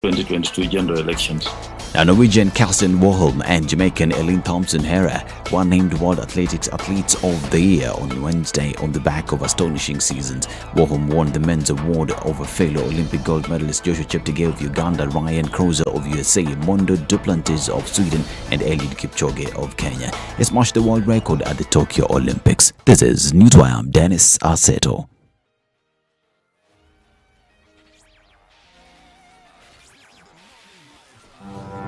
2022 general elections. Now, Norwegian Karsten Warholm and Jamaican Elaine Thompson-Herah were named World Athletics Athletes of the Year on Wednesday on the back of astonishing seasons. Warholm won the men's award over fellow Olympic gold medalist Joshua Cheptegei of Uganda, Ryan Crozer of USA, Mondo Duplantis of Sweden, and Eliud Kipchoge of Kenya. He smashed the world record at the Tokyo Olympics. This is Newswire. I'm Dennis Arseto.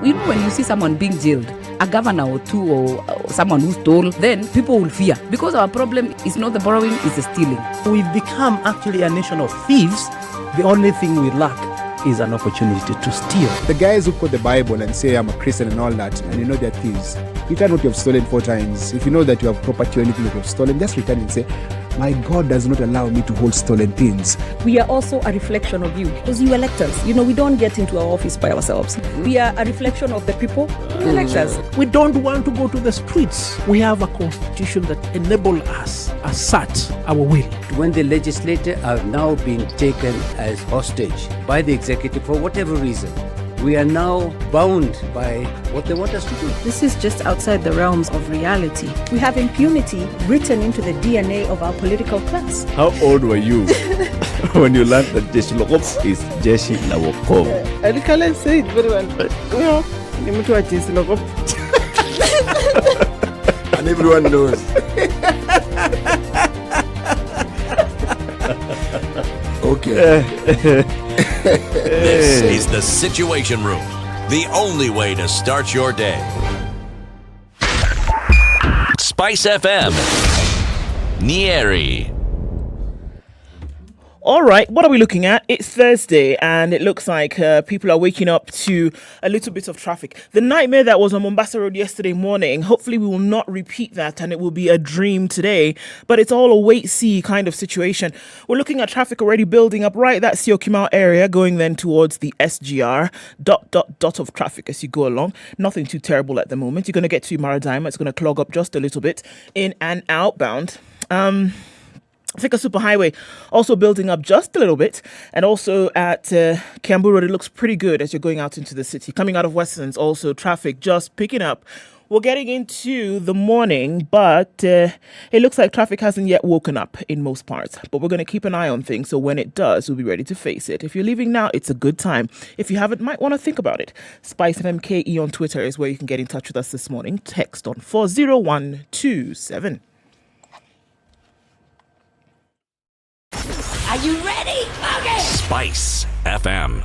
You know, when you see someone being jailed, a governor or two or someone who stole, then people will fear. Because our problem is not the borrowing, it's the stealing. We've become actually a nation of thieves. The only thing we lack is an opportunity to steal. The guys who quote the Bible and say I'm a Christian and all that, and you know they're thieves. Return what you have stolen 4 times. If you know that you have property or anything that you have stolen, just return and say, my God does not allow me to hold stolen things. We are also a reflection of you, because you elect us. You know, we don't get into our office by ourselves. We are a reflection of the people who elect us. We don't want to go to the streets. We have a constitution that enables us to assert our will. When the legislature are now being taken as hostage by the executive for whatever reason, we are now bound by what they want us to do. This is just outside the realms of reality. We have impunity written into the DNA of our political class. How old were you when you learned that Jeshi la Wokovu is Jeshi la Wokovu? I can't say it very well. You know, Jeshi la Wokovu. And everyone knows. Okay. This is the Situation Room, the only way to start your day. SpiceFM, Nyeri. All right, what are we looking at? It's Thursday, and it looks like people are waking up to a little bit of traffic. The nightmare that was on Mombasa Road yesterday morning, hopefully we will not repeat that, and it will be a dream today. But it's all a wait-see kind of situation. We're looking at traffic already building up right that Syokimau area, going then towards the SGR. Dot of traffic as you go along. Nothing too terrible at the moment. You're going to get to Maradima. It's going to clog up just a little bit in and outbound. Thika Superhighway also building up just a little bit, and also at Kiambu Road it looks pretty good as you're going out into the city. Coming out of Westlands, also traffic just picking up. We're getting into the morning, but it looks like traffic hasn't yet woken up in most parts. But we're going to keep an eye on things, so when it does, we'll be ready to face it. If you're leaving now, it's a good time. If you haven't, might want to think about it. SpiceFMKE on Twitter is where you can get in touch with us this morning. Text on 40127. Are you ready? Okay. Spice FM.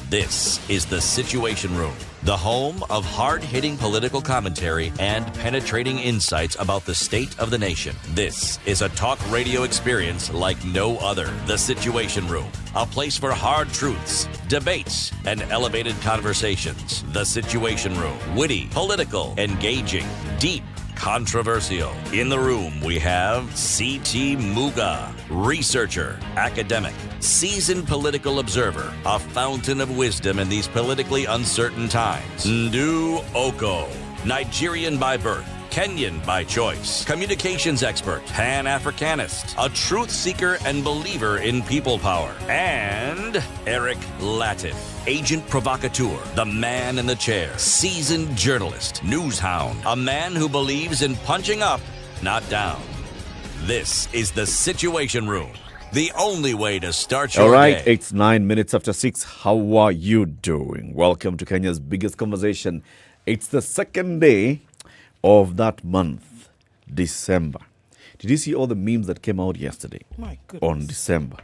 This is the Situation Room, the home of hard-hitting political commentary and penetrating insights about the state of the nation. This is a talk radio experience like no other. The Situation Room, a place for hard truths, debates, and elevated conversations. The Situation Room, witty, political, engaging, deep, controversial. In the room, we have C.T. Muga, researcher, academic, seasoned political observer, a fountain of wisdom in these politically uncertain times. Ndu Okoh, Nigerian by birth, Kenyan by choice, communications expert, Pan-Africanist, a truth seeker and believer in people power, and Eric Latiff, agent provocateur, the man in the chair, seasoned journalist, news hound, a man who believes in punching up, not down. This is the Situation Room, the only way to start your day. All right, it's 9 minutes after 6. How are you doing? Welcome to Kenya's biggest conversation. It's the second day of that month, December. Did you see all the memes that came out yesterday? My goodness. On December?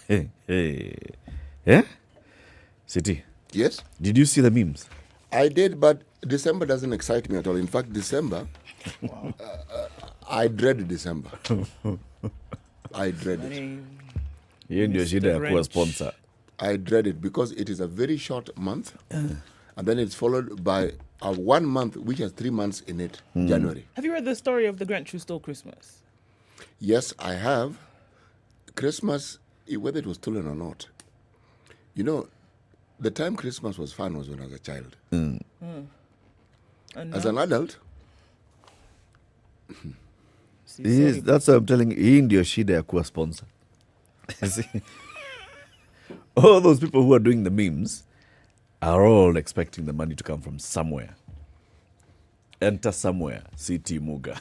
Yeah? City? Yes? Did you see the memes? I did, but December doesn't excite me at all. In fact, December, I dread December. I dread it. Hiyo ndio shida ya kuwa sponsor. I dread it because it is a very short month, and then it's followed by a 1 month which has 3 months in it, January. Have you read the story of the Grinch who stole Christmas? Yes, I have. Christmas, whether it was stolen or not, you know, the time Christmas was fun was when I was a child. As an adult, That's what I'm telling you. Hii ndio shida ya kuwa sponsor. All those people who are doing the memes are all expecting the money to come from somewhere. Enter somewhere. CT Muga.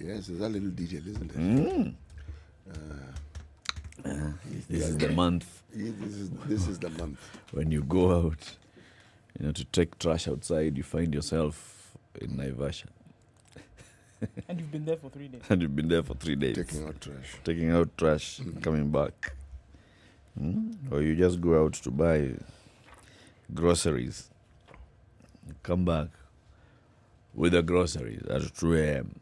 Yes, it's a little detail, isn't it? This is the month. This is the month. When you go out, to take trash outside, you find yourself in Naivasha. And you've been there for 3 days. Taking out trash. Coming back. Or you just go out to buy groceries. Come back with the groceries at 2 a.m.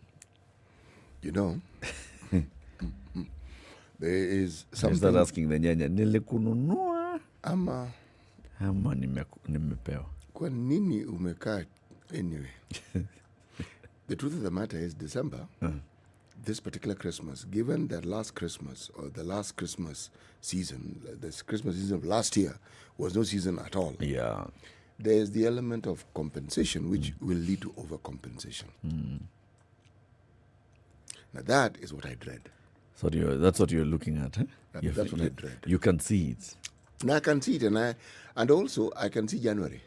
There is something. Start asking the nyanya, nilikununua ama nimepewa. Kwa nini umekaa? Anyway, the truth of the matter is December, this particular Christmas, given that last Christmas or the last Christmas season, this Christmas season of last year was no season at all. Yeah. There's the element of compensation which will lead to overcompensation. Now that is what I dread. So that's what you're looking at, huh? That's what I dread. You can see it. Now I can see it, and also I can see January.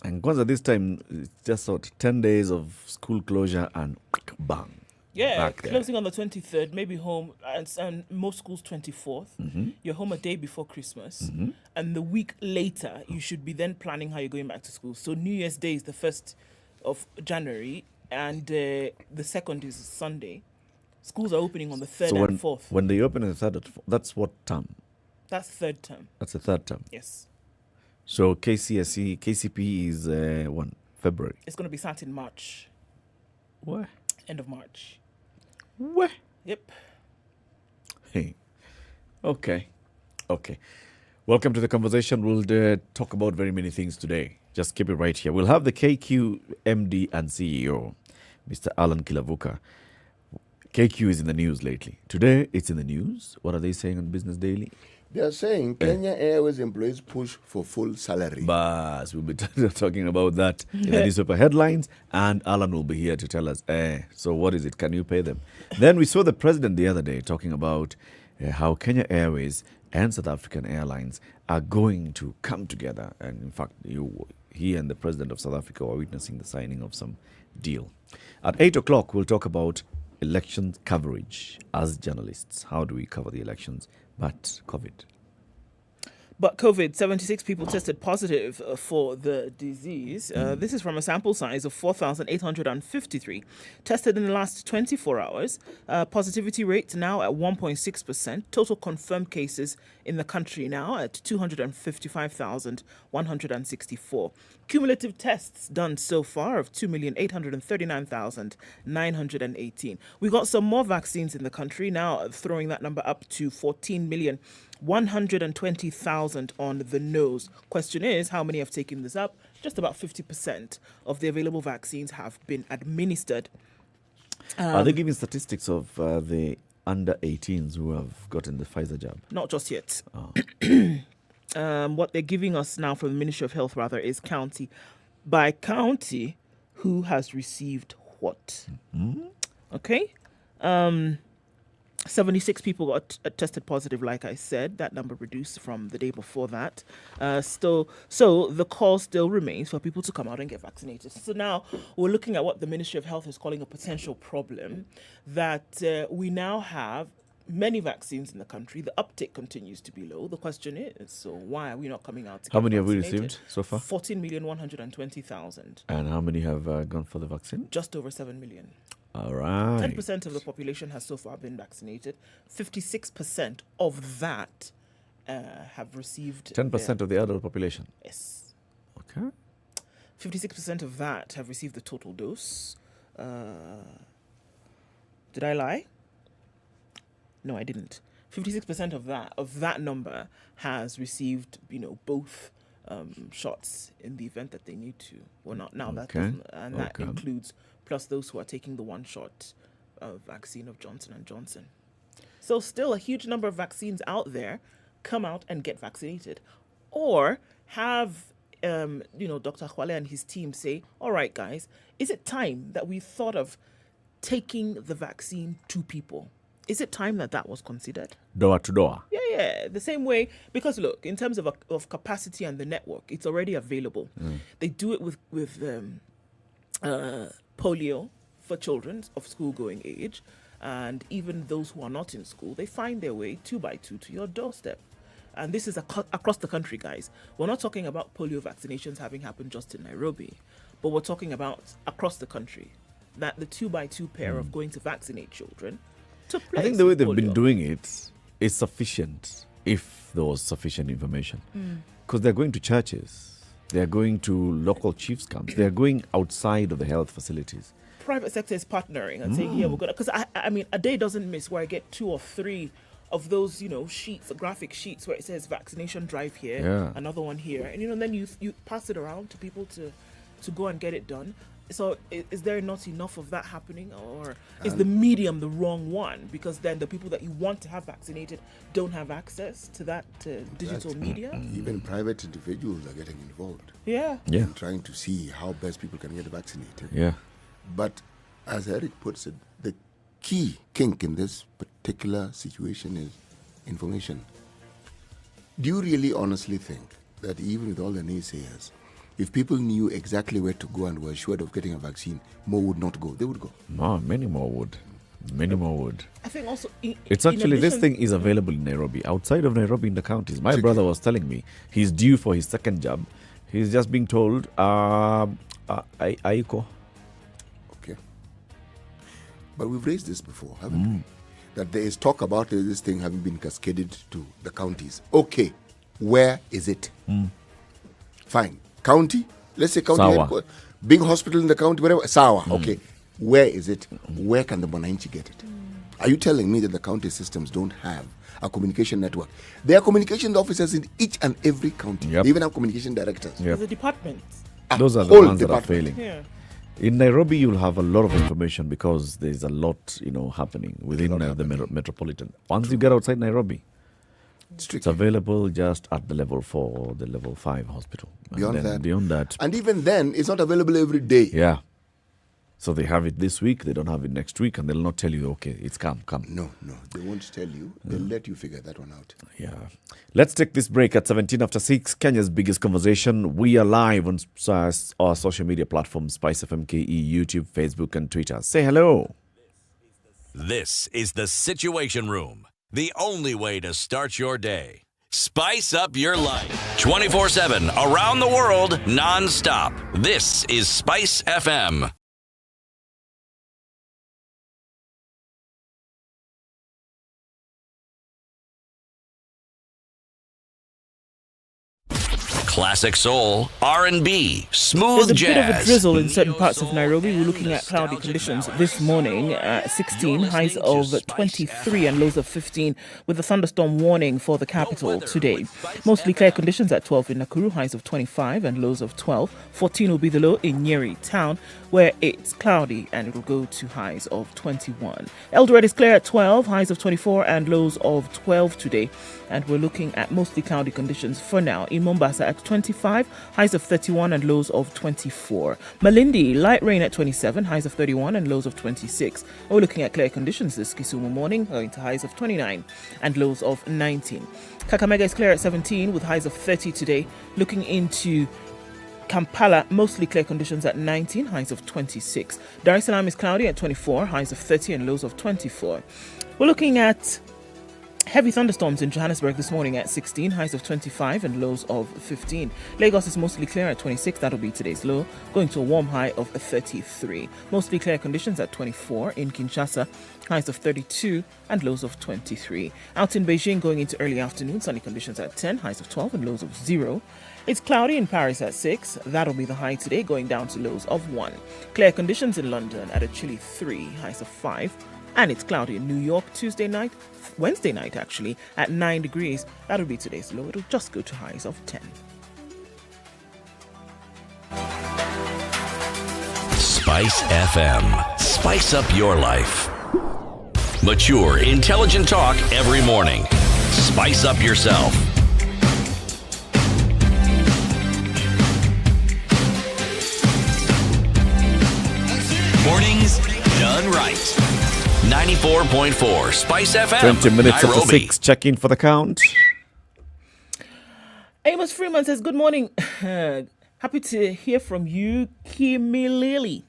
And kwanza this time, it's just 10 days of school closure and bang. Yeah, closing on the 23rd, maybe home, and most schools 24th. You're home a day before Christmas. And the week later, you should be then planning how you're going back to school. So New Year's Day is the 1st of January, and the 2nd is Sunday. Schools are opening on the 3rd and 4th. When they open on the 3rd, that's what term? That's third term. That's the 3rd term? Yes. So KCP is February? It's going to be sat in March. What? End of March. What? Yep. Hey. Okay. Welcome to the conversation. We'll talk about very many things today. Just keep it right here. We'll have the KQ MD and CEO, Mr. Alan Kilavuka. KQ is in the news lately. Today, it's in the news. What are they saying on Business Daily? They are saying Kenya Airways employees push for full salary. But we'll be talking about that in the newspaper headlines, and Alan will be here to tell us, so what is it? Can you pay them? Then we saw the president the other day talking about how Kenya Airways and South African Airlines are going to come together. And in fact, he and the president of South Africa are witnessing the signing of some deal. At 8 o'clock, we'll talk about election coverage as journalists. How do we cover the elections? But COVID, 76 people tested positive for the disease. This is from a sample size of 4,853 tested in the last 24 hours. Positivity rate now at 1.6%. Total confirmed cases in the country now at 255,164. Cumulative tests done so far of 2,839,918. We got some more vaccines in the country now, throwing that number up to 14,120,000 on the nose. Question is, how many have taken this up? Just about 50% of the available vaccines have been administered. Are they giving statistics of the under 18s who have gotten the Pfizer jab? Not just yet. What they're giving us now from the Ministry of Health, rather, is county by county who has received what. Okay? 76 people got tested positive, like I said. That number reduced from the day before that. So the call still remains for people to come out and get vaccinated. So now we're looking at what the Ministry of Health is calling a potential problem, that we now have many vaccines in the country. The uptake continues to be low. The question is, so why are we not coming out to How get many have we vaccinated? received so far? 14,120,000. And how many have gone for the vaccine? Just over 7 million. All right. 10% of the population has so far been vaccinated. 56% of that have received... 10% of the adult population? Yes. Okay. 56% of that have received the total dose. Did I lie? No, I didn't. 56% of that number has received, both shots in the event that they need to. Well, not now. Okay. That includes plus those who are taking the one-shot vaccine of Johnson & Johnson. So still a huge number of vaccines out there. Come out and get vaccinated. Or have Dr. Kwale and his team say, all right, guys, is it time that we thought of taking the vaccine to people? Is it time that was considered? Door to door. Yeah. The same way, because look, in terms of capacity and the network, it's already available. They do it with polio for children of school-going age, and even those who are not in school, they find their way 2 by 2 to your doorstep. And this is across the country, guys. We're not talking about polio vaccinations having happened just in Nairobi, but we're talking about across the country, that the 2 by 2 pair of going to vaccinate children took place. I think the way they've polio. been doing it is sufficient if there was sufficient information. Because they're going to churches, they're going to local chiefs camps, they're going outside of the health facilities. Private sector is partnering and saying, we're going to, because I mean, a day doesn't miss where I get 2 or 3 of those, sheets, graphic sheets where it says vaccination drive here, another one here. And, then you pass it around to people to go and get it done. So is there not enough of that happening, or is the medium the wrong one? Because then the people that you want to have vaccinated don't have access to that digital media. Even private individuals are getting involved. Yeah. In trying to see how best people can get vaccinated. Yeah. But as Eric puts it, the key kink in this particular situation is information. Do you really honestly think that even with all the naysayers, if people knew exactly where to go and were assured of getting a vaccine, more would not go? They would go. No, many more would. Many more would. I think also... It's actually, this thing is available in Nairobi, outside of Nairobi in the counties. My brother was telling me he's due for his second jab. He's just being told, Okoh. Okay. But we've raised this before, haven't we? That there is talk about this thing having been cascaded to the counties. Okay, where is it? Fine. County, let's say county headquarters, big hospital in the county, whatever, Sawa, okay. Where is it? Where can the Mwananchi get it? Are you telling me that the county systems don't have a communication network? There are communication officers in each and every county. They even have communication directors. There's a department. Those are the ones that are failing. Yeah. In Nairobi, you'll have a lot of information because there's a lot, happening within the metropolitan. Once you get outside Nairobi, it's available just at the level 4 or the level 5 hospital. Beyond that. And even then, it's not available every day. Yeah. So they have it this week, they don't have it next week, and they'll not tell you, okay, it's come. No, they won't tell you. They'll let you figure that one out. Yeah. Let's take this break at 17 after 6, Kenya's biggest conversation. We are live on our social media platforms, SpiceFM KE, YouTube, Facebook, and Twitter. Say hello. This is the Situation Room, the only way to start your day. Spice up your life. 24/7, around the world, non-stop. This is Spice FM. Classic soul, R&B, smooth jazz. There's a bit of a drizzle in certain parts of Nairobi. We're looking at cloudy conditions this morning at 16, highs of 23 and lows of 15, with a thunderstorm warning for the capital today. Mostly clear conditions at 12 in Nakuru, highs of 25 and lows of 12. 14 will be the low in Nyeri town, where it's cloudy and it will go to highs of 21. Eldoret is clear at 12, highs of 24 and lows of 12 today. And we're looking at mostly cloudy conditions for now. In Mombasa at 25, highs of 31 and lows of 24. Malindi, light rain at 27, highs of 31 and lows of 26. We're looking at clear conditions this Kisumu morning, going to highs of 29 and lows of 19. Kakamega is clear at 17 with highs of 30 today. Looking into Kampala, mostly clear conditions at 19, highs of 26. Dar es Salaam is cloudy at 24, highs of 30 and lows of 24. We're looking at heavy thunderstorms in Johannesburg this morning at 16, highs of 25 and lows of 15. Lagos is mostly clear at 26, that'll be today's low, going to a warm high of 33. Mostly clear conditions at 24 in Kinshasa, highs of 32 and lows of 23. Out in Beijing, going into early afternoon, sunny conditions at 10, highs of 12 and lows of 0. It's cloudy in Paris at 6, that'll be the high today, going down to lows of 1. Clear conditions in London at a chilly 3, highs of 5. And it's cloudy in New York Wednesday night actually, at 9 degrees. That'll be today's low. It'll just go to highs of 10. Spice FM. Spice up your life. Mature, intelligent talk every morning. Spice up yourself. Mornings done right. 94.4 Spice FM. 20 minutes Nairobi. after 6. Check in for the count. Amos Freeman says, good morning. Happy to hear from you, Kimi Lily.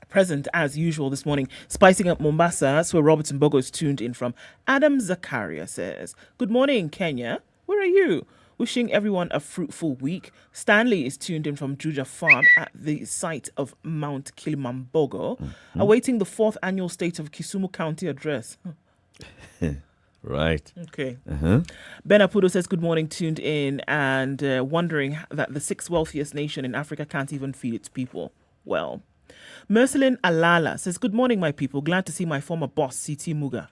Present as usual this morning, spicing up Mombasa. That's where Robertson Bogo is tuned in from. Adam Zakaria says, good morning, Kenya. Where are you? Wishing everyone a fruitful week. Stanley is tuned in from Juja Farm at the site of Mount Kilimambogo, awaiting the 4th annual State of Kisumu County address. Right. Okay. Ben Apudo says, good morning, tuned in and wondering that the 6th wealthiest nation in Africa can't even feed its people. Well, Mercelin Alala says, good morning, my people. Glad to see my former boss, CT Muga.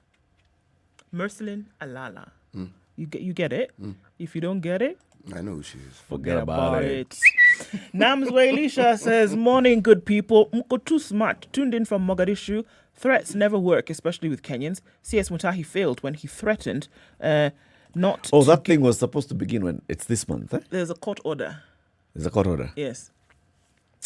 Mercelin Alala. You get it? If you don't get it, I know who she is. Forget about it. Namswe Elisha says, morning, good people. Mko too smart. Tuned in from Mogadishu. Threats never work, especially with Kenyans. CS Muthui failed when he threatened not Oh, that thing was supposed to begin when? It's this month, eh? There's a court order. There's a court order? Yes.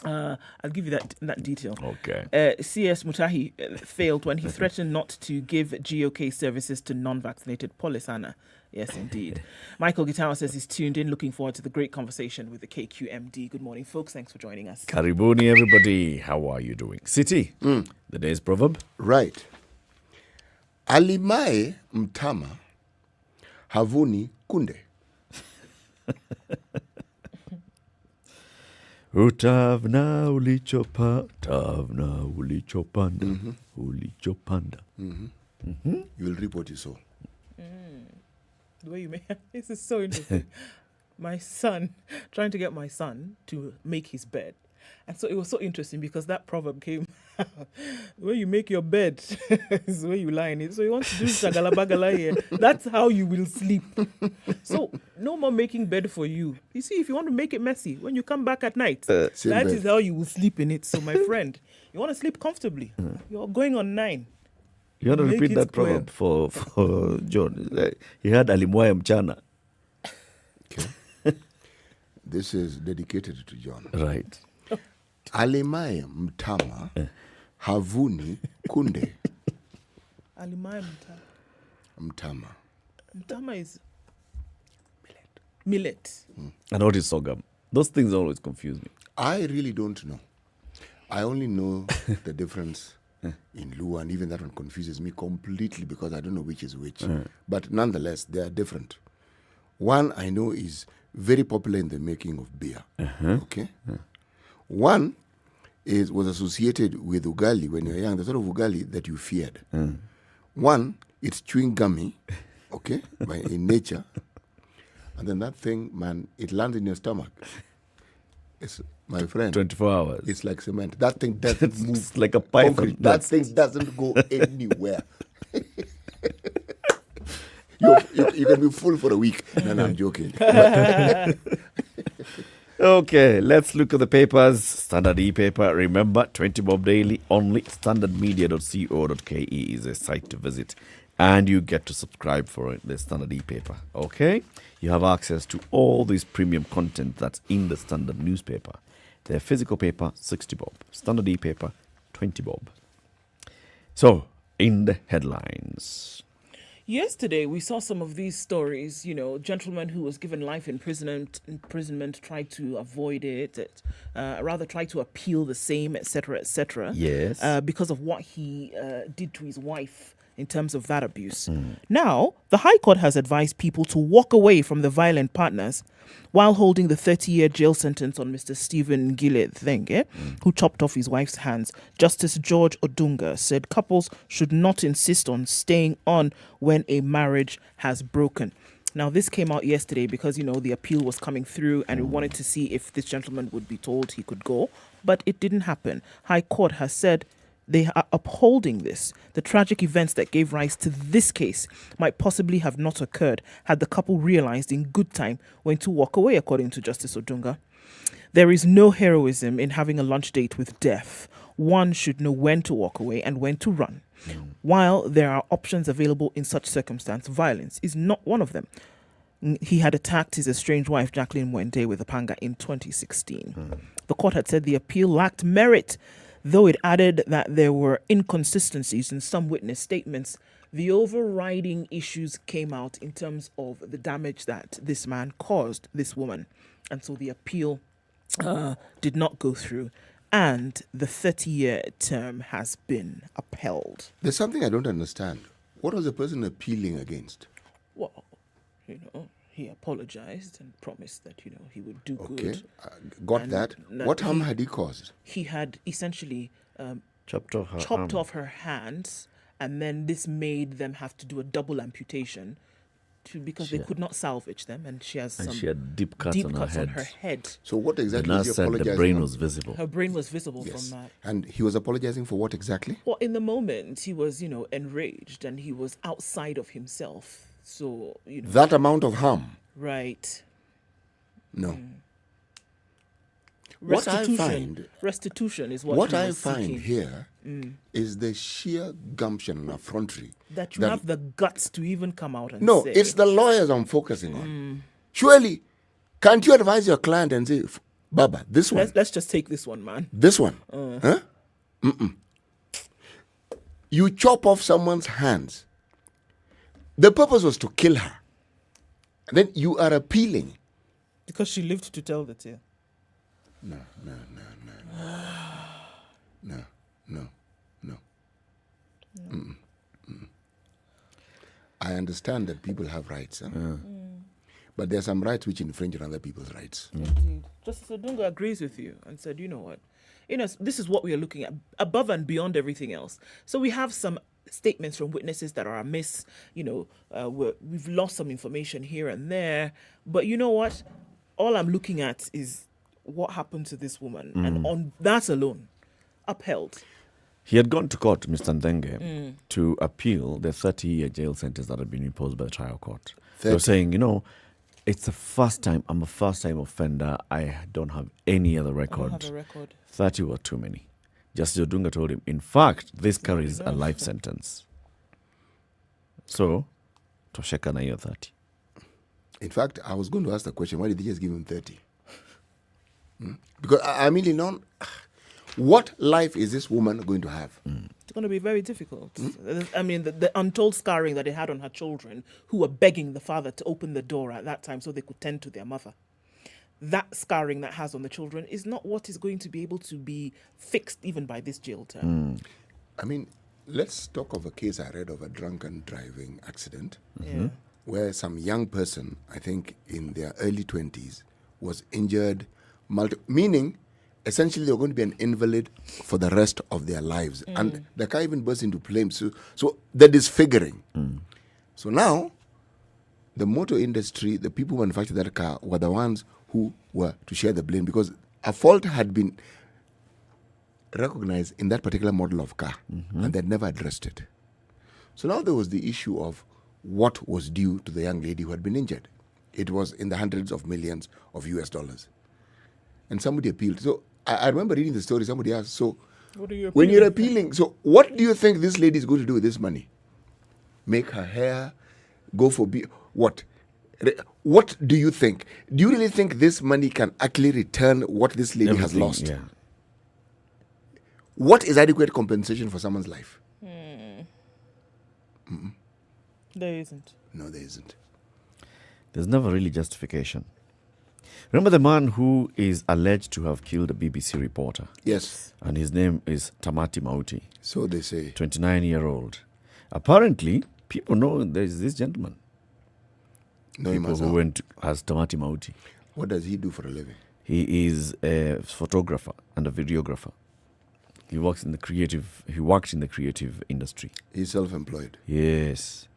I'll give you that detail. Okay. CS Muthui failed when he threatened not to give GOK services to non-vaccinated Polisana. Yes, indeed. Michael Gitawa says he's tuned in, looking forward to the great conversation with the KQMD. Good morning, folks. Thanks for joining us. Karibuni, everybody. How are you doing? City, the day's proverb. Right. Alimae mtama havuni kunde. Utavna ulichopanda, ulichopanda. You'll reap what you sow. The way you make this is so interesting. My son, trying to get my son to make his bed. And so it was so interesting because that proverb came, the way you make your bed is the way you lie in it. So you want to do shagalabagala here. That's how you will sleep. So no more making bed for you. You see, if you want to make it messy, when you come back at night, that is how you will sleep in it. So my friend, you want to sleep comfortably. You're going on 9. You want to repeat that proverb for John? He had alimwaya mchana. Okay. This is dedicated to John. Right. Alimae mtama havuni kunde. Alimae Mtama. Mtama is millet. And what is sorghum? Those things always confuse me. I really don't know. I only know the difference in Luo, and even that one confuses me completely because I don't know which is which. But nonetheless, they are different. One I know is very popular in the making of beer. Okay? One was associated with ugali when you were young, the sort of ugali that you feared. One, it's chewing gummy, okay, in nature. And then that thing, man, it lands in your stomach. It's, my friend. 24 hours. It's like cement. That thing doesn't move. It's like a python. That thing doesn't go anywhere. You can be full for a week. No, I'm joking. Okay, let's look at the papers. Standard e-paper. Remember, 20 bob daily only. Standardmedia.co.ke is a site to visit. And you get to subscribe for it, the Standard e-paper. Okay? You have access to all this premium content that's in the Standard newspaper. The physical paper, 60 bob. Standard e-paper, 20 bob. So, in the headlines. Yesterday, we saw some of these stories. You know, gentleman who was given life imprisonment tried to avoid it, rather tried to appeal the same, etc., etc. Yes. Because of what he did to his wife in terms of that abuse. Now, the High Court has advised people to walk away from the violent partners while holding the 30-year jail sentence on Mr. Stephen Gile Thenge, who chopped off his wife's hands. Justice George Odunga said couples should not insist on staying on when a marriage has broken. Now, this came out yesterday because, you know, the appeal was coming through and we wanted to see if this gentleman would be told he could go, but it didn't happen. High Court has said they are upholding this. The tragic events that gave rise to this case might possibly have not occurred had the couple realized in good time when to walk away, according to Justice Odunga. There is no heroism in having a lunch date with death. One should know when to walk away and when to run. While there are options available in such circumstance, violence is not one of them. He had attacked his estranged wife, Jacqueline Mwende, with a panga in 2016. The court had said the appeal lacked merit. Though it added that there were inconsistencies in some witness statements, the overriding issues came out in terms of the damage that this man caused this woman. And so the appeal did not go through, and the 30-year term has been upheld. There's something I don't understand. What was the person appealing against? Well, he apologized and promised that, he would do good. Okay, got And that. What harm had he caused? He had essentially Chopped off her hands, and then this made them have to do a double amputation because they could not salvage them, and she has some she had deep cuts on her head. So what exactly The was he nurse said apologizing the brain on? was visible. Her brain was visible Yes. from that. And he was apologizing for what exactly? Well, in the moment, he was, enraged, and he was outside of himself. So, That amount of harm? Right. No. What I find... Restitution is what What he I was find seeking. here is the sheer gumption and effrontery. That you have the guts to even come out and No, say. it's the lawyers I'm focusing on. Surely, can't you advise your client and say, Baba, this one, Let's just take this one, man. this one, huh? You chop off someone's hands. The purpose was to kill her. And then you are appealing. Because she lived to tell the tale. No. I understand that people have rights, but there are some rights which infringe on other people's rights. Indeed. Justice Odunga agrees with you and said, you know what? This is what we are looking at, above and beyond everything else. So we have some statements from witnesses that are amiss. We've lost some information here and there. But you know what? All I'm looking at is what happened to this woman. And on that alone, upheld. He had gone to court, Mr. Ndenge, to appeal the 30-year jail sentence that had been imposed by the trial court. They were saying, it's the first time, I'm a first-time offender, I don't have any other record. I don't have a record. 30 were too many. Justice Odunga told him, in fact, this carries a life sentence. So, tosheka na hiyo 30. In fact, I was going to ask the question, why did they just give him 30? Because I mean, what life is this woman going to have? It's going to be very difficult. I mean, the untold scarring that they had on her children, who were begging the father to open the door at that time so they could tend to their mother. That scarring that has on the children is not what is going to be able to be fixed even by this jail term. I mean, let's talk of a case I read of a drunken driving accident where some young person, I think in their early 20s, was injured, meaning essentially they were going to be an invalid for the rest of their lives. And the car even burst into flames. So the disfiguring. So now, the motor industry, the people who manufactured that car, were the ones who were to share the blame because a fault had been recognized in that particular model of car and they'd never addressed it. So now there was the issue of what was due to the young lady who had been injured. It was in the hundreds of millions of US dollars. And somebody appealed. So I remember reading the story, somebody asked, so when you're appealing, so what do you think this lady is going to do with this money? Make her hair, go for what? What do you think? Do you really think this money can actually return what this lady has lost? Yeah. What is adequate compensation for someone's life? There isn't. No, there isn't. There's never really justification. Remember the man who is alleged to have killed a BBC reporter? Yes. And his name is Tamati Mauti. So they say. 29-year-old. Apparently, people know there's this gentleman. No, people who went as Tamati Mauti. What does he do for a living? He is a photographer and a videographer. He worked in the creative industry. He's self-employed. Yes.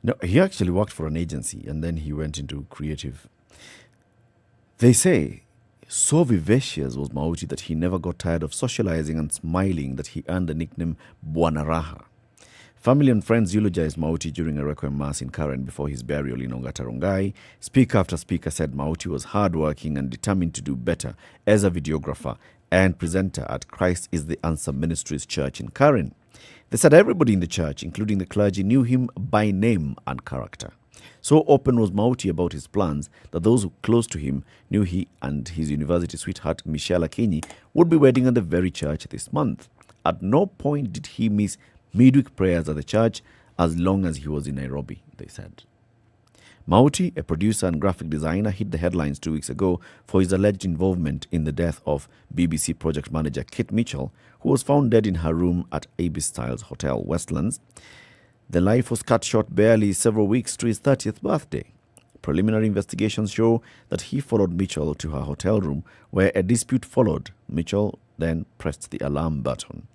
No, he actually worked for an agency and then he went into creative. They say so vivacious was Mauti that he never got tired of socializing and smiling that he earned the nickname Bwana Raha. Family and friends eulogized Mauti during a requiem mass in Karen before his burial in Ongata Rongai. Speaker after speaker said Mauti was hardworking and determined to do better as a videographer and presenter at Christ is the Answer Ministries Church in Karen. They said everybody in the church, including the clergy, knew him by name and character. So open was Muthui about his plans that those close to him knew he and his university sweetheart Michelle Akinyi would be wedding at the very church this month. At no point did he miss midweek prayers at the church as long as he was in Nairobi, they said. Muthui, a producer and graphic designer, hit the headlines 2 weeks ago for his alleged involvement in the death of BBC project manager Kate Mitchell, who was found dead in her room at Avis Styles Hotel, Westlands. The life was cut short barely several weeks to his 30th birthday. Preliminary investigations show that he followed Mitchell to her hotel room, where a dispute followed. Mitchell then pressed the alarm button.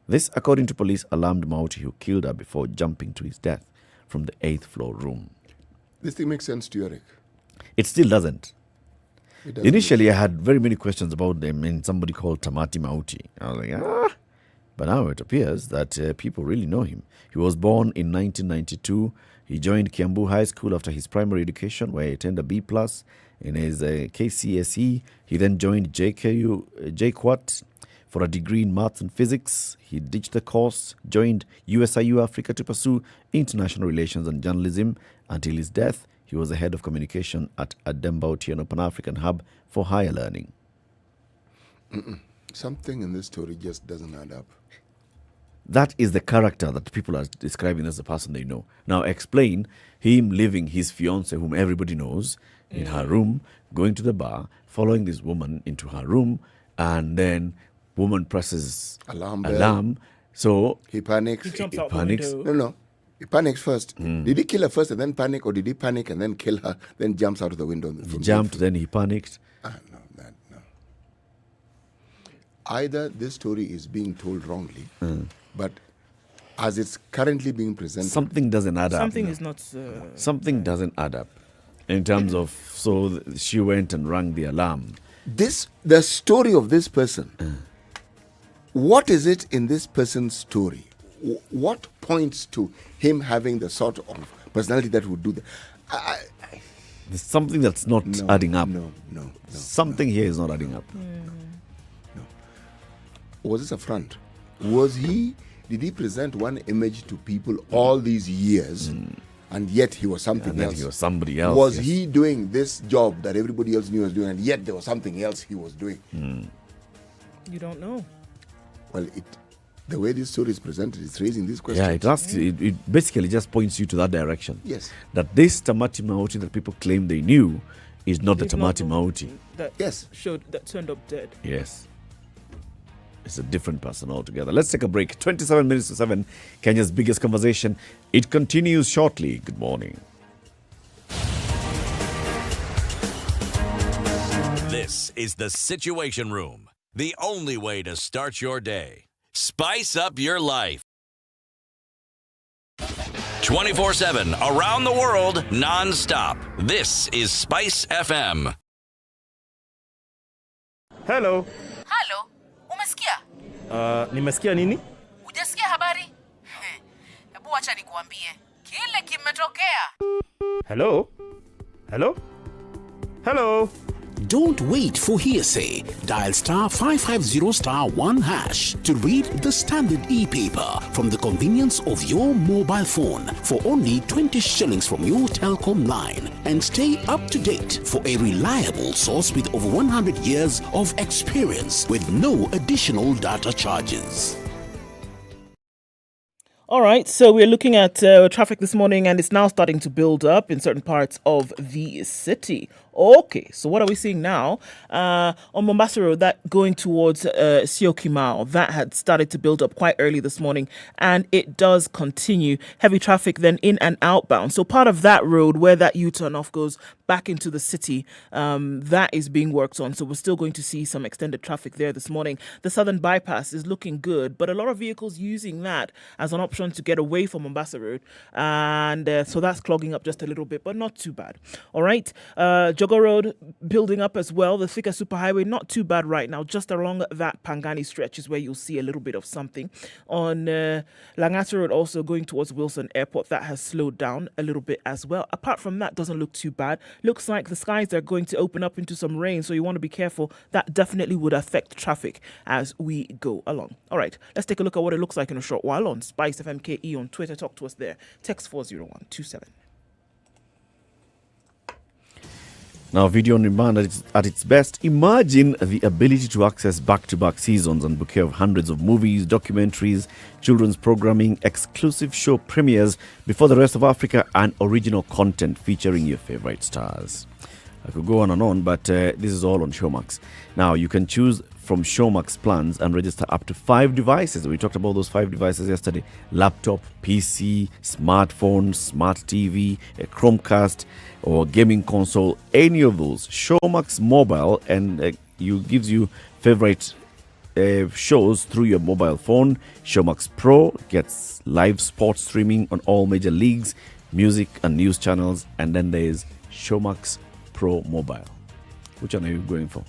This, according to police, alarmed Muthui, who killed her before jumping to his death from the 8th floor room. This thing makes sense to you, Eric? It still doesn't. It doesn't. Initially, I had very many questions about them and somebody called Tamati Muthui. I was like, But now it appears that people really know him. He was born in 1992. He joined Kiambu High School after his primary education, where he attained a B+. In his KCSE, he then joined JKUAT for a degree in maths and physics. He ditched the course, joined USIU Africa to pursue international relations and journalism. Until his death, he was the head of communication at Ademba Otieno Pan-African Hub for Higher Learning. Something in this story just doesn't add up. That is the character that people are describing as the person they know. Now explain him leaving his fiancée, whom everybody knows, in her room, going to the bar, following this woman into her room, and then woman presses alarm. So he panics. He jumps out panics. the window. No. He panics first. Did he kill her first and then panic, or did he panic and then kill her, then jumps out of the window? He jumped, then he panicked. No. Either this story is being told wrongly, but as it's currently being presented, something doesn't add up. Something is not... Something doesn't add up in terms of, so she went and rang the alarm. The story of this person, what is it in this person's story? What points to him having the sort of personality that would do that? There's something that's not adding up. No. Something here is not adding up. No. Was this a front? Did he present one image to people all these years, and yet he was something else? He was somebody else. Was he doing this job that everybody else knew he was doing, and yet there was something else he was doing? You don't know. Well, the way this story is presented, it's raising these questions. Yeah, it basically just points you to that direction. Yes. That this Tamati Muthui that people claim they knew is not the Tamati Muthui. That turned up dead. Yes. It's a different person altogether. Let's take a break. 27 minutes to 7, Kenya's biggest conversation. It continues shortly. Good morning. This is the Situation Room, the only way to start your day. Spice up your life. 24/7, around the world, non-stop. This is SpiceFM. Hello. Halo, umesikia? Nimesikia nini? Hujasikia habari? Hebu acha nikuambie. Kile kimetokea. Hello? Don't wait for hearsay. Dial *550*1# to read the Standard e-paper from the convenience of your mobile phone for only 20 shillings from your telecom line, and stay up to date for a reliable source with over 100 years of experience with no additional data charges. All right, so we're looking at traffic this morning, and it's now starting to build up in certain parts of the city. Okay, so what are we seeing now? On Mombasa Road, that going towards Syokimau, that had started to build up quite early this morning, and it does continue. Heavy traffic then in and outbound. So part of that road where that U-turn off goes back into the city, that is being worked on. So we're still going to see some extended traffic there this morning. The southern bypass is looking good, but a lot of vehicles using that as an option to get away from Mombasa Road. And so that's clogging up just a little bit, but not too bad. All right. Jogo Road building up as well. The Thika Superhighway, not too bad right now. Just along that Pangani stretch is where you'll see a little bit of something. On Langata Road, also going towards Wilson Airport, that has slowed down a little bit as well. Apart from that, doesn't look too bad. Looks like the skies are going to open up into some rain, so you want to be careful. That definitely would affect traffic as we go along. All right, let's take a look at what it looks like in a short while on SpiceFM KE on Twitter. Talk to us there. Text 40127. Now, video on demand at its best. Imagine the ability to access back-to-back seasons and bouquet of hundreds of movies, documentaries, children's programming, exclusive show premieres before the rest of Africa, and original content featuring your favorite stars. I could go on and on, but this is all on Showmax. Now, you can choose from Showmax plans and register up to 5 devices. We talked about those 5 devices yesterday. Laptop, PC, smartphone, smart TV, a Chromecast, or gaming console, any of those. Showmax Mobile and gives you favorite shows through your mobile phone. Showmax Pro gets live sports streaming on all major leagues, music and news channels. And then there's Showmax Pro Mobile. Which one are you going for?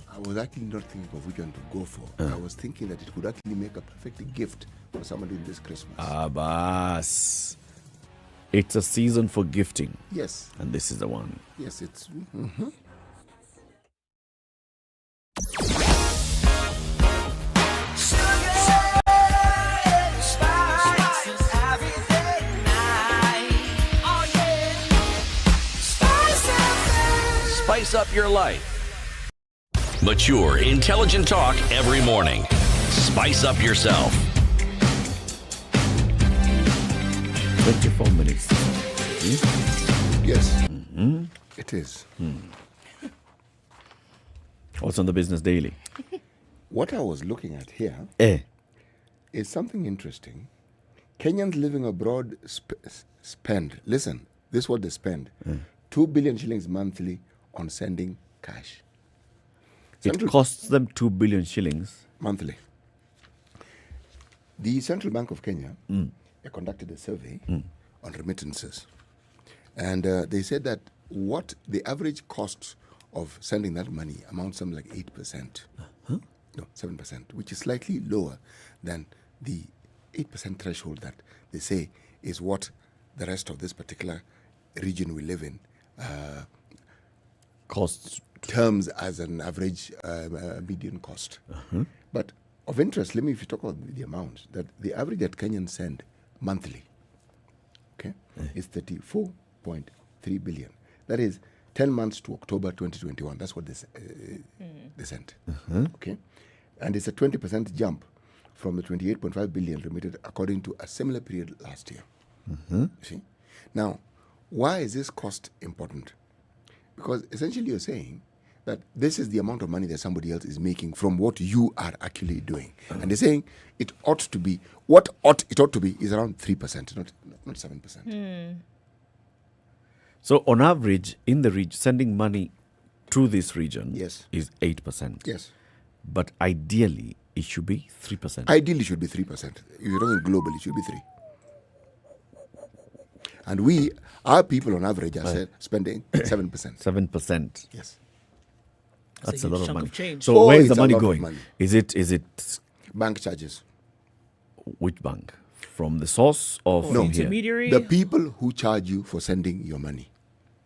I was actually not thinking of which one to go for. I was thinking that it could actually make a perfect gift for somebody in this Christmas. Abbas. It's a season for gifting. Yes. And this is the one. Yes, it's... Spice up your life. Mature, intelligent talk every morning. Spice up yourself. 24 minutes. Yes, it is. What's on the Business Daily? What I was looking at here is something interesting. Kenyans living abroad spend, listen, this is what they spend, 2 billion shillings monthly on sending cash. It costs them 2 billion shillings monthly. The Central Bank of Kenya conducted a survey on remittances. And they said that what the average cost of sending that money amounts to something like 8%. No, 7%, which is slightly lower than the 8% threshold that they say is what the rest of this particular region we live in costs terms as an average median cost. But of interest, if you talk about the amount, that the average that Kenyans send monthly, is 34.3 billion. That is 10 months to October 2021. That's what they sent. Okay, and it's a 20% jump from the 28.5 billion remitted according to a similar period last year. You see? Now, why is this cost important? Because essentially you're saying that this is the amount of money that somebody else is making from what you are actually doing. And they're saying it ought to be, what it ought to be is around 3%, not 7%. So on average, in the region, sending money to this region is 8%. Yes. But ideally, it should be 3%. Ideally, it should be 3%. If you're talking globally, it should be 3%. And our people on average are spending 7%. 7%. Yes. That's a lot of money. Change. So where is the money going? Is it bank charges? Which bank? From the source of no intermediary? The people who charge you for sending your money.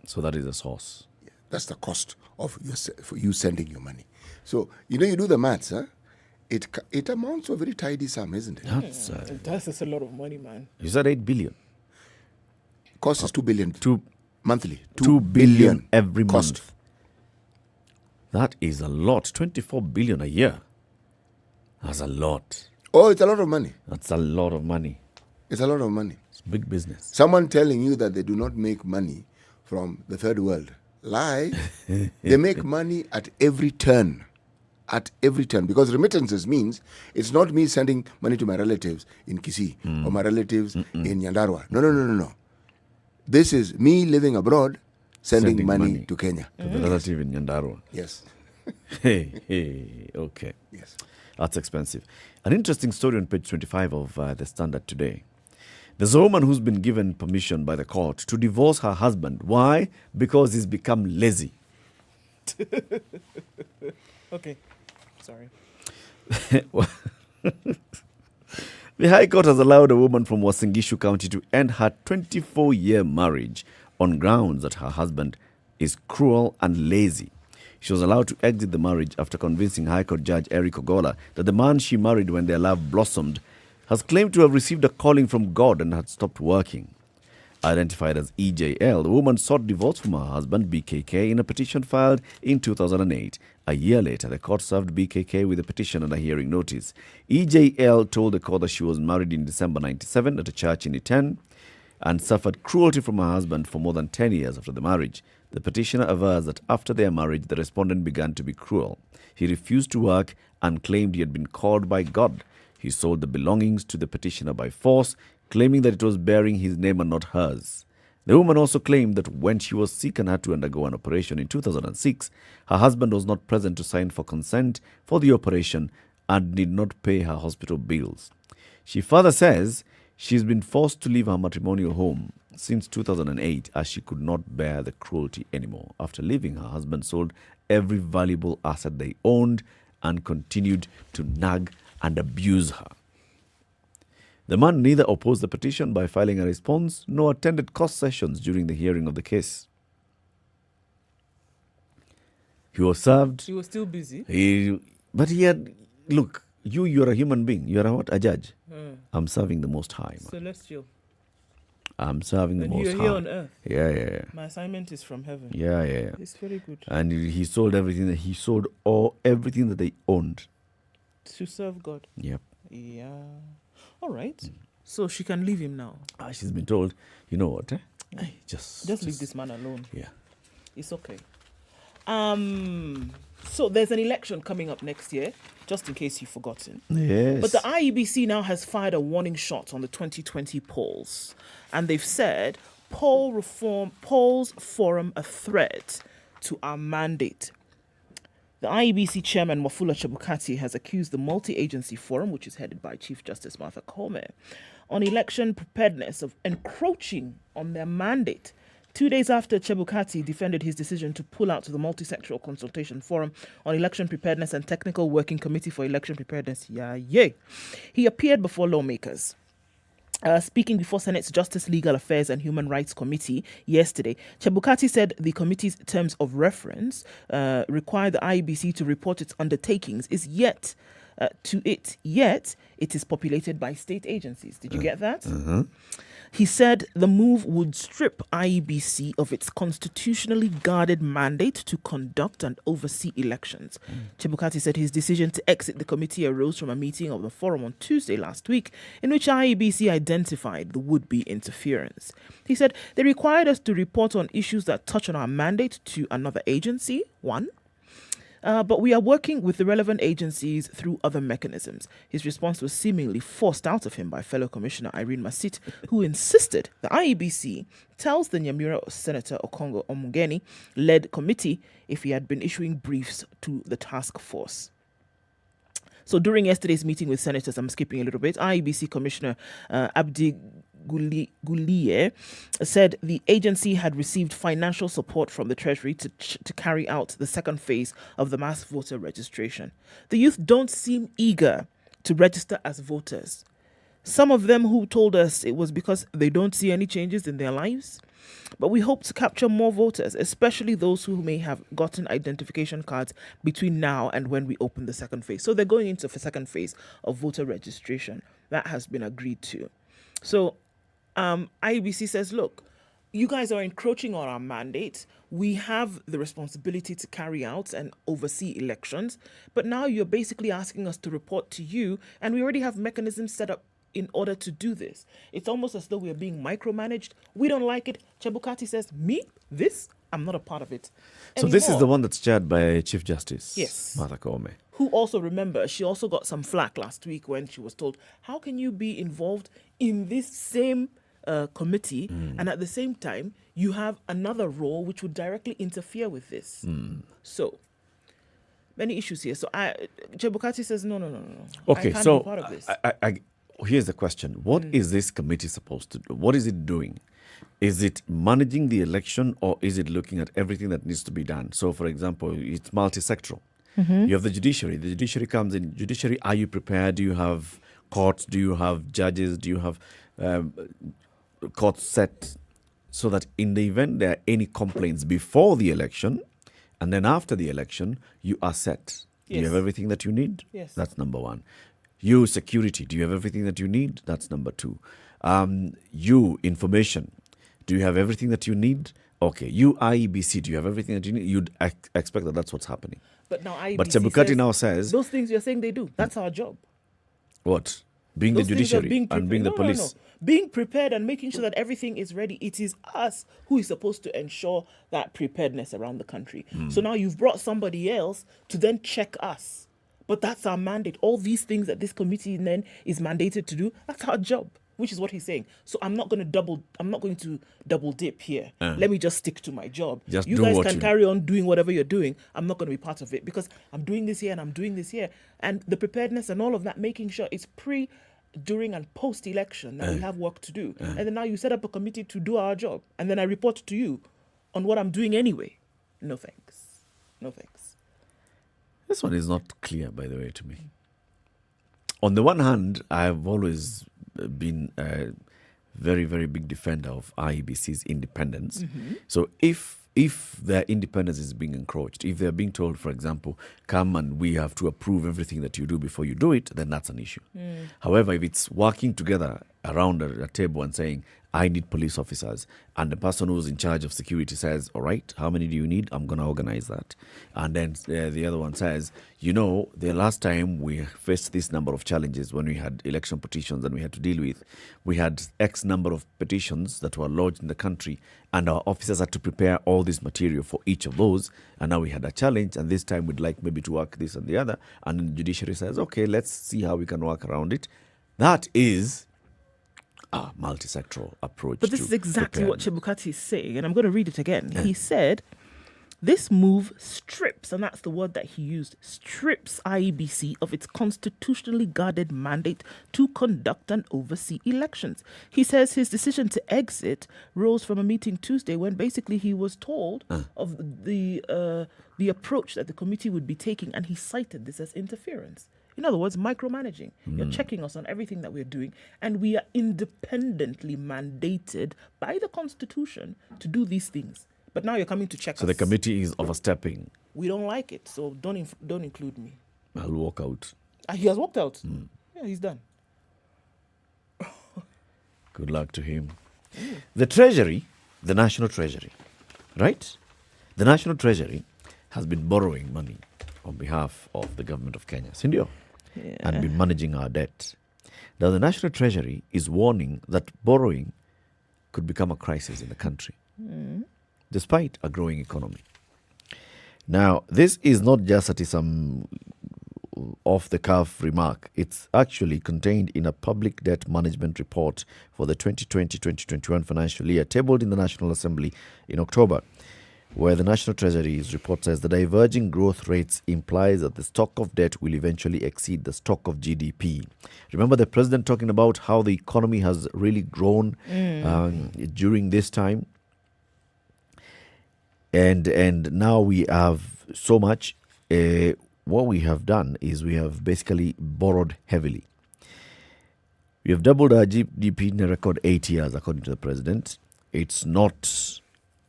So that is the source. Yeah, that's the cost of for you sending your money. So you do the maths, huh? It amounts to a very tidy sum, isn't it? That's a lot of money, man. You said 8 billion. Cost is 2 billion monthly. 2 billion every cost. Month. That is a lot. 24 billion a year. That's a lot. Oh, it's a lot of money. That's a lot of money. It's a lot of money. It's big business. Someone telling you that they do not make money from the third world. Lie. They make money at every turn. At every turn. Because remittances means it's not me sending money to my relatives in Kisii or my relatives in Nyandarua. No. This is me living abroad sending money to Kenya. To the relative in Nyandarua. Yes. Okay. Yes. That's expensive. An interesting story on page 25 of the Standard today. There's a woman who's been given permission by the court to divorce her husband. Why? Because he's become lazy. Okay. Sorry. The High Court has allowed a woman from Uasin Gishu County to end her 24-year marriage on grounds that her husband is cruel and lazy. She was allowed to exit the marriage after convincing High Court Judge Eric Ogola that the man she married when their love blossomed has claimed to have received a calling from God and had stopped working. Identified as EJL, the woman sought divorce from her husband, BKK, in a petition filed in 2008. A year later, the court served BKK with a petition and a hearing notice. EJL told the court that she was married in December 97 at a church in Iten and suffered cruelty from her husband for more than 10 years after the marriage. The petitioner avers that after their marriage, the respondent began to be cruel. He refused to work and claimed he had been called by God. He sold the belongings to the petitioner by force, claiming that it was bearing his name and not hers. The woman also claimed that when she was sick and had to undergo an operation in 2006, her husband was not present to sign for consent for the operation and did not pay her hospital bills. She further says she's been forced to leave her matrimonial home since 2008 as she could not bear the cruelty anymore. After leaving, her husband sold every valuable asset they owned and continued to nag and abuse her. The man neither opposed the petition by filing a response nor attended court sessions during the hearing of the case. He was served. He was still busy. But he had, look, you're a human being. You're what? A judge. I'm serving the Most High. Man. Celestial. I'm serving the Most High. You're here on earth. Yeah. My assignment is from heaven. Yeah. It's very good. And he sold everything. He sold everything that they owned to serve God. Yep. Yeah. All right. So she can leave him now. She's been told, you know what? Just leave this man alone. Yeah. It's okay. So there's an election coming up next year, just in case you've forgotten. Yes. But the IEBC now has fired a warning shot on the 2020 polls. And they've said, polls form a threat to our mandate. The IEBC chairman, Wafula Chebukati, has accused the multi-agency forum, which is headed by Chief Justice Martha Koome, on election preparedness of encroaching on their mandate. 2 days after Chebukati defended his decision to pull out the multi-sectoral consultation forum on election preparedness and technical working committee for election preparedness, he appeared before lawmakers. Speaking before Senate's Justice, Legal Affairs and Human Rights Committee yesterday, Chebukati said the committee's terms of reference require the IEBC to report its undertakings yet it is populated by state agencies. Did you get that? Mm-hmm. He said the move would strip IEBC of its constitutionally guarded mandate to conduct and oversee elections. Chebukati said his decision to exit the committee arose from a meeting of the forum on Tuesday last week, in which IEBC identified the would-be interference. He said they required us to report on issues that touch on our mandate to another agency, one. But we are working with the relevant agencies through other mechanisms. His response was seemingly forced out of him by fellow Commissioner Irene Masit, who insisted the IEBC tells the Nyamira Senator Okongo Omugeni-led committee if he had been issuing briefs to the task force. So during yesterday's meeting with senators, I'm skipping a little bit, IEBC Commissioner Abdi Guliye said the agency had received financial support from the Treasury to carry out the second phase of the mass voter registration. The youth don't seem eager to register as voters. Some of them who told us it was because they don't see any changes in their lives. But we hope to capture more voters, especially those who may have gotten identification cards between now and when we open the second phase. So they're going into the second phase of voter registration. That has been agreed to. So IEBC says, look, you guys are encroaching on our mandate. We have the responsibility to carry out and oversee elections. But now you're basically asking us to report to you, and we already have mechanisms set up in order to do this. It's almost as though we're being micromanaged. We don't like it. Chebukati says, I'm not a part of it So this is the one that's chaired by Chief Justice Martha Koome. Who also, remember, she also got some flack last week when she was told, how can you be involved in this same committee and at the same time you have another role which would directly interfere with this? So many issues here. So Chebukati says, no. Okay, I can't so be part of this. Here's the question. What is this committee supposed to do? What is it doing? Is it managing the election, or is it looking at everything that needs to be done? So, for example, it's multi-sectoral. You have the judiciary. The judiciary comes in. Judiciary, are you prepared? Do you have courts? Do you have judges? Do you have courts set so that in the event there are any complaints before the election and then after the election, you are set? Do you have everything that you need? Yes. That's number one. You, security, do you have everything that you need? That's number two. You, information. Do you have everything that you need? Okay, you IEBC, do you have everything that you need? You'd expect that that's what's happening. But now IEBC But Chebukati now says... Those things you're saying they do. That's our job. What? Being Those the things are judiciary and being the police. No. Being prepared and making sure that everything is ready. It is us who is supposed to ensure that preparedness around the country. So now you've brought somebody else to then check us. But that's our mandate. All these things that this committee then is mandated to do, that's our job, which is what he's saying. So I'm not going to double dip here. Let me just stick to my job. Just you do guys what can you carry on doing whatever you're doing. I'm not going to be part of it because I'm doing this here and I'm doing this here. And the preparedness and all of that, making sure it's pre, during and post-election that we have work to do. And then now you set up a committee to do our job. And then I report to you on what I'm doing anyway. No thanks. No thanks. This one is not clear, by the way, to me. On the one hand, I've always been a very, very big defender of IEBC's independence. So if their independence is being encroached, if they're being told, for example, come and we have to approve everything that you do before you do it, then that's an issue. However, if it's working together around a table and saying, I need police officers, and the person who's in charge of security says, all right, how many do you need? I'm going to organize that. And then the other one says, you know, the last time we faced this number of challenges when we had election petitions that we had to deal with, we had X number of petitions that were lodged in the country, and our officers had to prepare all this material for each of those. And now we had a challenge, and this time we'd like maybe to work this and the other. And then the judiciary says, okay, let's see how we can work around it. That is a multi-sectoral approach. But this is exactly what Chebukati is saying, and I'm going to read it again. He said, this move strips, and that's the word that he used, strips IEBC of its constitutionally guarded mandate to conduct and oversee elections. He says his decision to exit rose from a meeting Tuesday when basically he was told of the approach that the committee would be taking, and he cited this as interference. In other words, micromanaging. You're checking us on everything that we're doing, and we are independently mandated by the Constitution to do these things. But now you're coming to check us. So the committee is overstepping. We don't like it, so don't include me. I'll walk out. He has walked out. Yeah, he's done. Good luck to him. The Treasury, the National Treasury, right? The National Treasury has been borrowing money on behalf of the government of Kenya, Sindio, and been managing our debt. Now, the National Treasury is warning that borrowing could become a crisis in the country, despite a growing economy. Now, this is not just some off-the-cuff remark. It's actually contained in a public debt management report for the 2020-2021 financial year, tabled in the National Assembly in October, where the National Treasury's report says the diverging growth rates implies that the stock of debt will eventually exceed the stock of GDP. Remember the president talking about how the economy has really grown during this time? And now we have so much. What we have done is we have basically borrowed heavily. We have doubled our GDP in a record 8 years, according to the president. It's no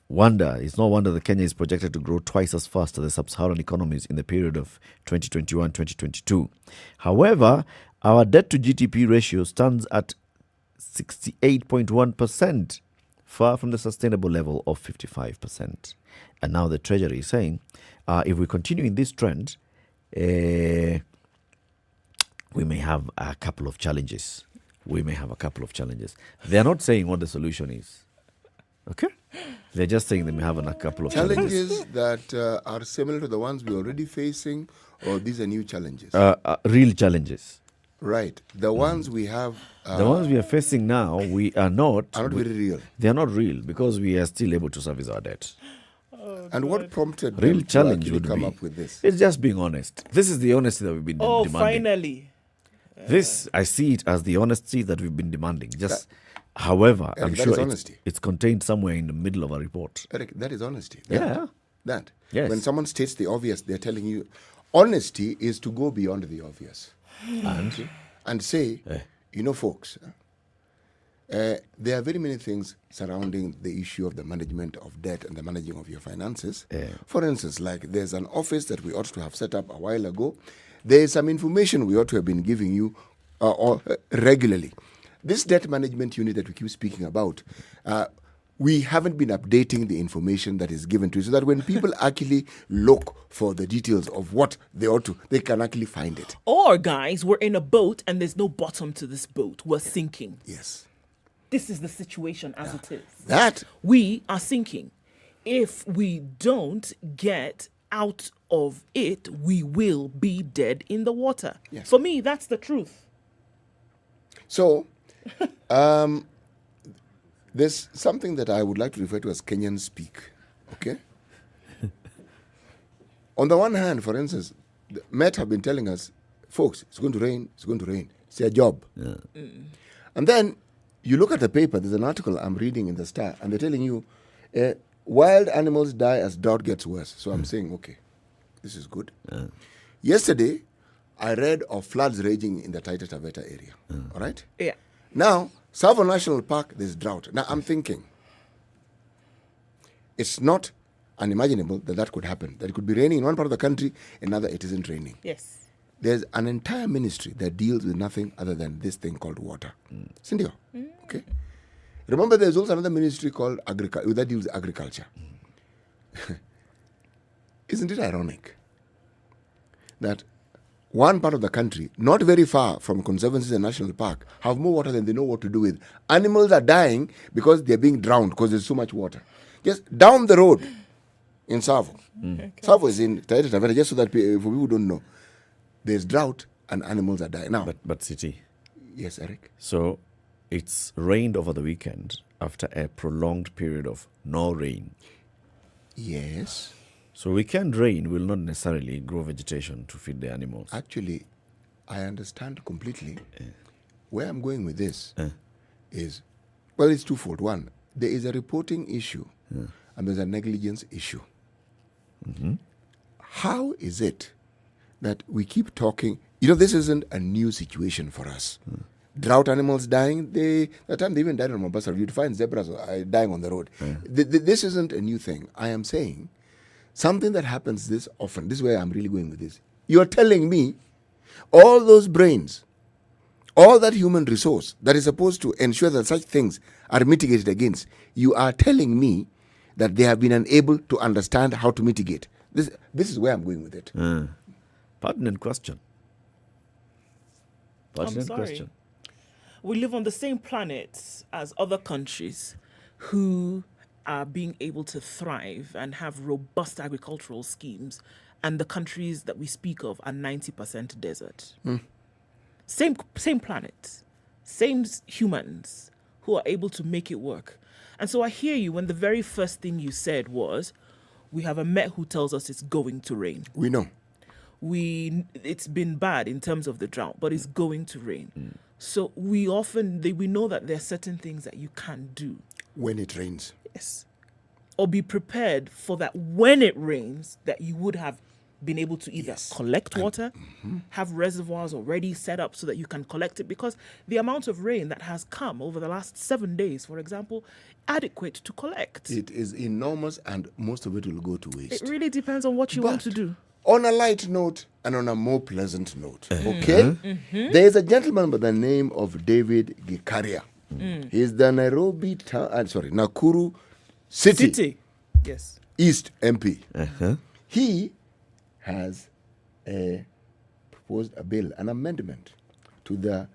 wonder that Kenya is projected to grow twice as fast as the sub-Saharan economies in the period of 2021-2022. However, our debt to GDP ratio stands at 68.1%, far from the sustainable level of 55%. And now the Treasury is saying, if we continue in this trend, we may have a couple of challenges. They are not saying what the solution is. Okay? They're just saying they may have a couple of challenges. That are similar to the ones we're already facing, or these are new challenges? Real challenges. Right. The ones we have... the ones we are facing now, we are not... Are not very real. They are not real because we are still able to service our debt. And what prompted real them challenge to would come be, up with this? It's just being honest. This is the honesty that we've been demanding. Finally. This, I see it as the honesty that we've been demanding. However, Eric, I'm sure it's contained somewhere in the middle of a report. Eric, that is honesty. Yes. When someone states the obvious, they're telling you, honesty is to go beyond the obvious. And say, folks, there are very many things surrounding the issue of the management of debt and the managing of your finances. For instance, like there's an office that we ought to have set up a while ago. There is some information we ought to have been giving you regularly. This debt management unit that we keep speaking about, we haven't been updating the information that is given to you, so that when people actually look for the details of what they ought to, they can actually find it. Or, guys, we're in a boat and there's no bottom to this boat. We're sinking. Yes. This is the situation as it is. That we are sinking. If we don't get out of it, we will be dead in the water. Yes. For me, that's the truth. So, there's something that I would like to refer to as Kenyan speak, okay? On the one hand, for instance, the Met have been telling us, folks, it's going to rain, it's going to rain. It's their job. Yeah. And then you look at the paper, there's an article I'm reading in the Star, and they're telling you, wild animals die as drought gets worse. So I'm saying, okay, this is good. Yesterday, I read of floods raging in the Taita Taveta area, all right? Yeah. Now, Tsavo National Park, there's drought. Now, I'm thinking, it's not unimaginable that that could happen. That it could be raining in one part of the country, another it isn't raining. Yes. There's an entire ministry that deals with nothing other than this thing called water. Cindy, okay? Remember, there's also another ministry called agriculture that deals with agriculture. Isn't it ironic that one part of the country, not very far from conservancies and national park, have more water than they know what to do with? Animals are dying because they're being drowned because there's so much water. Just down the road in Tsavo. Tsavo is in Taita Taveta, just so that for people who don't know, there's drought and animals are dying. Now, But City. yes, Eric. So it's rained over the weekend after a prolonged period of no rain. Yes. So weekend rain will not necessarily grow vegetation to feed the animals. Actually, I understand completely. Where I'm going with this is, well, it's twofold. One, there is a reporting issue and there's a negligence issue. How is it that we keep talking? You know, this isn't a new situation for us. Drought animals dying, the time they even died on Mombasa, you'd find zebras dying on the road. This isn't a new thing. I am saying something that happens this often. This is where I'm really going with this. You're telling me all those brains, all that human resource that is supposed to ensure that such things are mitigated against, you are telling me that they have been unable to understand how to mitigate. This is where I'm going with it. Pertinent question. I'm sorry. We live on the same planet as other countries who are being able to thrive and have robust agricultural schemes, and the countries that we speak of are 90% desert. Same planet, same humans who are able to make it work. And so I hear you when the very first thing you said was, we have a Met who tells us it's going to rain. We know. It's been bad in terms of the drought, but it's going to rain. So we know that there are certain things that you can do. When it rains. Yes. Or be prepared for that when it rains, that you would have been able to either collect water, have reservoirs already set up so that you can collect it, because the amount of rain that has come over the last 7 days, for example, adequate to collect. It is enormous, and most of it will go to waste. It really depends on what you want to do. On a light note and on a more pleasant note, okay? There is a gentleman by the name of David Gikaria. He's the Nakuru City. Yes. East MP. He has proposed a bill, an amendment to the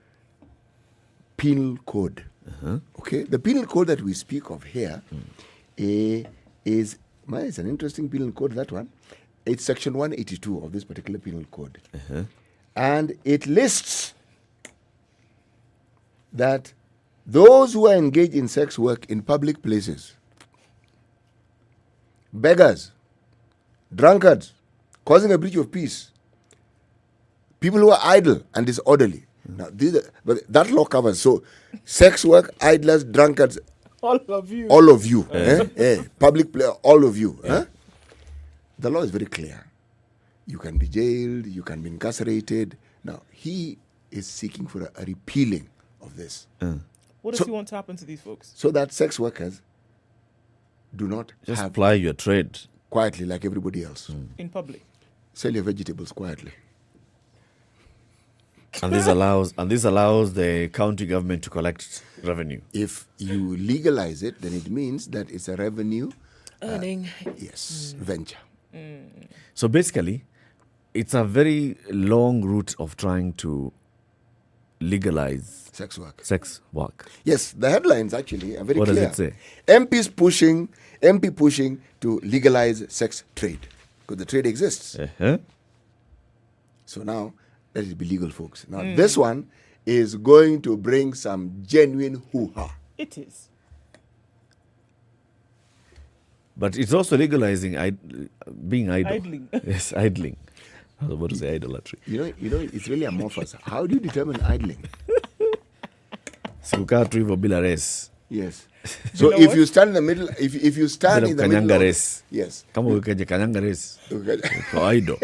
penal code. Okay, the penal code that we speak of here it's an interesting penal code, that one. It's section 182 of this particular penal code. And it lists that those who are engaged in sex work in public places, beggars, drunkards, causing a breach of peace, people who are idle and disorderly. Now, but that law covers, so sex work, idlers, drunkards, all of you, public play, all of you. The law is very clear. You can be jailed, you can be incarcerated. Now, he is seeking for a repealing of this. What does he want to happen to these folks? So that sex workers do not just apply your trade quietly like everybody else. In public. Sell your vegetables quietly. And this allows the county government to collect revenue. If you legalize it, then it means that it's a revenue earning. Venture. So basically, it's a very long route of trying to legalize sex work. Yes, the headlines actually are very clear. What does it say? MP pushing to legalize sex trade, because the trade exists. So now let it be legal, folks. Now this one is going to bring some genuine hoo-ha. It is. But it's also legalizing being idle. Idling. Yes, idling. I was about to say idolatry. You know, it's really amorphous. How do you determine idling? Sikukaa tu hivyo bila race. Yes. So if you stand in the middle, if you stand in the middle of, race. Yes. Kama ukaje kanyanga race. Uko idle.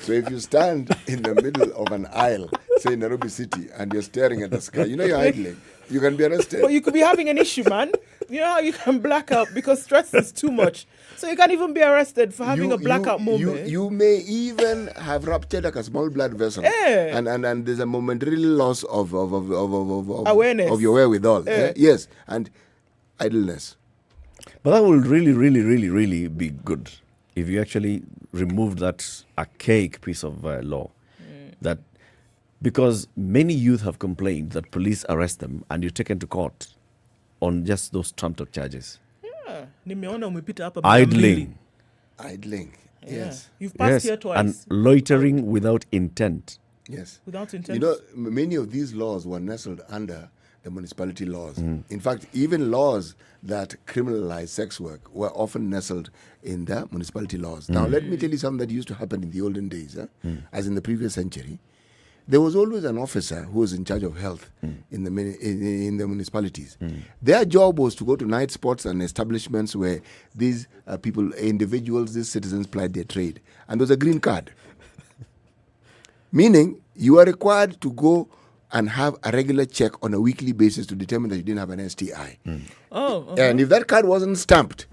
So if you stand in the middle of an aisle, say in Nairobi City, and you're staring at the sky, you know you're idling, you can be arrested. Well, you could be having an issue, man. You know how you can black out because stress is too much. So you can't even be arrested for having a blackout moment. You may even have ruptured like a small blood vessel. And there's a momentary loss of awareness of your wherewithal. Yes, and idleness. But that will really be good if you actually removed that archaic piece of law. That because many youth have complained that police arrest them and you're taken to court on just those trumped-up charges. Nimeona umepita hapa Idling. Yes. You've passed here twice. And loitering without intent. Yes. Without intent. You know, many of these laws were nestled under the municipality laws. In fact, even laws that criminalize sex work were often nestled in the municipality laws. Now, let me tell you something that used to happen in the olden days, as in the previous century. There was always an officer who was in charge of health in the municipalities. Their job was to go to night spots and establishments where these individuals, these citizens plied their trade. And there was a green card. Meaning, you are required to go and have a regular check on a weekly basis to determine that you didn't have an STI. And if that card wasn't stamped,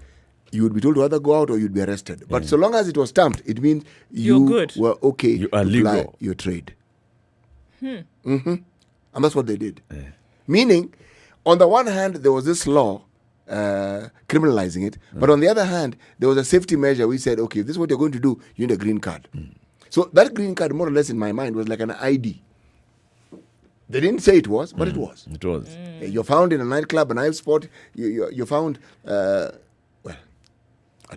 you would be told to either go out or you'd be arrested. But so long as it was stamped, it means you were okay you are to legal. ply your trade. And that's what they did. Meaning, on the one hand, there was this law criminalizing it, but on the other hand, there was a safety measure. We said, okay, if this is what you're going to do, you need a green card. So that green card, more or less in my mind, was like an ID. They didn't say it was, but it was. It was. You're found in a nightclub, a night spot. You're found, at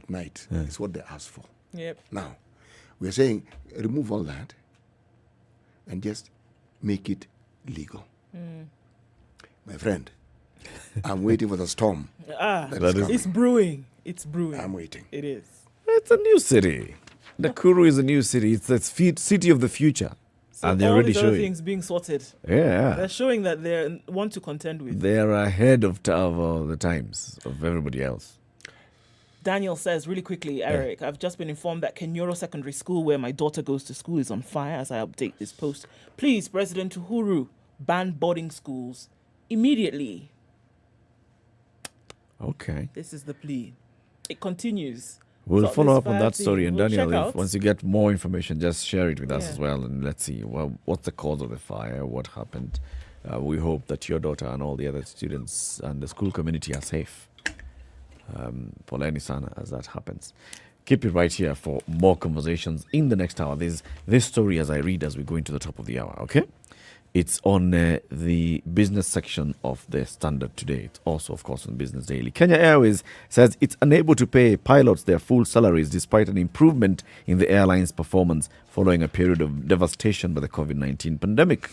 night. It's what they asked for. Yep. Now, we're saying remove all that and just make it legal. My friend, I'm waiting for the storm. It's brewing. It's brewing. I'm waiting. It is. It's a new city. Nakuru is a new city. It's the city of the future. So and they're all already these other showing things being sorted. Yeah. They're showing that they want to contend with. They are ahead of the times of everybody else. Daniel says, really quickly, Eric, I've just been informed that Kenyoro Secondary School, where my daughter goes to school, is on fire as I update this post. Please, President Uhuru, ban boarding schools immediately. Okay. This is the plea. It continues. We'll So follow this up on that fire story. thing, And we'll Daniel, check out. once you get more information, just share it with us Yeah. as well. And let's see what's the cause of the fire, what happened. We hope that your daughter and all the other students and the school community are safe. Poleni sana as that happens. Keep it right here for more conversations in the next hour. There's this story as I read as we go into the top of the hour, okay? It's on the business section of the Standard today. It's also, of course, on Business Daily. Kenya Airways says it's unable to pay pilots their full salaries despite an improvement in the airline's performance following a period of devastation by the COVID-19 pandemic.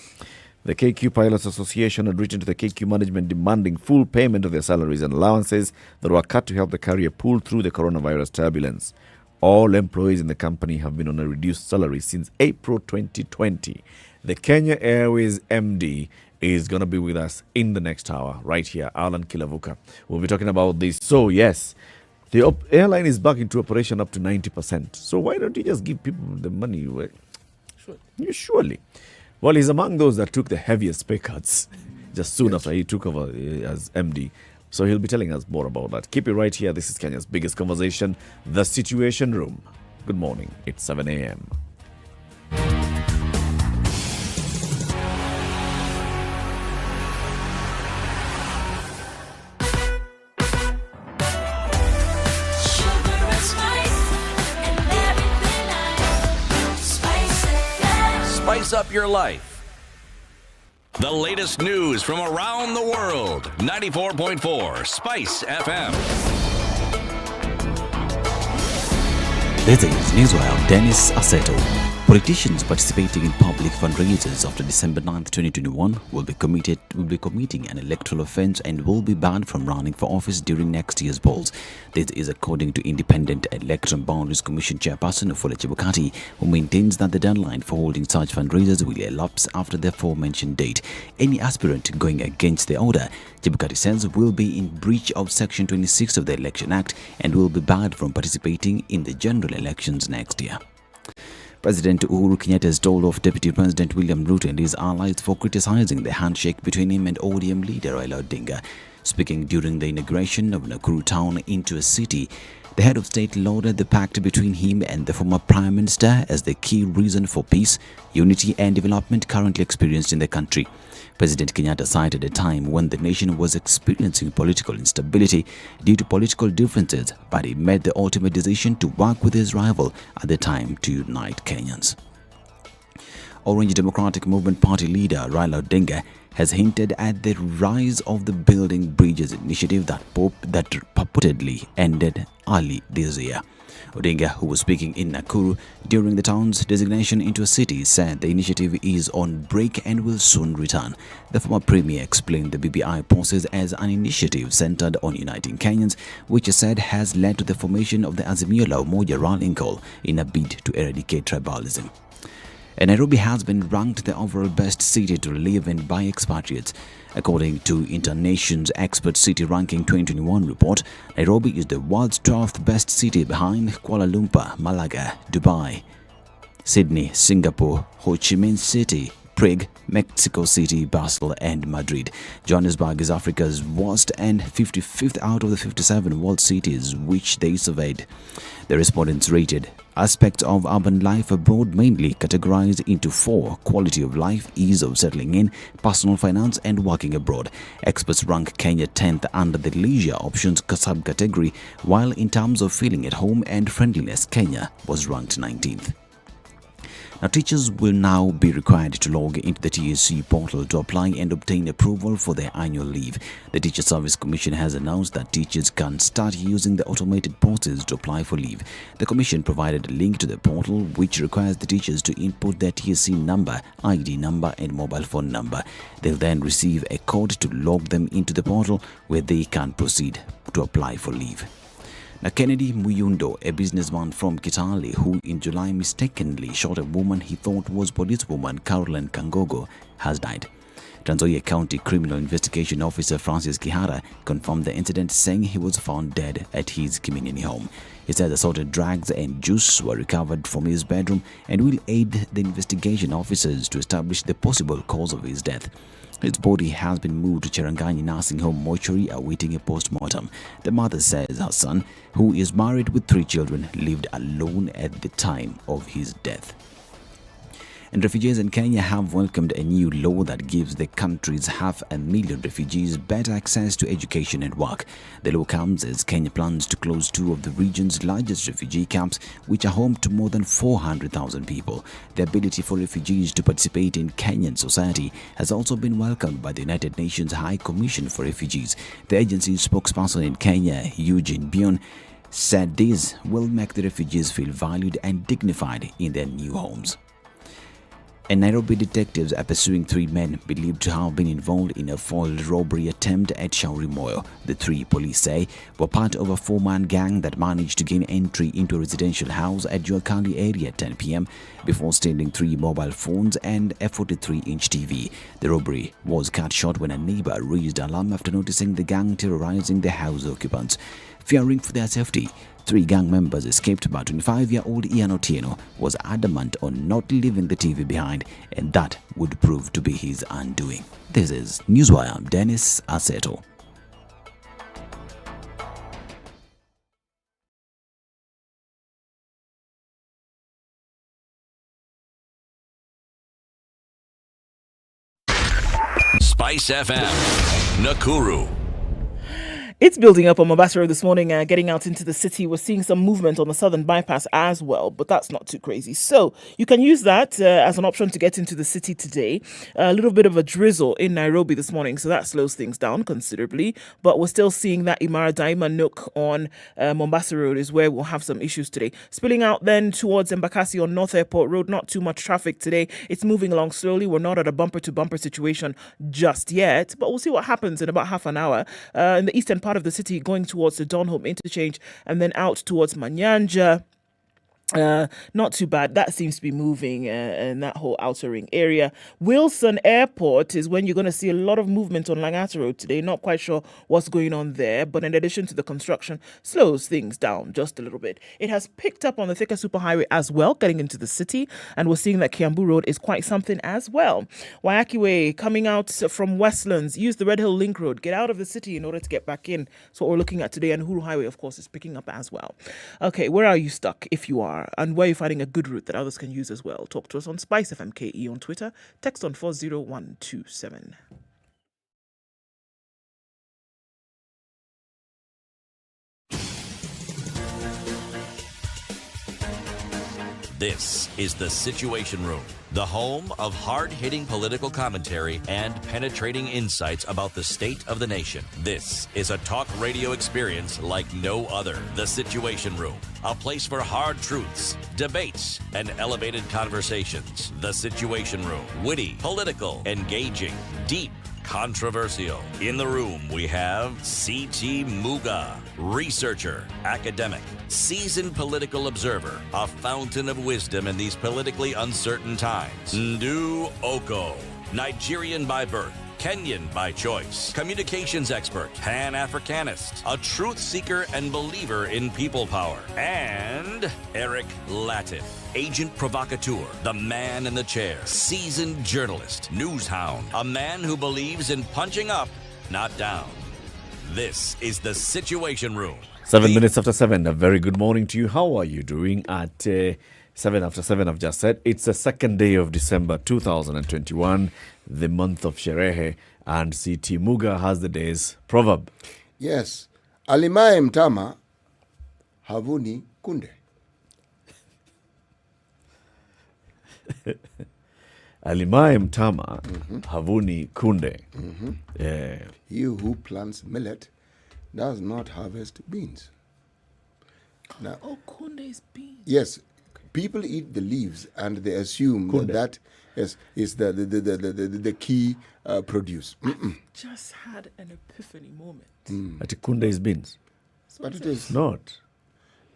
The KQ Pilots Association had written to the KQ management demanding full payment of their salaries and allowances that were cut to help the carrier pull through the coronavirus turbulence. All employees in the company have been on a reduced salary since April 2020. The Kenya Airways MD is going to be with us in the next hour, right here, Alan Kilavuka. We'll be talking about this. So, yes, the airline is back into operation up to 90%. So why don't you just give people the money? Sure. Surely. Well, he's among those that took the heaviest pay cuts just soon after he took over as MD. So he'll be telling us more about that. Keep it right here. This is Kenya's biggest conversation, The Situation Room. Good morning. It's 7 a.m. spice up your life. The latest news from around the world. 94.4 Spice FM. This is Newswire. Dennis Aseto. Politicians participating in public fundraisers after December 9th, 2021 will be committing an electoral offence and will be banned from running for office during next year's polls. This is according to Independent Election Boundaries Commission Chairperson Ofula Chebukati, who maintains that the deadline for holding such fundraisers will elapse after the aforementioned date. Any aspirant going against the order, Chebukati says, will be in breach of Section 26 of the Election Act and will be barred from participating in the general elections next year. President Uhuru Kenyatta has told off Deputy President William Ruto and his allies for criticizing the handshake between him and ODM leader Raila Odinga. Speaking during the inauguration of Nakuru town into a city, the head of state lauded the pact between him and the former Prime Minister as the key reason for peace, unity and development currently experienced in the country. President Kenyatta cited a time when the nation was experiencing political instability due to political differences, but he made the ultimate decision to work with his rival at the time to unite Kenyans. Orange Democratic Movement Party leader Raila Odinga has hinted at the rise of the Building Bridges initiative that purportedly ended early this year. Odinga, who was speaking in Nakuru during the town's designation into a city, said the initiative is on break and will soon return. The former premier explained the BBI process as an initiative centered on uniting Kenyans, which he said has led to the formation of the Azimio La Umoja rallying call in a bid to eradicate tribalism. And Nairobi has been ranked the overall best city to live in by expatriates. According to Internation's Expert City Ranking 2021 report, Nairobi is the world's 12th best city behind Kuala Lumpur, Malaga, Dubai, Sydney, Singapore, Ho Chi Minh City, Prague, Mexico City, Basel and Madrid. Johannesburg is Africa's worst and 55th out of the 57 world cities which they surveyed. The respondents rated aspects of urban life abroad mainly categorized into 4: quality of life, ease of settling in, personal finance and working abroad. Experts rank Kenya 10th under the leisure options subcategory, while in terms of feeling at home and friendliness, Kenya was ranked 19th. Now, teachers will now be required to log into the TSC portal to apply and obtain approval for their annual leave. The Teacher Service Commission has announced that teachers can start using the automated process to apply for leave. The Commission provided a link to the portal which requires the teachers to input their TSC number, ID number and mobile phone number. They'll then receive a code to log them into the portal where they can proceed to apply for leave. Now, Kennedy Muyundo, a businessman from Kitale who in July mistakenly shot a woman he thought was policewoman Caroline Kangogo, has died. Trans Nzoia County Criminal Investigation Officer Francis Kihara confirmed the incident, saying he was found dead at his Kiminini home. He said assorted drugs and juice were recovered from his bedroom and will aid the investigation officers to establish the possible cause of his death. His body has been moved to Cherangani Nursing Home mortuary awaiting a post-mortem. The mother says her son, who is married with 3 children, lived alone at the time of his death. And refugees in Kenya have welcomed a new law that gives the country's 500,000 refugees better access to education and work. The law comes as Kenya plans to close 2 of the region's largest refugee camps, which are home to more than 400,000 people. The ability for refugees to participate in Kenyan society has also been welcomed by the United Nations High Commission for Refugees. The agency's spokesperson in Kenya, Eugene Bion, said this will make the refugees feel valued and dignified in their new homes. And Nairobi detectives are pursuing 3 men believed to have been involved in a foiled robbery attempt at Shauri Moyo. The 3, police say, were part of a 4-man gang that managed to gain entry into a residential house at Juakali area at 10 p.m. before stealing 3 mobile phones and a 43-inch TV. The robbery was cut short when a neighbor raised alarm after noticing the gang terrorizing the house occupants. Fearing for their safety, 3 gang members escaped, but 25-year-old Ian Otieno was adamant on not leaving the TV behind, and that would prove to be his undoing. This is Newswire. I'm Dennis Aseto. Spice FM, Nakuru. It's building up on Mombasa Road this morning, getting out into the city. We're seeing some movement on the southern bypass as well, but that's not too crazy. So you can use that as an option to get into the city today. A little bit of a drizzle in Nairobi this morning, so that slows things down considerably. But we're still seeing that Imara Daima nook on Mombasa Road is where we'll have some issues today. Spilling out then towards Embakasi on North Airport Road, not too much traffic today. It's moving along slowly. We're not at a bumper-to-bumper situation just yet, but we'll see what happens in about half an hour. In the eastern part of the city, going towards the Donholm interchange and then out towards Manyanja. Not too bad. That seems to be moving in that whole outer ring area. Wilson Airport is when you're going to see a lot of movement on Langata Road today. Not quite sure what's going on there, but in addition to the construction, slows things down just a little bit. It has picked up on the Thika Superhighway as well, getting into the city, and we're seeing that Kiambu Road is quite something as well. Waiaki Way coming out from Westlands, use the Red Hill Link Road, get out of the city in order to get back in. So what we're looking at today, and Huru Highway, of course, is picking up as well. Okay, where are you stuck if you are? And where are you finding a good route that others can use as well? Talk to us on SpiceFM KE on Twitter. Text on 40127. This is The Situation Room, the home of hard-hitting political commentary and penetrating insights about the state of the nation. This is a talk radio experience like no other. The Situation Room, a place for hard truths, debates, and elevated conversations. The Situation Room, witty, political, engaging, deep, controversial. In the room, we have C.T. Muga, researcher, academic, seasoned political observer, a fountain of wisdom in these politically uncertain times. Ndu Okoh, Nigerian by birth, Kenyan by choice, communications expert, Pan-Africanist, a truth seeker and believer in people power, and Eric Latiff, agent provocateur, the man in the chair, seasoned journalist, news hound, a man who believes in punching up, not down. This is The Situation Room. 7 minutes after 7, a very good morning to you. How are you doing at 7 after 7? I've just said it's the second day of December 2021, the month of Sherehe, and CT Muga has the day's proverb. Yes. Alimaye mtama havuni kunde. Alimaye mtama havuni kunde. Yeah. He who plants millet does not harvest beans. Now, kunde is beans. Yes. People eat the leaves and they assume that is the key produce. Just had an epiphany moment. That kunde is beans. But it is not.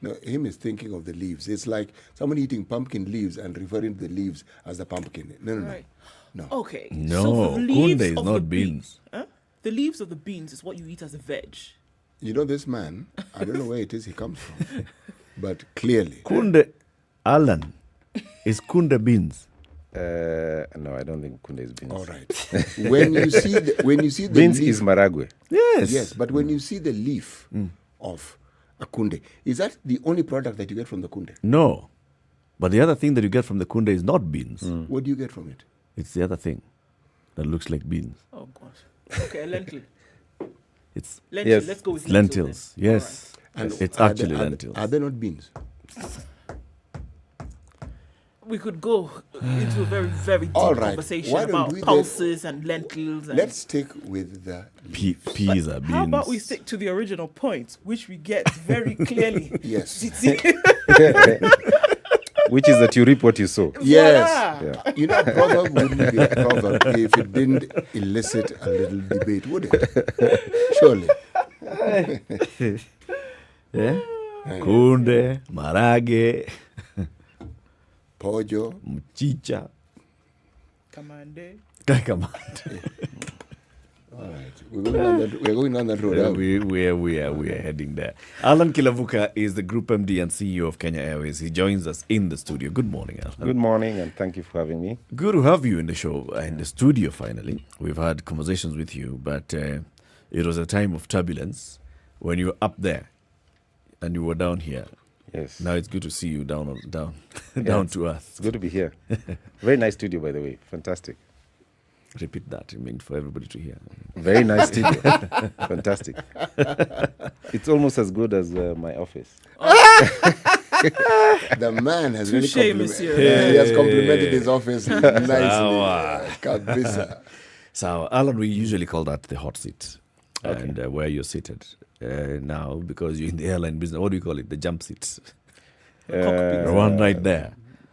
No, him is thinking of the leaves. It's like someone eating pumpkin leaves and referring to the leaves as the pumpkin. Right. No. Okay. No, so the leaves kunde is of not the beans. Huh? The leaves of the beans is what you eat as a veg. You know this man, I don't know where it is he comes from, but clearly. Kunde, Alan, is kunde beans? No, I don't think kunde is beans. All right. When you see the beans leaf, is maragwe. Yes, but when you see the leaf of a kunde, is that the only product that you get from the kunde? No, but the other thing that you get from the kunde is not beans. What do you get from it? It's the other thing that looks like beans. Oh gosh. Okay, lentil. It's lentil. Yes. Let's go with lentils. Yes, Right. And it's actually lentils. Are they not beans? We could go into a very, very deep conversation about pulses and lentils. And let's stick with the peas are beans. How about we stick to the original point, which we get very clearly? Yes. Which is that you reap what you sow. Yes. Yeah. You know, proverb wouldn't be a proverb if it didn't elicit a little debate, would it? Surely. Yeah? Kunde, marage, pojo, mchicha, kamande. All right, we're going on that road. We are heading there. Alan Kilavuka is the Group MD and CEO of Kenya Airways. He joins us in the studio. Good morning, Alan. Good morning, and thank you for having me. Good to have you in the show, in the studio finally. We've had conversations with you, but it was a time of turbulence when you were up there and you were down here. Yes. Now it's good to see you down Yeah, to earth. It's good to be here. Very nice studio, by the way. Fantastic. Repeat that, I mean, for everybody to hear. Very nice studio. Fantastic. It's almost as good as my office. The man has really monsieur. He has complimented his office nicely. Kabisa. So, Alan, we usually call that the hot seat. Okay. And where you're seated now, because you're in the airline business, what do you call it? The jump seat. The one right there.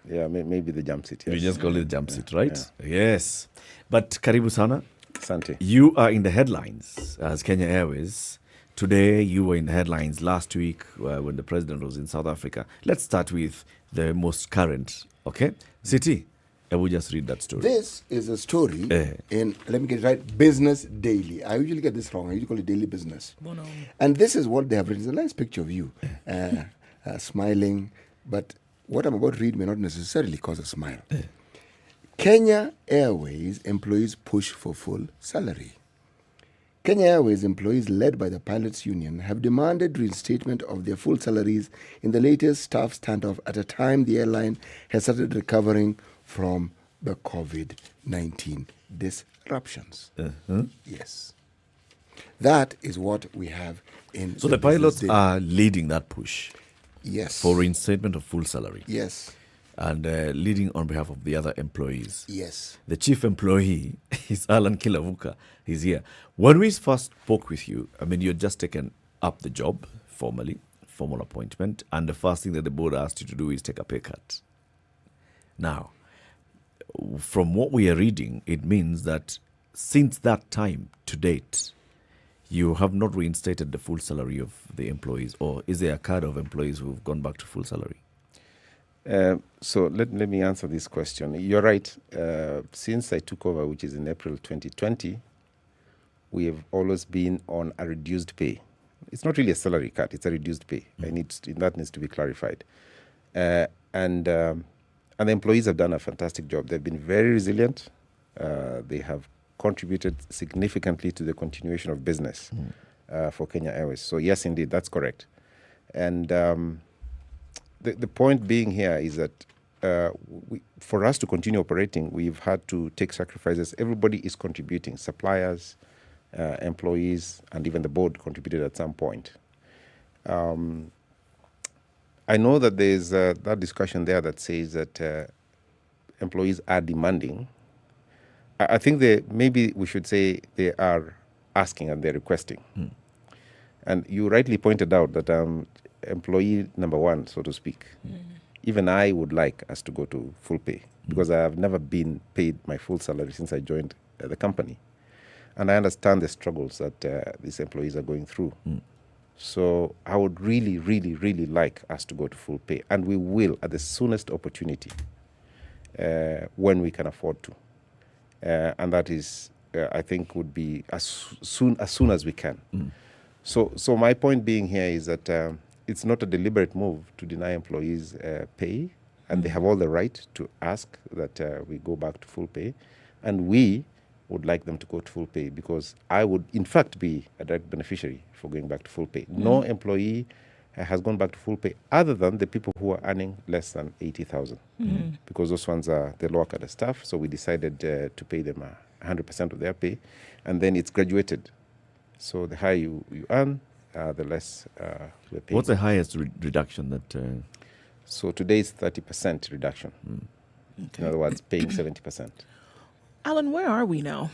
Yeah, maybe the jump seat. Yes. You just call it the jump seat, right? Yeah. Yes. But Karibu Sana, Sante. You are in the headlines as Kenya Airways. Today, you were in the headlines last week when the president was in South Africa. Let's start with the most current, okay? City, I will just read that story. This is a story in, let me get it right, Business Daily. I usually get this wrong. I usually call it Daily Business. Oh, no. And this is what they have written. It's a nice picture of you, smiling. But what I'm about to read may not necessarily cause a smile. Kenya Airways employees push for full salary. Kenya Airways employees led by the pilots union have demanded reinstatement of their full salaries in the latest staff standoff at a time the airline has started recovering from the COVID-19 disruptions. Yes. That is what we have in So the pilots are leading that push. Yes. For reinstatement of full salary. Yes. And leading on behalf of the other employees. Yes. The chief employee is Alan Kilavuka. He's here. When we first spoke with you, I mean, you had just taken up the job formally, formal appointment, and the first thing that the board asked you to do is take a pay cut. Now, from what we are reading, it means that since that time to date, you have not reinstated the full salary of the employees, or is there a card of employees who have gone back to full salary? So let me answer this question. You're right. Since I took over, which is in April 2020, we have always been on a reduced pay. It's not really a salary cut; it's a reduced pay. That needs to be clarified. And the employees have done a fantastic job. They've been very resilient. They have contributed significantly to the continuation of business for Kenya Airways. So yes, indeed, that's correct. And the point being here is that for us to continue operating, we've had to take sacrifices. Everybody is contributing. Suppliers, employees, and even the board contributed at some point. I know that there's that discussion there that says that employees are demanding. I think maybe we should say they are asking and they're requesting. And you rightly pointed out that employee number one, so to speak. Even I would like us to go to full pay because I have never been paid my full salary since I joined the company. And I understand the struggles that these employees are going through. So I would really, really, really like us to go to full pay. And we will at the soonest opportunity when we can afford to. And that is, I think, would be as soon as we can. So my point being here is that it's not a deliberate move to deny employees pay, and they have all the right to ask that we go back to full pay. And we would like them to go to full pay because I would, in fact, be a direct beneficiary for going back to full pay. No employee has gone back to full pay other than the people who are earning less than 80,000 because those ones are the lower cadre staff. So we decided to pay them 100% of their pay, and then it's graduated. So the higher you earn, the less we're paying. What's the highest reduction that? So today it's 30% reduction. Okay. In other words, paying 70%. Alan, where are we now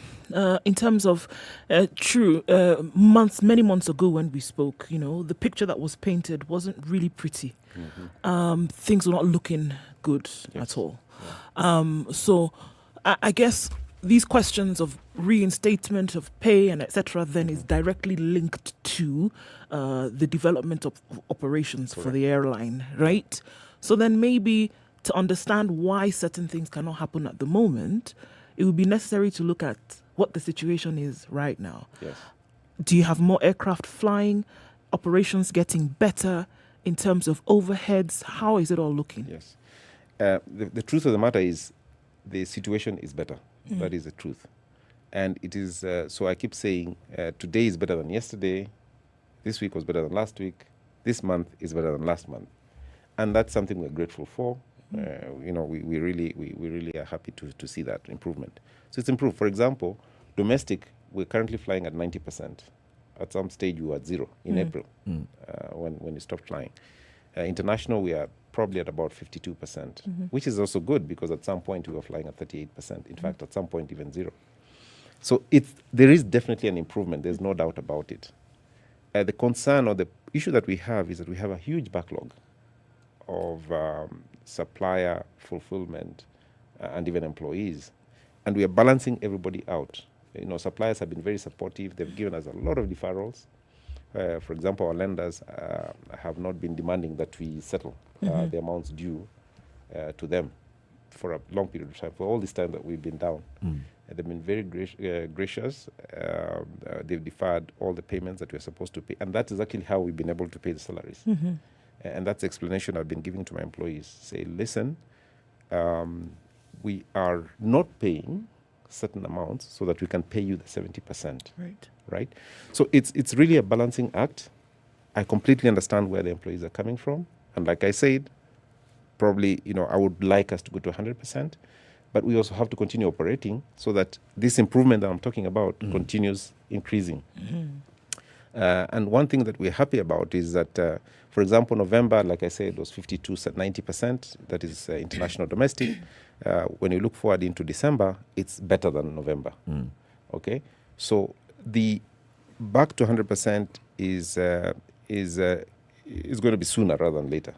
in terms of many months ago when we spoke? You know, the picture that was painted wasn't really pretty. Things were not looking good at all. So I guess these questions of reinstatement of pay and etc. then is directly linked to the development of operations for the airline, right? So then maybe to understand why certain things cannot happen at the moment, it would be necessary to look at what the situation is right now. Yes. Do you have more aircraft flying? Operations getting better in terms of overheads? How is it all looking? Yes. The truth of the matter is the situation is better. That is the truth. And it is, so I keep saying, today is better than yesterday. This week was better than last week. This month is better than last month. And that's something we're grateful for. We really are happy to see that improvement. So it's improved. For example, domestic, we're currently flying at 90%. At some stage, we were at 0 in April when we stopped flying. International, we are probably at about 52%, which is also good because at some point we were flying at 38%. In fact, at some point even 0. So there is definitely an improvement. There's no doubt about it. The concern or the issue that we have is that we have a huge backlog of supplier fulfillment and even employees, and we are balancing everybody out. Suppliers have been very supportive. They've given us a lot of deferrals. For example, our lenders have not been demanding that we settle the amounts due to them for a long period of time, for all this time that we've been down. They've been very gracious. They've deferred all the payments that we're supposed to pay. And that is actually how we've been able to pay the salaries. And that's the explanation I've been giving to my employees. Say, listen, we are not paying certain amounts so that we can pay you the 70%. Right? So it's really a balancing act. I completely understand where the employees are coming from. And like I said, probably, I would like us to go to 100%. But we also have to continue operating so that this improvement that I'm talking about continues increasing. And one thing that we're happy about is that, for example, November, like I said, was 90%. That is international domestic. When you look forward into December, it's better than November. Okay? So the back to 100% is going to be sooner rather than later.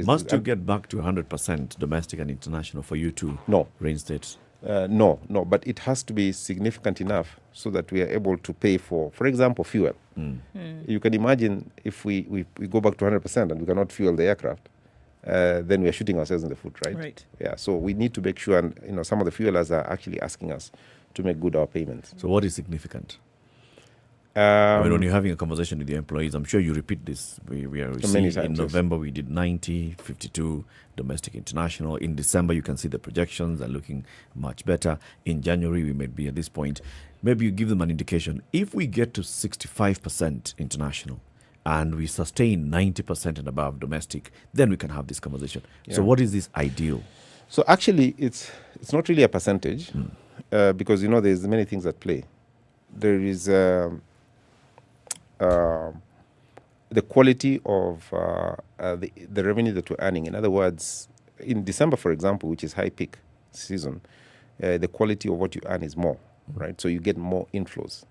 Must you get back to 100% domestic and international for you to reinstate? No, but it has to be significant enough so that we are able to pay for example, fuel. You can imagine if we go back to 100% and we cannot fuel the aircraft, then we are shooting ourselves in the foot, right? Yeah. So we need to make sure, and some of the fuelers are actually asking us to make good our payments. So what is significant? When you're having a conversation with your employees, I'm sure you repeat this. We see in November we did 90, 52 domestic, international. In December you can see the projections are looking much better. In January we may be at this point. Maybe you give them an indication. If we get to 65% international and we sustain 90% and above domestic, then we can have this conversation. So what is this ideal? So actually it's not really a percentage because there's many things at play. There is the quality of the revenue that we're earning. In other words, in December, for example, which is high peak season, the quality of what you earn is more, right? So you get more inflows.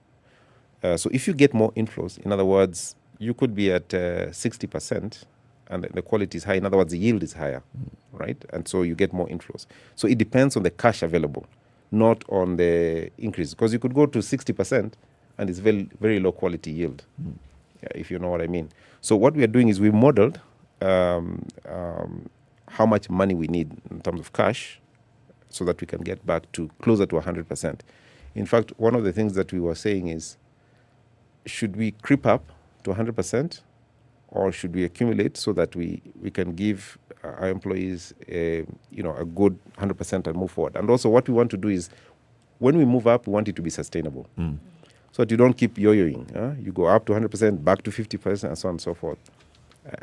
So if you get more inflows, in other words, you could be at 60% and the quality is high. In other words, the yield is higher, right? And so you get more inflows. So it depends on the cash available, not on the increase. Because you could go to 60% and it's very, very low quality yield, if you know what I mean. So what we are doing is we modeled how much money we need in terms of cash so that we can get back to closer to 100%. In fact, one of the things that we were saying is, should we creep up to 100% or should we accumulate so that we can give our employees a good 100% and move forward? And also what we want to do is, when we move up, we want it to be sustainable. So that you don't keep yo-yoing. You go up to 100%, back to 50%, and so on and so forth.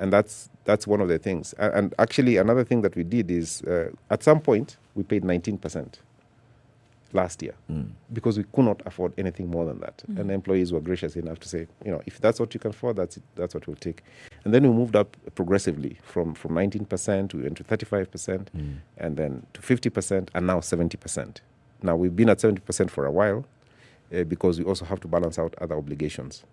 And that's one of the things. And actually, another thing that we did is, at some point, we paid 19% last year because we could not afford anything more than that. And the employees were gracious enough to say, if that's what you can afford, that's what we'll take. And then we moved up progressively from 19%, we went to 35%, and then to 50%, and now 70%. Now, we've been at 70% for a while, because we also have to balance out other obligations.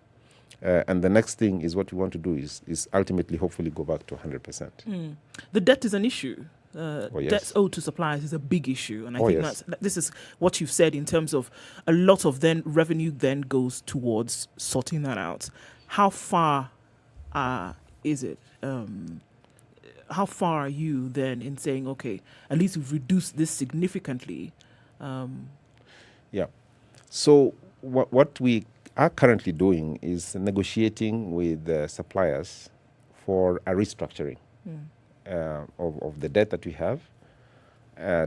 And the next thing is what we want to do is ultimately, hopefully, go back to 100%. The debt is an issue. Yes. Debts owed to suppliers is a big issue. And I think this is what you've said in terms of a lot of revenue then goes towards sorting that out. How far is it? How far are you then in saying, okay, at least we've reduced this significantly? So what we are currently doing is negotiating with suppliers for a restructuring of the debt that we have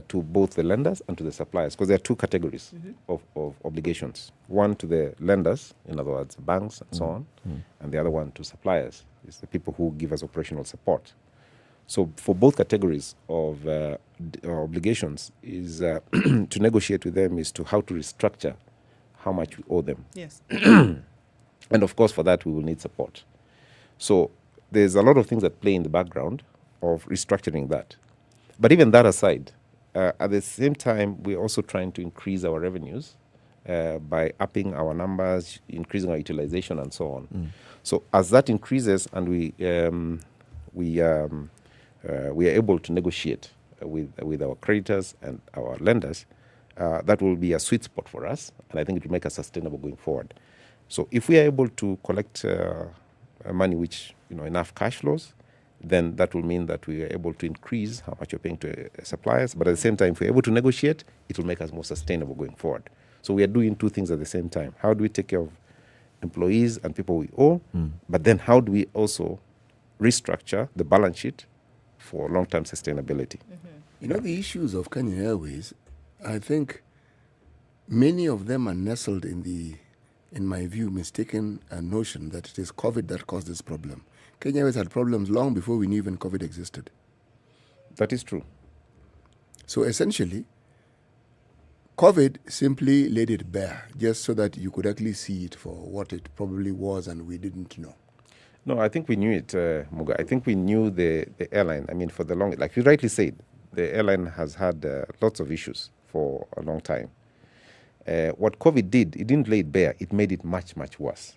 to both the lenders and to the suppliers, because there are two categories of obligations. One to the lenders, in other words, banks and so on, and the other one to suppliers, is the people who give us operational support. So for both categories of obligations is to negotiate with them is to how to restructure how much we owe them. Yes. And of course, for that, we will need support. So there's a lot of things that play in the background of restructuring that. But even that aside, at the same time, we're also trying to increase our revenues by upping our numbers, increasing our utilization, and so on. So as that increases and we are able to negotiate with our creditors and our lenders, that will be a sweet spot for us, and I think it will make us sustainable going forward. So if we are able to collect money, which enough cash flows, then that will mean that we are able to increase how much you're paying to suppliers. But at the same time, if we're able to negotiate, it will make us more sustainable going forward. So we are doing two things at the same time. How do we take care of employees and people we owe? But then how do we also restructure the balance sheet for long-term sustainability? The issues of Kenya Airways, I think many of them are nestled in my view, mistaken notion that it is COVID that caused this problem. Kenya Airways had problems long before we knew even COVID existed. That is true. So essentially, COVID simply laid it bare, just so that you could actually see it for what it probably was and we didn't know. No, I think we knew it, Muga. I think we knew the airline. I mean, for the long, like you rightly said, the airline has had lots of issues for a long time. What COVID did, it didn't lay it bare. It made it much, much worse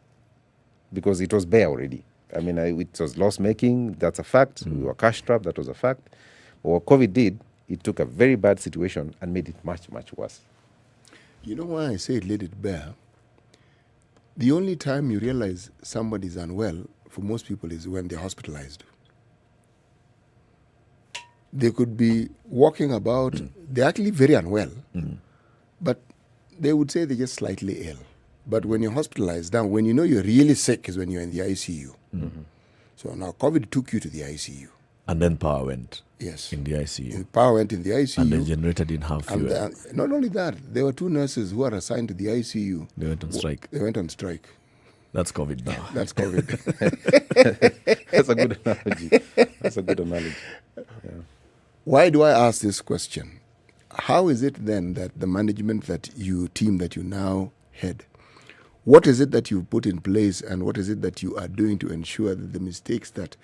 because it was bare already. I mean, it was loss-making. That's a fact. We were cash-strapped. That was a fact. But what COVID did, it took a very bad situation and made it much, much worse. You know why I say it laid it bare? The only time you realize somebody's unwell for most people is when they're hospitalized. They could be walking about, they're actually very unwell, but they would say they're just slightly ill. But when you're hospitalized, now when you know you're really sick is when you're in the ICU. So now COVID took you to the ICU. And then power went. Yes. In the ICU. Power went in the ICU. And the generator didn't have fuel. Not only that, there were two nurses who are assigned to the ICU. They went on strike. They went on strike. That's COVID now. That's COVID. That's a good analogy. That's a good analogy. Yeah. Why do I ask this question? How is it then that the management team that you now head, what is it that you've put in place and what is it that you are doing to ensure that the mistakes that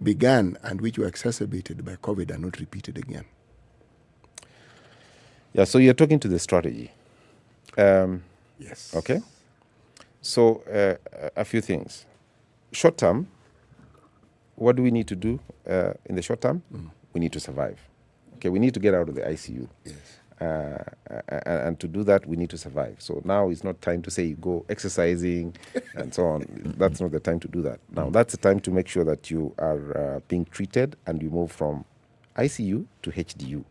began and which were exacerbated by COVID are not repeated again? Yeah, so you're talking to the strategy. Yes. Okay. So a few things. Short term, what do we need to do in the short term? We need to survive. Okay, we need to get out of the ICU. Yes. And to do that, we need to survive. So now it's not time to say you go exercising and so on. That's not the time to do that. Now that's the time to make sure that you are being treated and you move from ICU to HDU.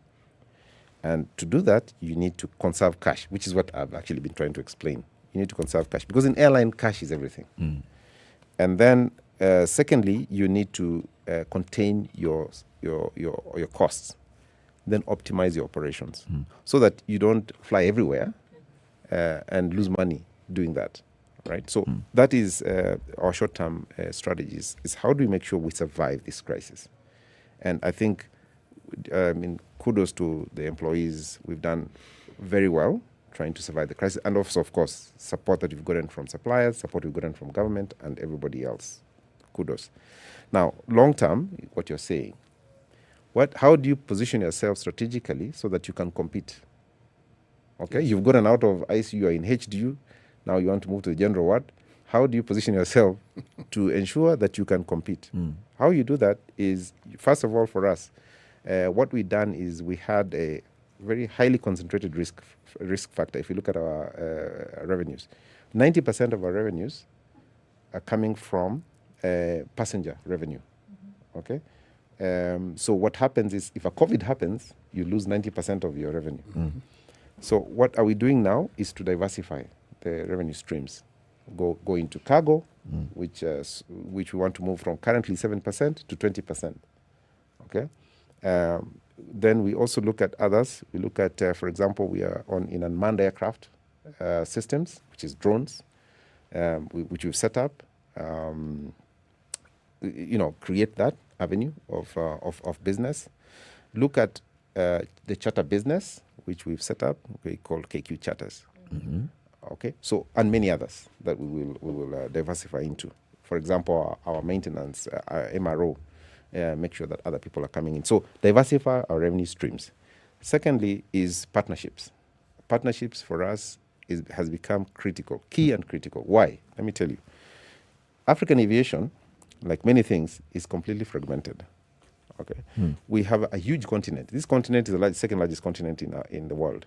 And to do that, you need to conserve cash, which is what I've actually been trying to explain. You need to conserve cash because in airline, cash is everything. And then secondly, you need to contain your costs. Then optimize your operations so that you don't fly everywhere and lose money doing that, right? So that is our short-term strategies, is how do we make sure we survive this crisis? And I think, kudos to the employees. We've done very well trying to survive the crisis. And also, of course, support that we've gotten from suppliers, support we've gotten from government and everybody else. Kudos. Now, long-term, what you're saying, how do you position yourself strategically so that you can compete? Okay, you've gotten out of ICU, you're in HDU, now you want to move to the general ward. How do you position yourself to ensure that you can compete? How you do that is, first of all, for us, what we've done is we had a very highly concentrated risk factor. If you look at our revenues, 90% of our revenues are coming from passenger revenue. Okay. So what happens is, if a COVID happens, you lose 90% of your revenue. So what are we doing now is to diversify the revenue streams. Go into cargo, which we want to move from currently 7% to 20%. Okay. Then we also look at others. We look at, for example, we are in unmanned aircraft systems, which is drones, which we've set up. create that avenue of business. Look at the charter business, which we've set up, we call KQ Charters. Okay, so and many others that we will diversify into. For example, our maintenance, our MRO, make sure that other people are coming in. So diversify our revenue streams. Secondly is partnerships. Partnerships for us has become critical, key and critical. Why? Let me tell you. African aviation, like many things, is completely fragmented. Okay, we have a huge continent. This continent is the second largest continent in the world.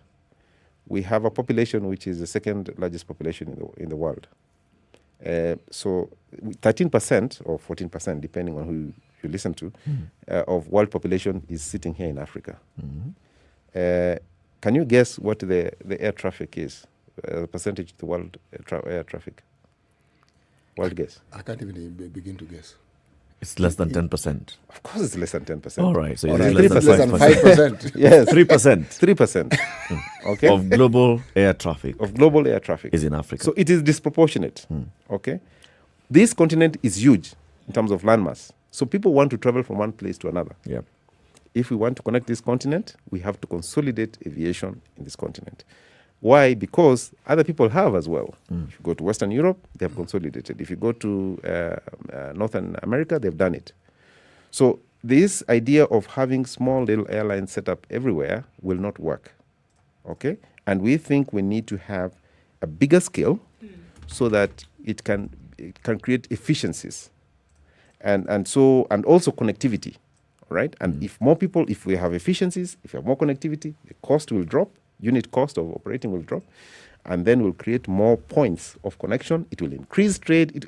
We have a population which is the second largest population in the world. So 13% or 14%, depending on who you listen to, of world population is sitting here in Africa. Can you guess what the air traffic is? The percentage of the world air traffic? Wild guess. I can't even begin to guess. It's less than 10%. Of course it's less than 10%. All right. So it's less than 5%. Yes. 3%. 3%. Okay. Of global air traffic. Of global air traffic. Is in Africa. So it is disproportionate. Okay. This continent is huge in terms of landmass. So people want to travel from one place to another. Yeah. If we want to connect this continent, we have to consolidate aviation in this continent. Why? Because other people have as well. If you go to Western Europe, they have consolidated. If you go to Northern America, they've done it. So this idea of having small little airlines set up everywhere will not work. Okay? And we think we need to have a bigger scale so that it can create efficiencies and also connectivity. Right? And if we have efficiencies, if we have more connectivity, the cost will drop. Unit cost of operating will drop, and then we'll create more points of connection. It will increase trade.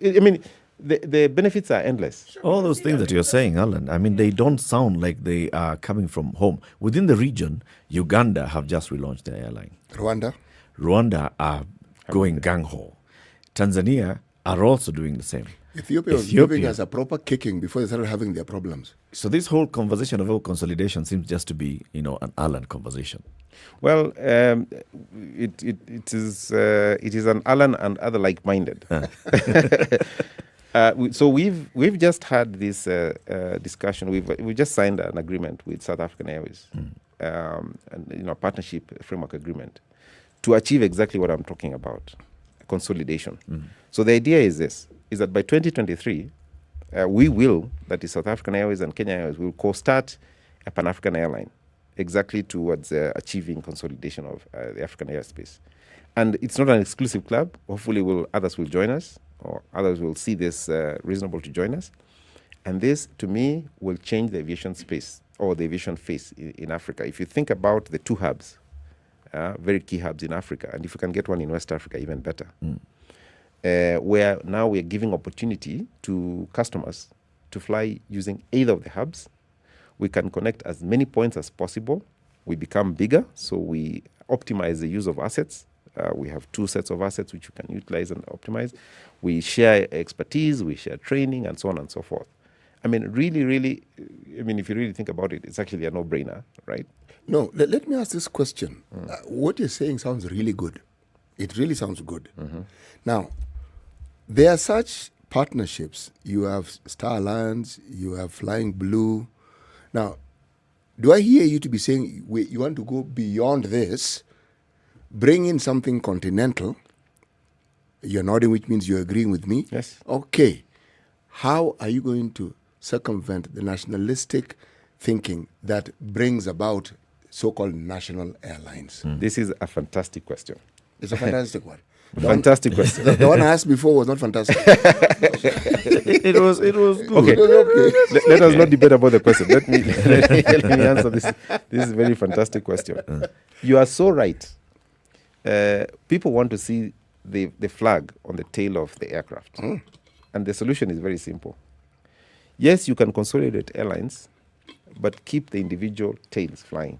The benefits are endless. All those things that you're saying, Alan, I mean, they don't sound like they are coming from home. Within the region, Uganda have just relaunched their airline. Rwanda are going gung-ho. Tanzania are also doing the same. Ethiopia was giving us a proper kicking before they started having their problems. So this whole conversation about consolidation seems just to be, an Alan conversation. Well, it is an Alan and other like-minded. So we've just had this discussion. We just signed an agreement with South African Airways, and a partnership framework agreement to achieve exactly what I'm talking about, consolidation. So the idea is that by 2023, that is South African Airways and Kenya Airways, will co-start a Pan-African airline exactly towards achieving consolidation of the African airspace. And it's not an exclusive club. Hopefully others will join us, or others will see this reasonable to join us. And this, to me, will change the aviation space or the aviation face in Africa. If you think about the two hubs, very key hubs in Africa, and if you can get one in West Africa, even better. Where now we're giving opportunity to customers to fly using either of the hubs. We can connect as many points as possible. We become bigger, so we optimize the use of assets. We have two sets of assets which we can utilize and optimize. We share expertise, we share training, and so on and so forth. I mean, really, if you really think about it, it's actually a no-brainer, right? No, let me ask this question. What you're saying sounds really good. It really sounds good. Now, there are such partnerships. You have Star Alliance, you have Flying Blue. Now, do I hear you to be saying you want to go beyond this, bring in something continental? You're nodding, which means you're agreeing with me. Yes. Okay. How are you going to circumvent the nationalistic thinking that brings about so-called national airlines? This is a fantastic question. It's a fantastic one. Fantastic question. The one I asked before was not fantastic. It was good. Okay. Let us not debate about the question. Let me answer this. This is a very fantastic question. You are so right. People want to see the flag on the tail of the aircraft. And the solution is very simple. Yes, you can consolidate airlines, but keep the individual tails flying.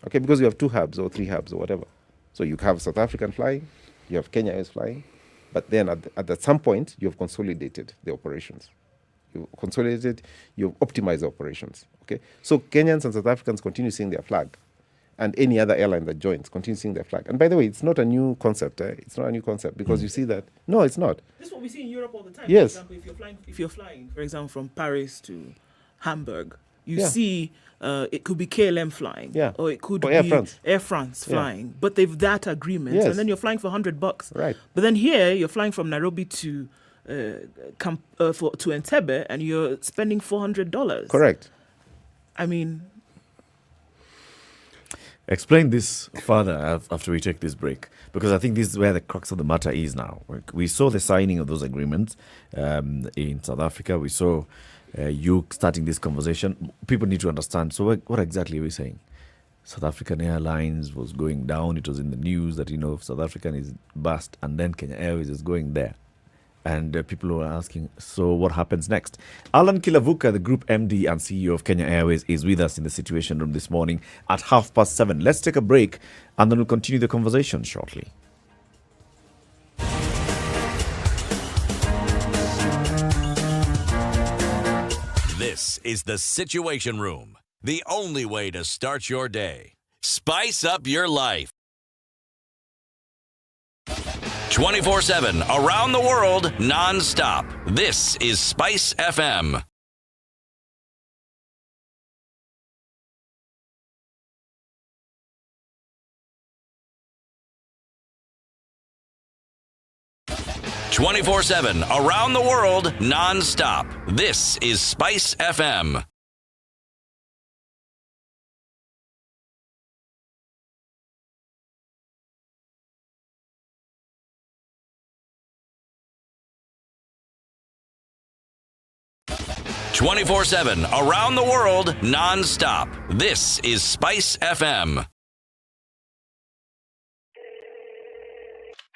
Okay, because you have two hubs or three hubs or whatever. So you have South African flying, you have Kenya Airways flying, but then at some point, you have consolidated the operations. You've optimized the operations. Okay, so Kenyans and South Africans continue seeing their flag, and any other airline that joins continues seeing their flag. And by the way, it's not a new concept. It's not a new concept because you see that. No, it's not. This is what we see in Europe all the time. Yes. For example, if you're flying, for example, from Paris to Hamburg, you Yeah. see it could be KLM flying, Yeah. or it could Or be Air France. Yeah. flying, but they've that agreement, Yes. and then you're flying for $100. Right. But then here you're flying from Nairobi to Entebbe, and you're spending $400. Correct. I mean, Explain this further after we take this break, because I think this is where the crux of the matter is now. We saw the signing of those agreements in South Africa. We saw you starting this conversation. People need to understand. So what exactly are we saying? South African Airlines was going down. It was in the news that, South African is bust, and then Kenya Airways is going there. And people were asking, so what happens next? Alan Kilavuka, the Group MD and CEO of Kenya Airways, is with us in the Situation Room this morning at 7:30. Let's take a break, and then we'll continue the conversation shortly. This is the Situation Room, the only way to start your day. Spice up your life. 24/7 around the world, non-stop. This is Spice FM. "24/7 around the world, non-stop. This is Spice FM. "24/7 around the world, non-stop. This is Spice FM.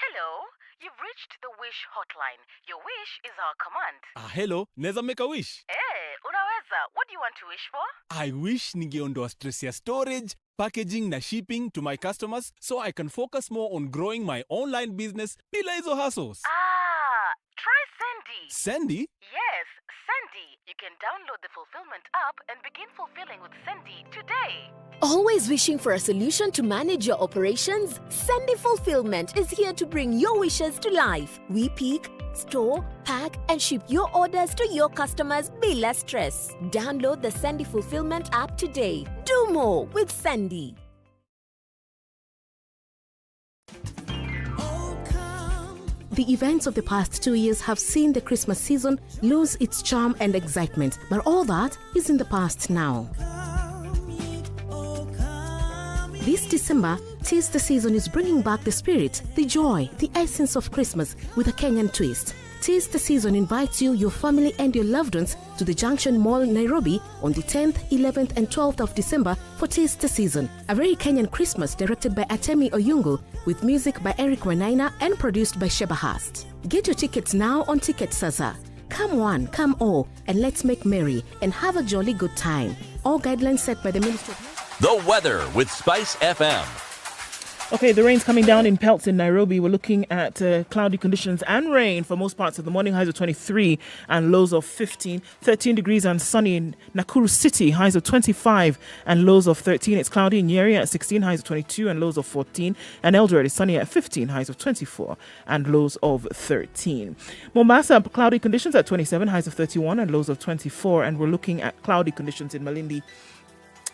Hello, you've reached the Wish hotline. Your wish is our command. Hello, neza make a wish. Unaweza. What do you want to wish for? I wish ningeondoa stress ya storage, packaging na shipping to my customers so I can focus more on growing my online business bila hizo hassles. Try Sandy. Sandy? Yes, Sandy. You can download the fulfillment app and begin fulfilling with Sandy today. Always wishing for a solution to manage your operations? Sandy Fulfillment is here to bring your wishes to life. We pick, store, pack, and ship your orders to your customers bila stress. Download the Sandy Fulfillment app today. Do more with Sandy. The events of the past 2 years have seen the Christmas season lose its charm and excitement, but all that is in the past now. This December, Tis the Season is bringing back the spirit, the joy, the essence of Christmas with a Kenyan twist. Tis the Season invites you, your family and your loved ones to the Junction Mall, Nairobi on the 10th, 11th and 12th of December for Tis the Season, a very Kenyan Christmas directed by Atemi Oyungu with music by Eric Wenaina and produced by Sheba Hast. Get your tickets now on Ticket Sasa. Come one, come all, and let's make merry and have a jolly good time. All guidelines set by the Ministry of Health. The weather with Spice FM. Okay, the rain's coming down in pelts in Nairobi. We're looking at cloudy conditions and rain for most parts of the morning, highs of 23 and lows of 15. 13 degrees and sunny in Nakuru City, highs of 25 and lows of 13. It's cloudy in Nyeri at 16, highs of 22 and lows of 14. And Eldoret is sunny at 15, highs of 24 and lows of 13. Mombasa, cloudy conditions at 27, highs of 31 and lows of 24. And we're looking at cloudy conditions in Malindi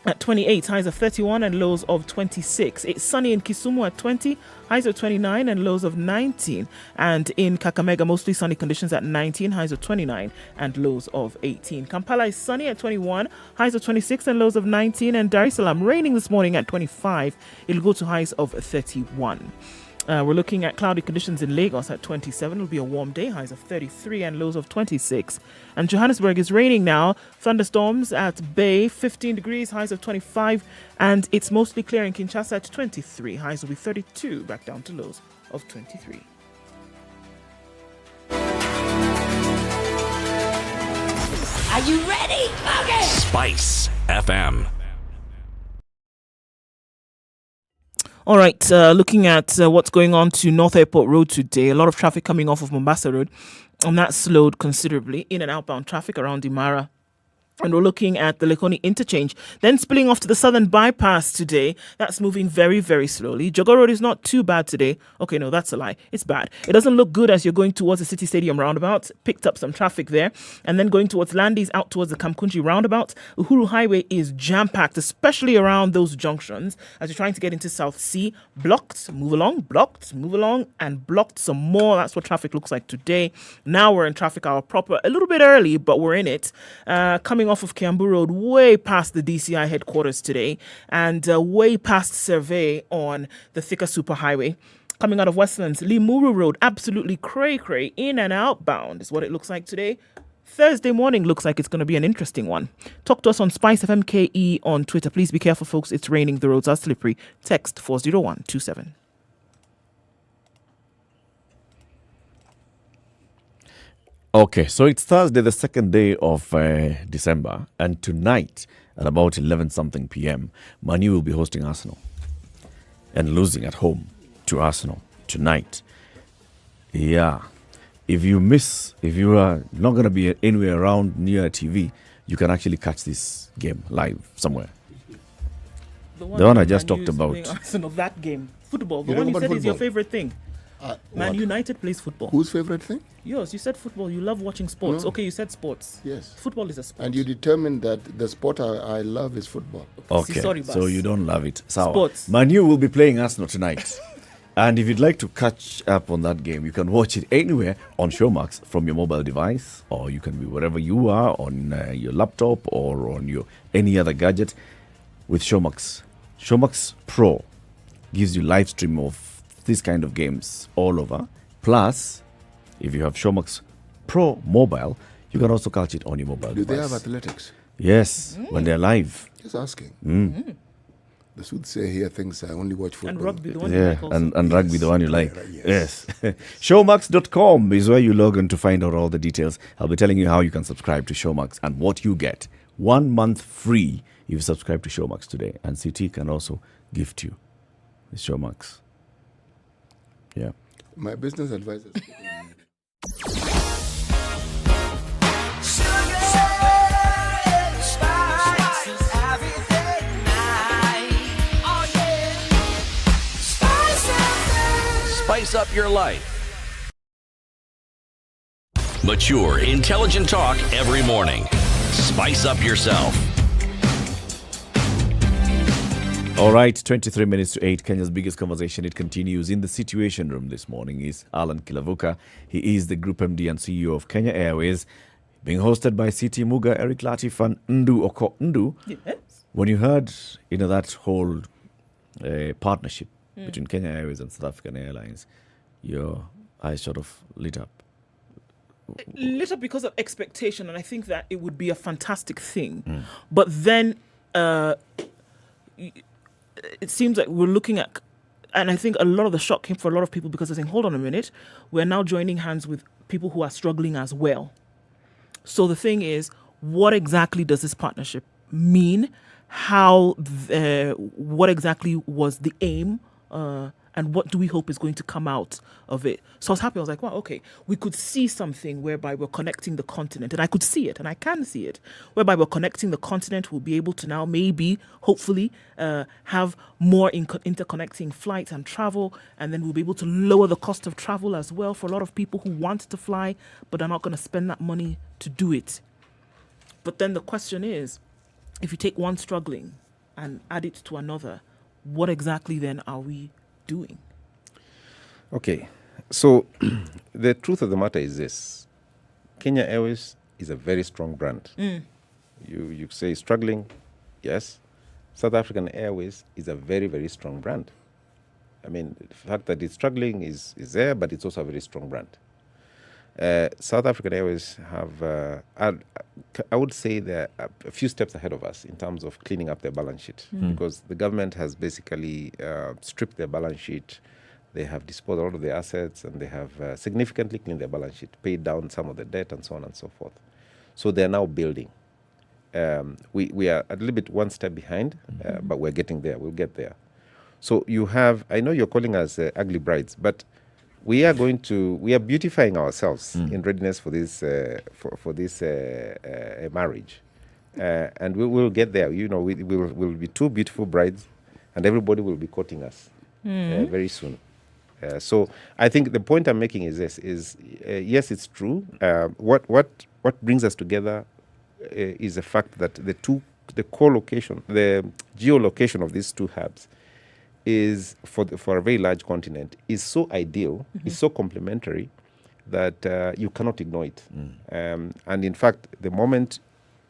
at 28, highs of 31 and lows of 26. It's sunny in Kisumu at 20, highs of 29 and lows of 19. And in Kakamega, mostly sunny conditions at 19, highs of 29 and lows of 18. Kampala is sunny at 21, highs of 26 and lows of 19. And Dar es Salaam raining this morning at 25. It'll go to highs of 31. We're looking at cloudy conditions in Lagos at 27. It'll be a warm day, highs of 33 and lows of 26. And Johannesburg is raining now. Thunderstorms at Bay, 15 degrees, highs of 25. And it's mostly clear in Kinshasa at 23. Highs will be 32, back down to lows of 23. Are you ready? Okay. Spice FM. All right, looking at what's going on to North Airport Road today. A lot of traffic coming off of Mombasa Road, and that slowed considerably. In and outbound traffic around Imara And we're looking at the Lekoni interchange. Then spilling off to the southern bypass today. That's moving very, very slowly. Jogo Road is not too bad today. Okay, no, that's a lie. It's bad. It doesn't look good as you're going towards the City Stadium roundabout. Picked up some traffic there. And then going towards Landis out towards the Kamkunji roundabout. Uhuru Highway is jam-packed, especially around those junctions. As you're trying to get into South Sea, blocked, move along, and blocked some more. That's what traffic looks like today. Now we're in traffic hour proper. A little bit early, but we're in it. Coming off of Kiambu Road, way past the DCI headquarters today, and way past Survey on the Thika Superhighway. Coming out of Westlands, Limuru Road, absolutely cray-cray, in and outbound is what it looks like today. Thursday morning looks like it's going to be an interesting one. Talk to us on SpiceFM KE on Twitter. Please be careful, folks. It's raining. The roads are slippery. Text 40127. Okay, so it's Thursday, the second day of December, and tonight at about 11-something p.m., Man U will be hosting Arsenal and losing at home to Arsenal tonight. Yeah, if you are not going to be anywhere around near TV, you can actually catch this game live somewhere. The one I just talked about. Arsenal, that game. Football, the one you said is your favorite thing. Man United plays football. Whose favorite thing? Yours. You said football. You love watching sports. No. Okay, you said sports. Yes. Football is a sport. And you determined that the sport I love is football. Okay, so you don't love it. Sports. Man U will be playing Arsenal tonight. And if you'd like to catch up on that game, you can watch it anywhere on Showmax from your mobile device, or you can be wherever you are on your laptop or on your any other gadget with Showmax. Showmax Pro gives you live stream of these kind of games all over. Plus, if you have Showmax Pro mobile, you can also catch it on your mobile device. Do they have athletics? Yes, when they're live. Just asking. The soothsayer here thinks I only watch football. And rugby, the one you like also. And rugby, the one you like. Yes. Showmax.com is where you log in to find out all the details. I'll be telling you how you can subscribe to Showmax and what you get. 1 month free if you subscribe to Showmax today. And CT can also gift you with Showmax. Yeah. My business advisor. Spice up your life. Mature, intelligent talk every morning. Spice up yourself. All right, 23 minutes to 8, Kenya's biggest conversation. It continues. In the Situation Room this morning is Alan Kilavuka. He is the Group MD and CEO of Kenya Airways, being hosted by CT Muga, Eric Latiff, and Okoh. Yes. When you heard that whole partnership between Kenya Airways and South African Airlines, your eyes sort of lit up. Lit up because of expectation, and I think that it would be a fantastic thing. But then it seems like we're looking at, and I think a lot of the shock came for a lot of people because they're saying, hold on a minute, we're now joining hands with people who are struggling as well. So the thing is, what exactly does this partnership mean? What exactly was the aim? And what do we hope is going to come out of it? So I was happy. I was like, wow, okay. We could see something whereby we're connecting the continent. And I could see it, and I can see it. Whereby we're connecting the continent, we'll be able to now maybe, hopefully, have more interconnecting flights and travel. And then we'll be able to lower the cost of travel as well for a lot of people who want to fly, but are not going to spend that money to do it. But then the question is, if you take one struggling and add it to another, what exactly then are we doing? Okay, so the truth of the matter is this. Kenya Airways is a very strong brand. You say struggling, yes. South African Airways is a very, very strong brand. I mean, the fact that it's struggling is there, but it's also a very strong brand. South African Airways have, I would say they're a few steps ahead of us in terms of cleaning up their balance sheet, because the government has basically stripped their balance sheet. They have disposed of all of their assets, and they have significantly cleaned their balance sheet, paid down some of the debt, and so on and so forth. So they're now building. We are a little bit one step behind, but we're getting there. We'll get there. So you have, I know you're calling us ugly brides, but we are beautifying ourselves in readiness for this marriage. And we will get there. You know, we'll be two beautiful brides, and everybody will be courting us very soon. So I think the point I'm making is this: yes, it's true. What brings us together is the fact that the geolocation of these two hubs is for a very large continent is so ideal, is so complementary that you cannot ignore it. And in fact, the moment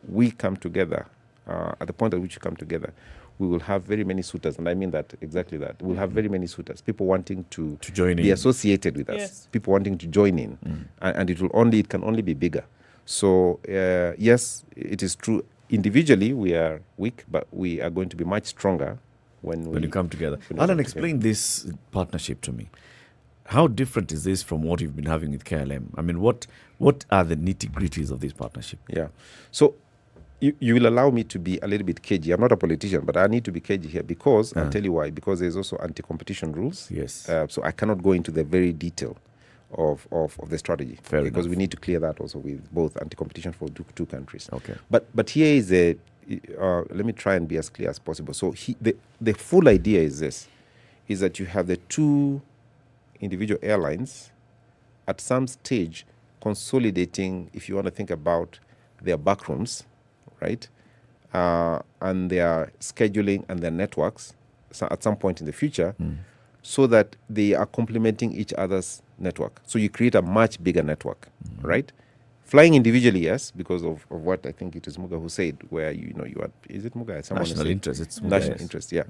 we come together, at the point at which we come together, we will have very many suitors, and I mean that exactly that. We'll have very many suitors, people wanting to join be in, associated with us, people wanting to join in, and it can only be bigger. So yes, it is true. Individually, we are weak, but we are going to be much stronger when you come together. Alan, explain this partnership to me. How different is this from what you've been having with KLM? I mean, what are the nitty-gritties of this partnership? Yeah. So you will allow me to be a little bit cagey. I'm not a politician, but I need to be cagey here because, I'll tell you why, because there's also anti-competition rules. Yes. So I cannot go into the very detail of the strategy. Fair because enough. We need to clear that also with both anti-competition for two countries. Okay. But here is let me try and be as clear as possible. So the full idea is this, is that you have the two individual airlines at some stage consolidating, if you want to think about their backrooms, right? And their scheduling and their networks at some point in the future, so that they are complementing each other's network. So you create a much bigger network, right? Flying individually, yes, because of what I think it is Muga who said, where you are, is it Muga? National interest. It's Muga, national interest, yeah.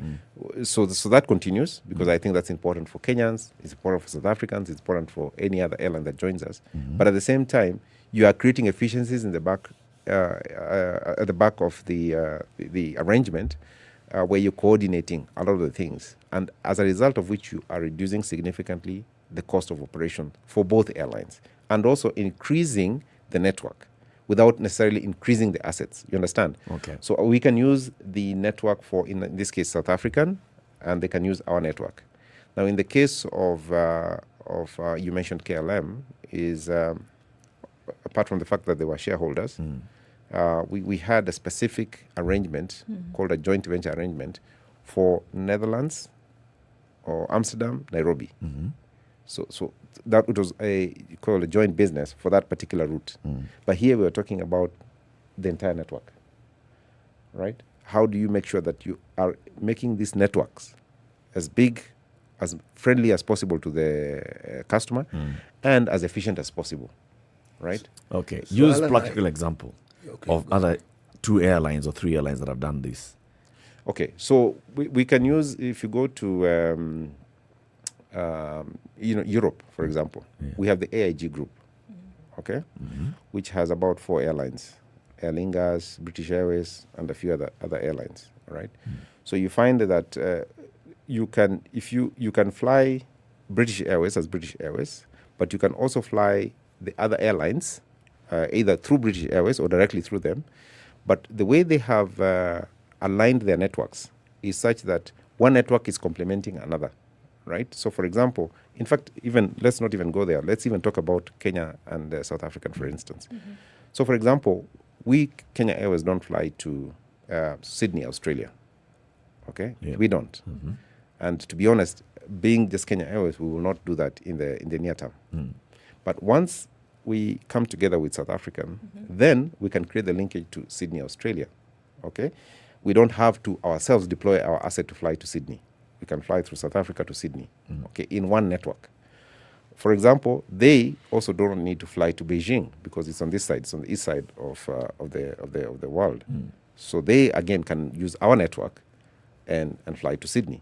So that continues because I think that's important for Kenyans, it's important for South Africans, it's important for any other airline that joins us. But at the same time, you are creating efficiencies in the back, at the back of the arrangement, where you're coordinating a lot of the things, and as a result of which you are reducing significantly the cost of operation for both airlines, and also increasing the network without necessarily increasing the assets. You understand? Okay. So we can use the network for, in this case, South African, and they can use our network. Now, in the case of you mentioned KLM, is apart from the fact that they were shareholders, we had a specific arrangement called a joint venture arrangement for Netherlands or Amsterdam, Nairobi. So that it was called a joint business for that particular route. But here we are talking about the entire network, right? How do you make sure that you are making these networks as big, as friendly as possible to the customer, and as efficient as possible, right? Okay. So Use practical example of other 2 airlines or 3 airlines that have done this. Okay, so we can use, if you go to Europe, for example, we have the AIG group, okay, which has about 4 airlines: Aer Lingus, British Airways, and a few other airlines. Right. So you find that you can fly British Airways as British Airways, but you can also fly the other airlines either through British Airways or directly through them. But the way they have aligned their networks is such that one network is complementing another. Right. So, for example, in fact, let's not even go there. Let's even talk about Kenya and South African, for instance. So, for example, Kenya Airways don't fly to Sydney, Australia. Okay, we don't. And to be honest, being just Kenya Airways, we will not do that in the near term. But once we come together with South African, then we can create the linkage to Sydney, Australia. Okay, we don't have to ourselves deploy our asset to fly to Sydney. We can fly through South Africa to Sydney, okay, in one network. For example, they also don't need to fly to Beijing because it's on this side, it's on the east side of the world. So they again can use our network and fly to Sydney,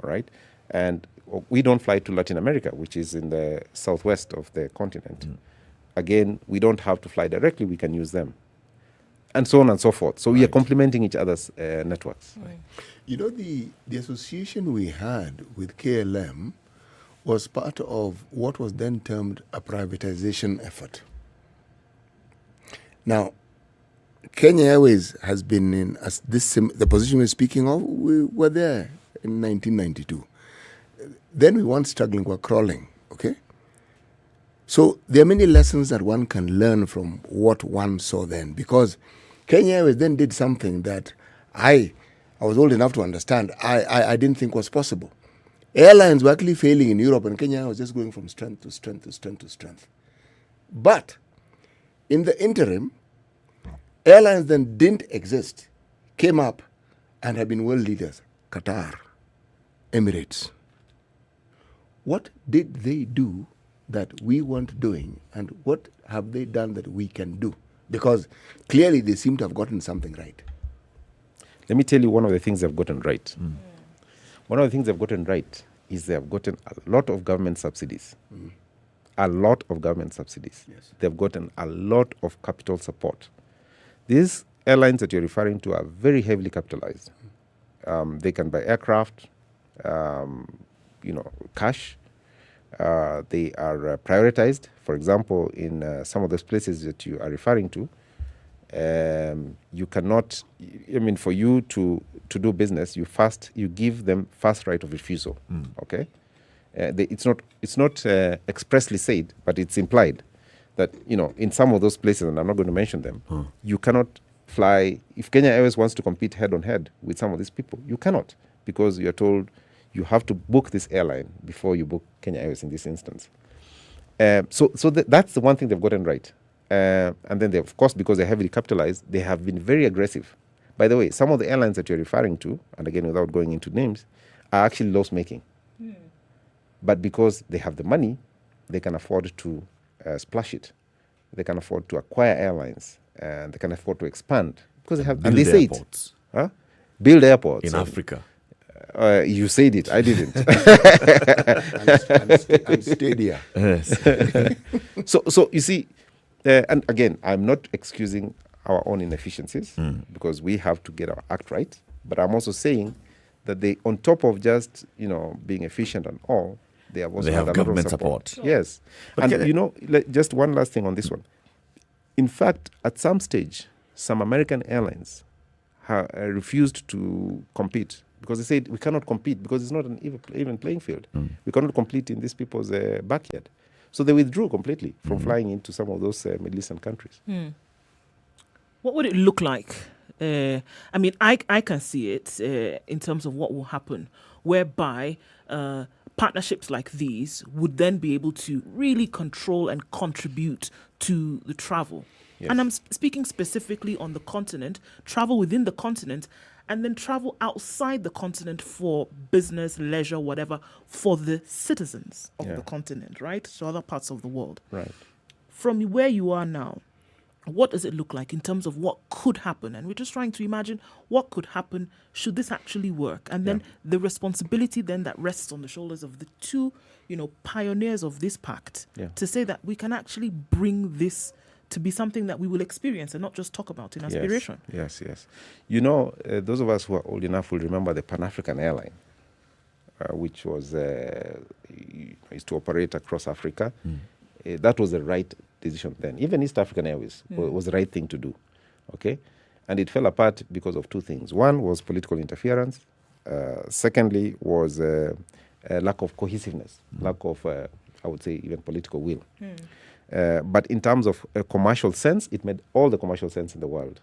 right? And we don't fly to Latin America, which is in the southwest of the continent. Again, we don't have to fly directly; we can use them, and so on and so forth. So we are complementing each other's networks. You know, the association we had with KLM was part of what was then termed a privatization effort. Now, Kenya Airways has been in the position we're speaking of. We were there in 1992. Then we weren't struggling, we were crawling, okay? So there are many lessons that one can learn from what one saw then, because Kenya Airways then did something that I was old enough to understand. I didn't think was possible. Airlines were actually failing in Europe, and Kenya was just going from strength to strength to strength to strength. But in the interim, airlines then didn't exist, came up, and have been world leaders. Qatar, Emirates. What did they do that we weren't doing, and what have they done that we can do? Because clearly they seem to have gotten something right. Let me tell you one of the things they've gotten right. One of the things they've gotten right is they have gotten a lot of government subsidies. A lot of government subsidies. Yes. They've gotten a lot of capital support. These airlines that you're referring to are very heavily capitalized. They can buy aircraft, cash. They are prioritized. For example, in some of those places that you are referring to, you cannot, for you to do business, you give them first right of refusal. Okay, it's not expressly said, but it's implied that in some of those places, and I'm not going to mention them, you cannot fly. If Kenya Airways wants to compete head on head with some of these people, you cannot, because you're told you have to book this airline before you book Kenya Airways in this instance. So that's the one thing they've gotten right. And then, they, of course, because they're heavily capitalized, they have been very aggressive. By the way, some of the airlines that you're referring to, and again, without going into names, are actually loss-making. But because they have the money, they can afford to splash it. They can afford to acquire airlines, and they can afford to expand. Because they have, Build and they say airports. it. Huh? Build airports. In Africa. You said it, I didn't. and stadia. Yes. So you see, and again, I'm not excusing our own inefficiencies because we have to get our act right. But I'm also saying that they, on top of just being efficient and all, they have also had a government lot of support. support. Yes, But and just one last thing on this one. In fact, at some stage, some American airlines refused to compete because they said we cannot compete because it's not an even playing field. We cannot compete in these people's backyard. So they withdrew completely from flying into some of those Middle Eastern countries. What would it look like? I can see it in terms of what will happen, whereby partnerships like these would then be able to really control and contribute to the travel. Yes. And I'm speaking specifically on the continent, travel within the continent, and then travel outside the continent for business, leisure, whatever, for the citizens of the continent, right? So other parts of the world. Right. From where you are now, what does it look like in terms of what could happen? And we're just trying to imagine what could happen should this actually work. And then the responsibility then that rests on the shoulders of the two, pioneers of this pact to say that we can actually bring this to be something that we will experience and not just talk about in aspiration. Yes. Those of us who are old enough will remember the Pan-African Airline, which was used to operate across Africa. That was the right decision then. Even East African Airways was the right thing to do. Okay? And it fell apart because of two things. One was political interference. Secondly was a lack of cohesiveness, lack of, I would say, even political will. But in terms of a commercial sense, it made all the commercial sense in the world.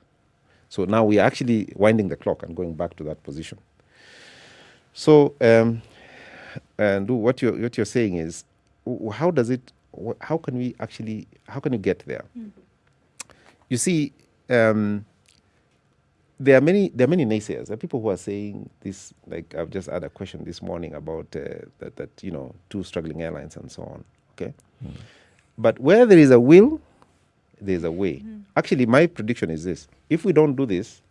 So now we are actually winding the clock and going back to that position. So, and what you're saying is, how can you get there? You see, there are many naysayers. There are people who are saying this, like I've just had a question this morning about that two struggling airlines and so on. Okay. But where there is a will, there is a way. Actually, my prediction is this. If we don't do this,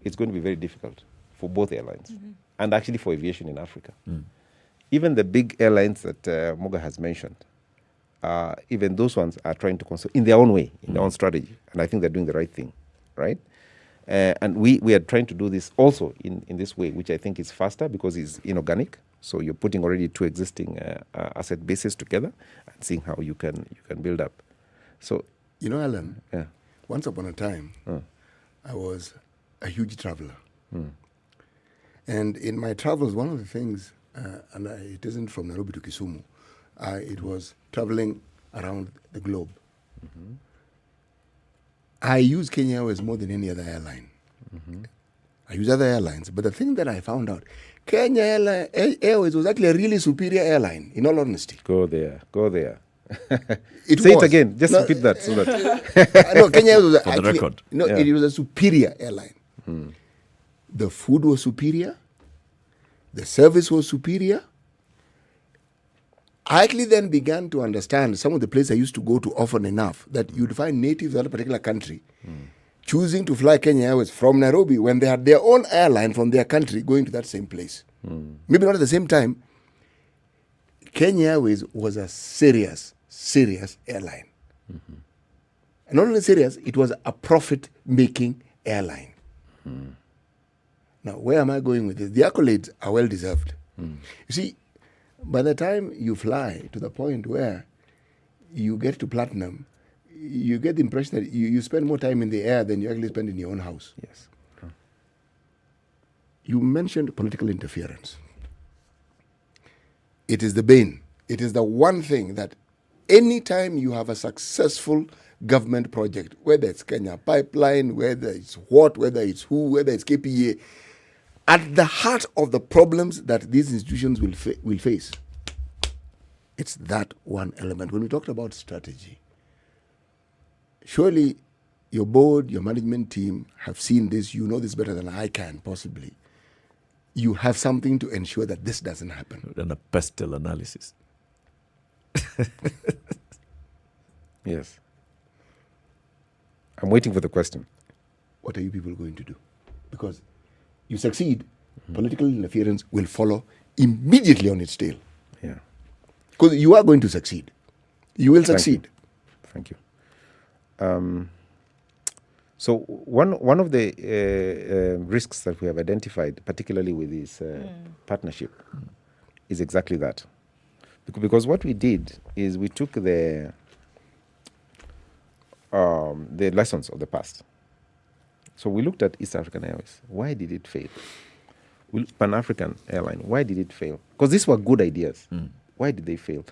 it's going to be very difficult for both airlines and actually for aviation in Africa. Even the big airlines that Muga has mentioned, even those ones are trying to consolidate in their own way, in their own strategy. And I think they're doing the right thing, right? And we are trying to do this also in this way, which I think is faster because it's inorganic. So you're putting already two existing asset bases together and seeing how you can build up. So Alan, once upon a time, I was a huge traveler. And in my travels, one of the things, it isn't from Nairobi to Kisumu, it was traveling around the globe. I use Kenya Airways more than any other airline. I use other airlines, but the thing that I found out, Kenya Airways was actually a really superior airline, in all honesty. Go there. Say it again. Just repeat that. So that no, Kenya Airways was For the actually, record. No, Yeah. it was a superior airline. The food was superior. The service was superior. I actually then began to understand some of the places I used to go to often enough that you'd find natives of a particular country choosing to fly Kenya Airways from Nairobi when they had their own airline from their country going to that same place. Maybe not at the same time. Kenya Airways was a serious airline. And not only serious, it was a profit-making airline. Now, where am I going with this? The accolades are well-deserved. You see, by the time you fly to the point where you get to platinum, you get the impression that you spend more time in the air than you actually spend in your own house. Yes. You mentioned political interference. It is the bane. It is the one thing that anytime you have a successful government project, whether it's Kenya Pipeline, whether it's whether it's who, whether it's KPA, at the heart of the problems that these institutions will face, it's that one element. When we talked about strategy, surely your board, your management team have seen this. You know this better than I can possibly. You have something to ensure that this doesn't happen. And a pestle analysis. Yes. I'm waiting for the question. What are you people going to do? Because you succeed, political interference will follow immediately on its tail. Yeah. Because you are going to succeed. You will succeed. Thank you. So one of the risks that we have identified, particularly with this partnership, is exactly that. Because what we did is we took the lessons of the past. So we looked at East African Airways. Why did it fail? We looked at Pan-African Airline. Why did it fail? Because these were good ideas. Why did they fail?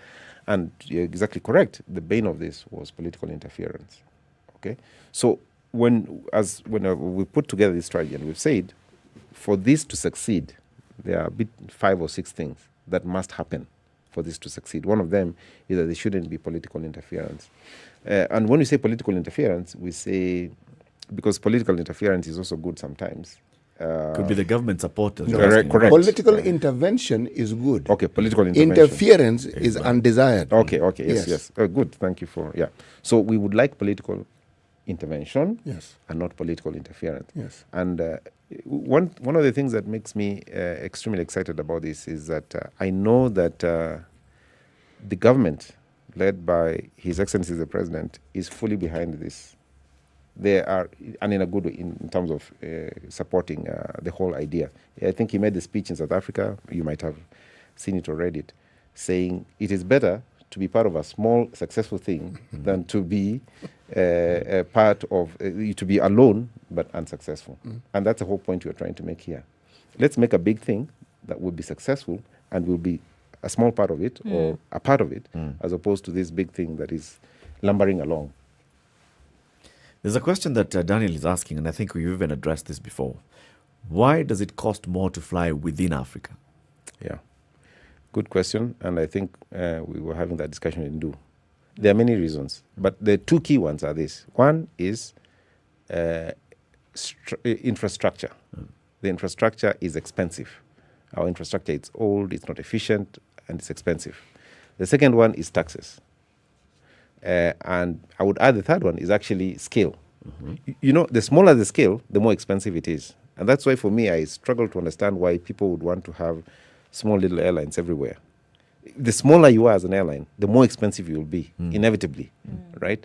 And you're exactly correct. The bane of this was political interference. Okay? So when we put together this strategy and we've said, for this to succeed, there are 5 or 6 things that must happen for this to succeed. One of them is that there shouldn't be political interference. And when we say political interference, we say, because political interference is also good sometimes. Could be the government supporters. Correct. Political intervention is good. Okay, political intervention. Interference is undesired. Okay, yes. Good, thank you for, So we would like political intervention and not political interference. Yes. And one of the things that makes me extremely excited about this is that I know that the government, led by His Excellency the President, is fully behind this. They are, and in a good way, in terms of supporting the whole idea. I think he made the speech in South Africa, you might have seen it or read it, saying it is better to be part of a small, successful thing than to be a part of, to be alone but unsuccessful. And that's the whole point we're trying to make here. Let's make a big thing that will be successful and will be a small part of it or a part of it, as opposed to this big thing that is lumbering along. There's a question that Daniel is asking, and I think we've even addressed this before. Why does it cost more to fly within Africa? Yeah, good question. And I think we were having that discussion in Du. There are many reasons, but the 2 key ones are this. One is infrastructure. The infrastructure is expensive. Our infrastructure is old, it's not efficient, and it's expensive. The second one is taxes. And I would add the third one is actually scale. You know, the smaller the scale, the more expensive it is. And that's why for me, I struggle to understand why people would want to have small little airlines everywhere. The smaller you are as an airline, the more expensive you will be, inevitably, right?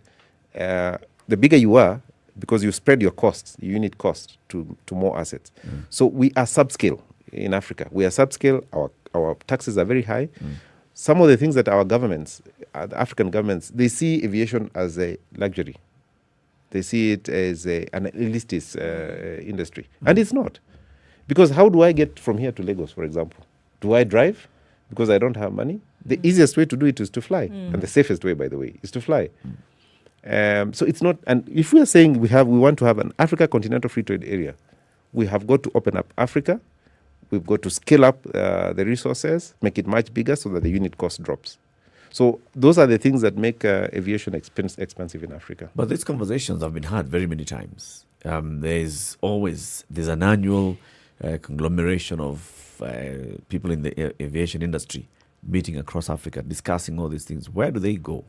The bigger you are, because you spread your costs, your unit cost to more assets. So we are subscale in Africa. We are subscale. Our taxes are very high. Some of the things that our governments, the African governments, they see aviation as a luxury. They see it as an elitist industry. And it's not. Because how do I get from here to Lagos, for example? Do I drive? Because I don't have money? The easiest way to do it is to fly. And the safest way, by the way, is to fly. So it's not, and if we are saying we want to have an Africa continental free trade area, we have got to open up Africa. We've got to scale up the resources, make it much bigger so that the unit cost drops. So those are the things that make aviation expensive in Africa. But these conversations have been had very many times. There's an annual conglomeration of people in the aviation industry meeting across Africa, discussing all these things. Where do they go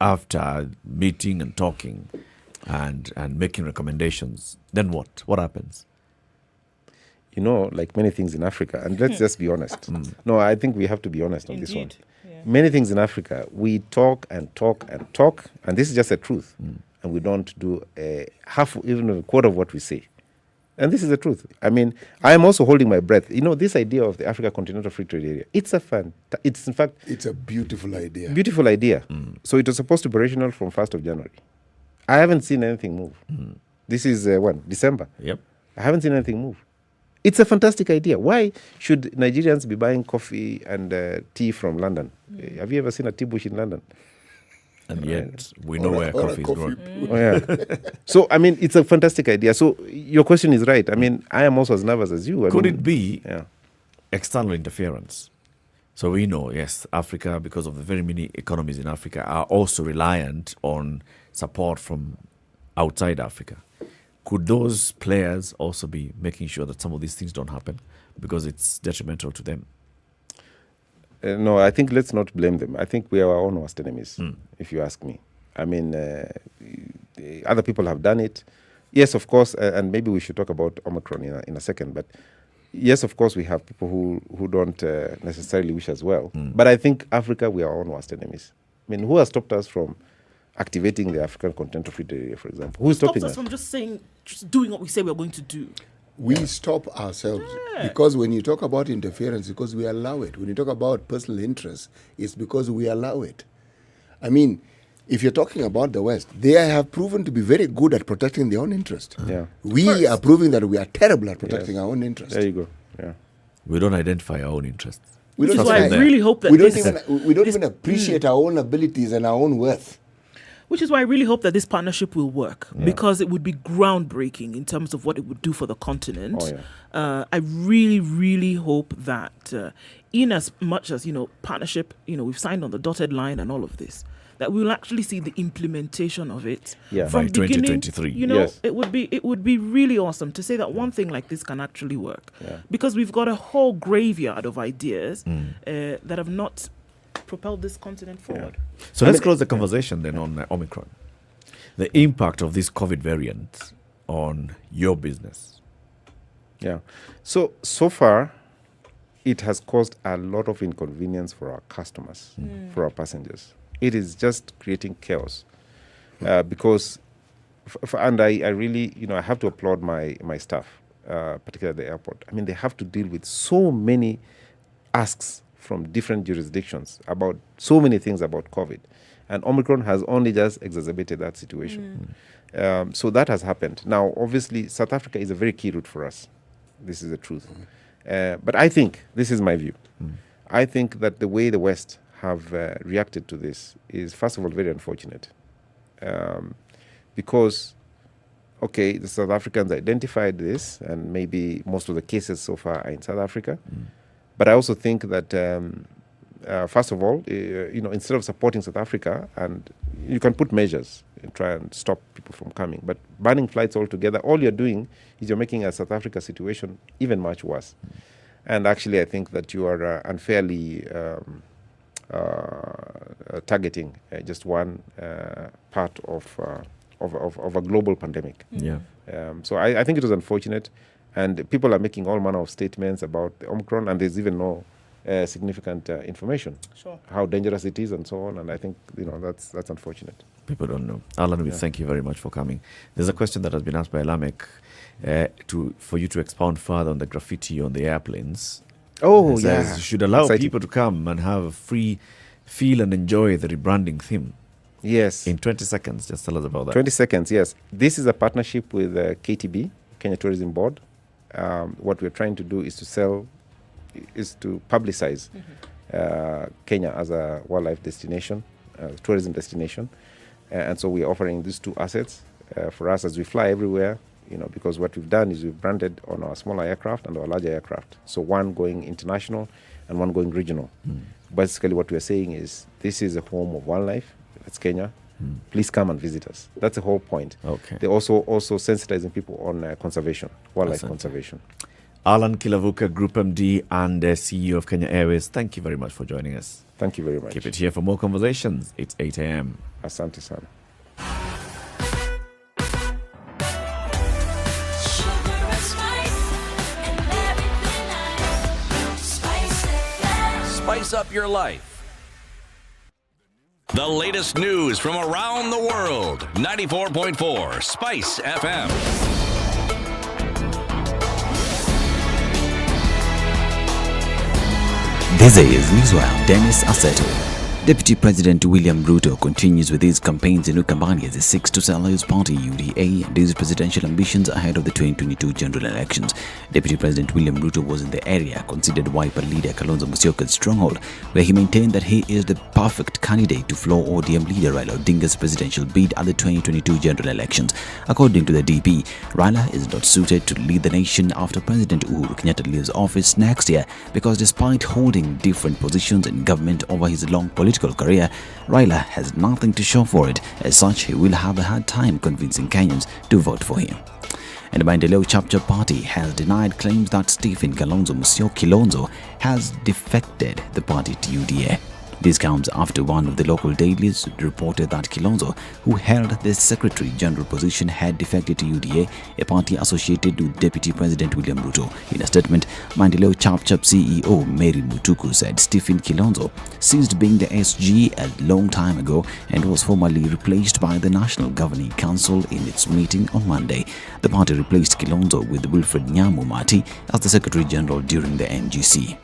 after meeting and talking and making recommendations? Then what? What happens? You know, like many things in Africa, and let's just be honest. No, I think we have to be honest on this one. Yeah. Many things in Africa, we talk and talk and talk, and this is just the truth. And we don't do even a quarter of what we say. And this is the truth. I mean, I am also holding my breath. You know, this idea of the Africa Continental Free Trade Area, it's a beautiful idea. Beautiful idea. So it was supposed to be operational from 1st of January. I haven't seen anything move. This is December. Yep. I haven't seen anything move. It's a fantastic idea. Why should Nigerians be buying coffee and tea from London? Have you ever seen a tea bush in London? And yet we know where coffee is grown. Oh, yeah. So, I mean, it's a fantastic idea. So your question is right. I mean, I am also as nervous as you. Could it be external interference? So we know, yes, Africa, because of the very many economies in Africa, are also reliant on support from outside Africa. Could those players also be making sure that some of these things don't happen because it's detrimental to them? No, I think let's not blame them. I think we are our own worst enemies, if you ask me. I mean, other people have done it. Yes, of course, and maybe we should talk about Omicron in a second, but yes, of course, we have people who don't necessarily wish as well. But I think Africa, we are our own worst enemies. I mean, who has stopped us from activating the African Continental Free Trade Area, for example? Who's stopping us? From just doing what we say we're going to do. We stop ourselves because when you talk about interference, because we allow it. When you talk about personal interest, it's because we allow it. I mean, if you're talking about the West, they have proven to be very good at protecting their own interest. Yeah. We are proving that we are terrible at protecting our own interest. There you go. Yeah. We don't identify our own interests. Which is why I really hope that we don't even appreciate our own abilities and our own worth. Which is why I really hope that this partnership will work, because it would be groundbreaking in terms of what it would do for the continent. I really, really hope that in as much as, partnership, we've signed on the dotted line and all of this, that we'll actually see the implementation of it from by 2023. It would be really awesome to say that one thing like this can actually work, because we've got a whole graveyard of ideas that have not propelled this continent forward. So let's close the conversation then on Omicron. The impact of this COVID variant on your business. Yeah. So far, it has caused a lot of inconvenience for our customers, for our passengers. It is just creating chaos because, and I really, I have to applaud my staff, particularly at the airport. I mean, they have to deal with so many asks from different jurisdictions about so many things about COVID. And Omicron has only just exacerbated that situation. So that has happened. Now, obviously, South Africa is a very key route for us. This is the truth. But I think, this is my view, I think that the way the West have reacted to this is, first of all, very unfortunate. Because, okay, the South Africans identified this, and maybe most of the cases so far are in South Africa. But I also think that, first of all, instead of supporting South Africa, and you can put measures and try and stop people from coming, but banning flights altogether, all you're doing is you're making a South Africa situation even much worse. And actually, I think that you are unfairly targeting just one part of a global pandemic. So I think it was unfortunate. And people are making all manner of statements about the Omicron, and there's even no significant information, how dangerous it is and so on. And I think, that's unfortunate. People don't know. Alan, we thank you very much for coming. There's a question that has been asked by Lamek for you to expound further on the graffiti on the airplanes. Oh, it says you should allow people to come and have a free feel and enjoy the rebranding theme. Yes. In 20 seconds, just tell us about that. 20 seconds, yes. This is a partnership with KTB, Kenya Tourism Board. What we're trying to do is to publicize Kenya as a wildlife destination, tourism destination. And so we're offering these two assets for us as we fly everywhere, because what we've done is we've branded on our smaller aircraft and our larger aircraft. So one going international and one going regional. Basically what we're saying is this is a home of wildlife. That's Kenya. Please come and visit us. That's the whole point. Okay. They're also sensitizing people on conservation, wildlife conservation. Alan Kilavuka, Group MD and CEO of Kenya Airways, thank you very much for joining us. Thank you very much. Keep it here for more conversations. It's 8 a.m. Asante sana. Spice up your life. The latest news from around the world. 94.4 Spice FM. This is Newswire. Dennis Aseto. Deputy President William Ruto continues with his campaigns in Ukambani as he seeks to sell his party UDA and his presidential ambitions ahead of the 2022 general elections. Deputy President William Ruto was in the area considered Wiper leader Kalonzo Musyoka's stronghold, where he maintained that he is the perfect candidate to floor ODM leader Raila Odinga's presidential bid at the 2022 general elections. According to the DP, Raila is not suited to lead the nation after President Uhuru Kenyatta leaves office next year because despite holding different positions in government over his long political career, Raila has nothing to show for it. As such, he will have a hard time convincing Kenyans to vote for him. And the Maendeleo Chapter Party has denied claims that Stephen Kalonzo Musyoka has defected the party to UDA. This comes after one of the local dailies reported that Kilonzo, who held the Secretary General position, had defected to UDA, a party associated with Deputy President William Ruto. In a statement, Maendeleo Chapchap CEO Mary Mutuku said Stephen Kilonzo ceased being the SG a long time ago and was formally replaced by the National Governing Council in its meeting on Monday. The party replaced Kilonzo with Wilfred Nyamumati as the Secretary General during the NGC.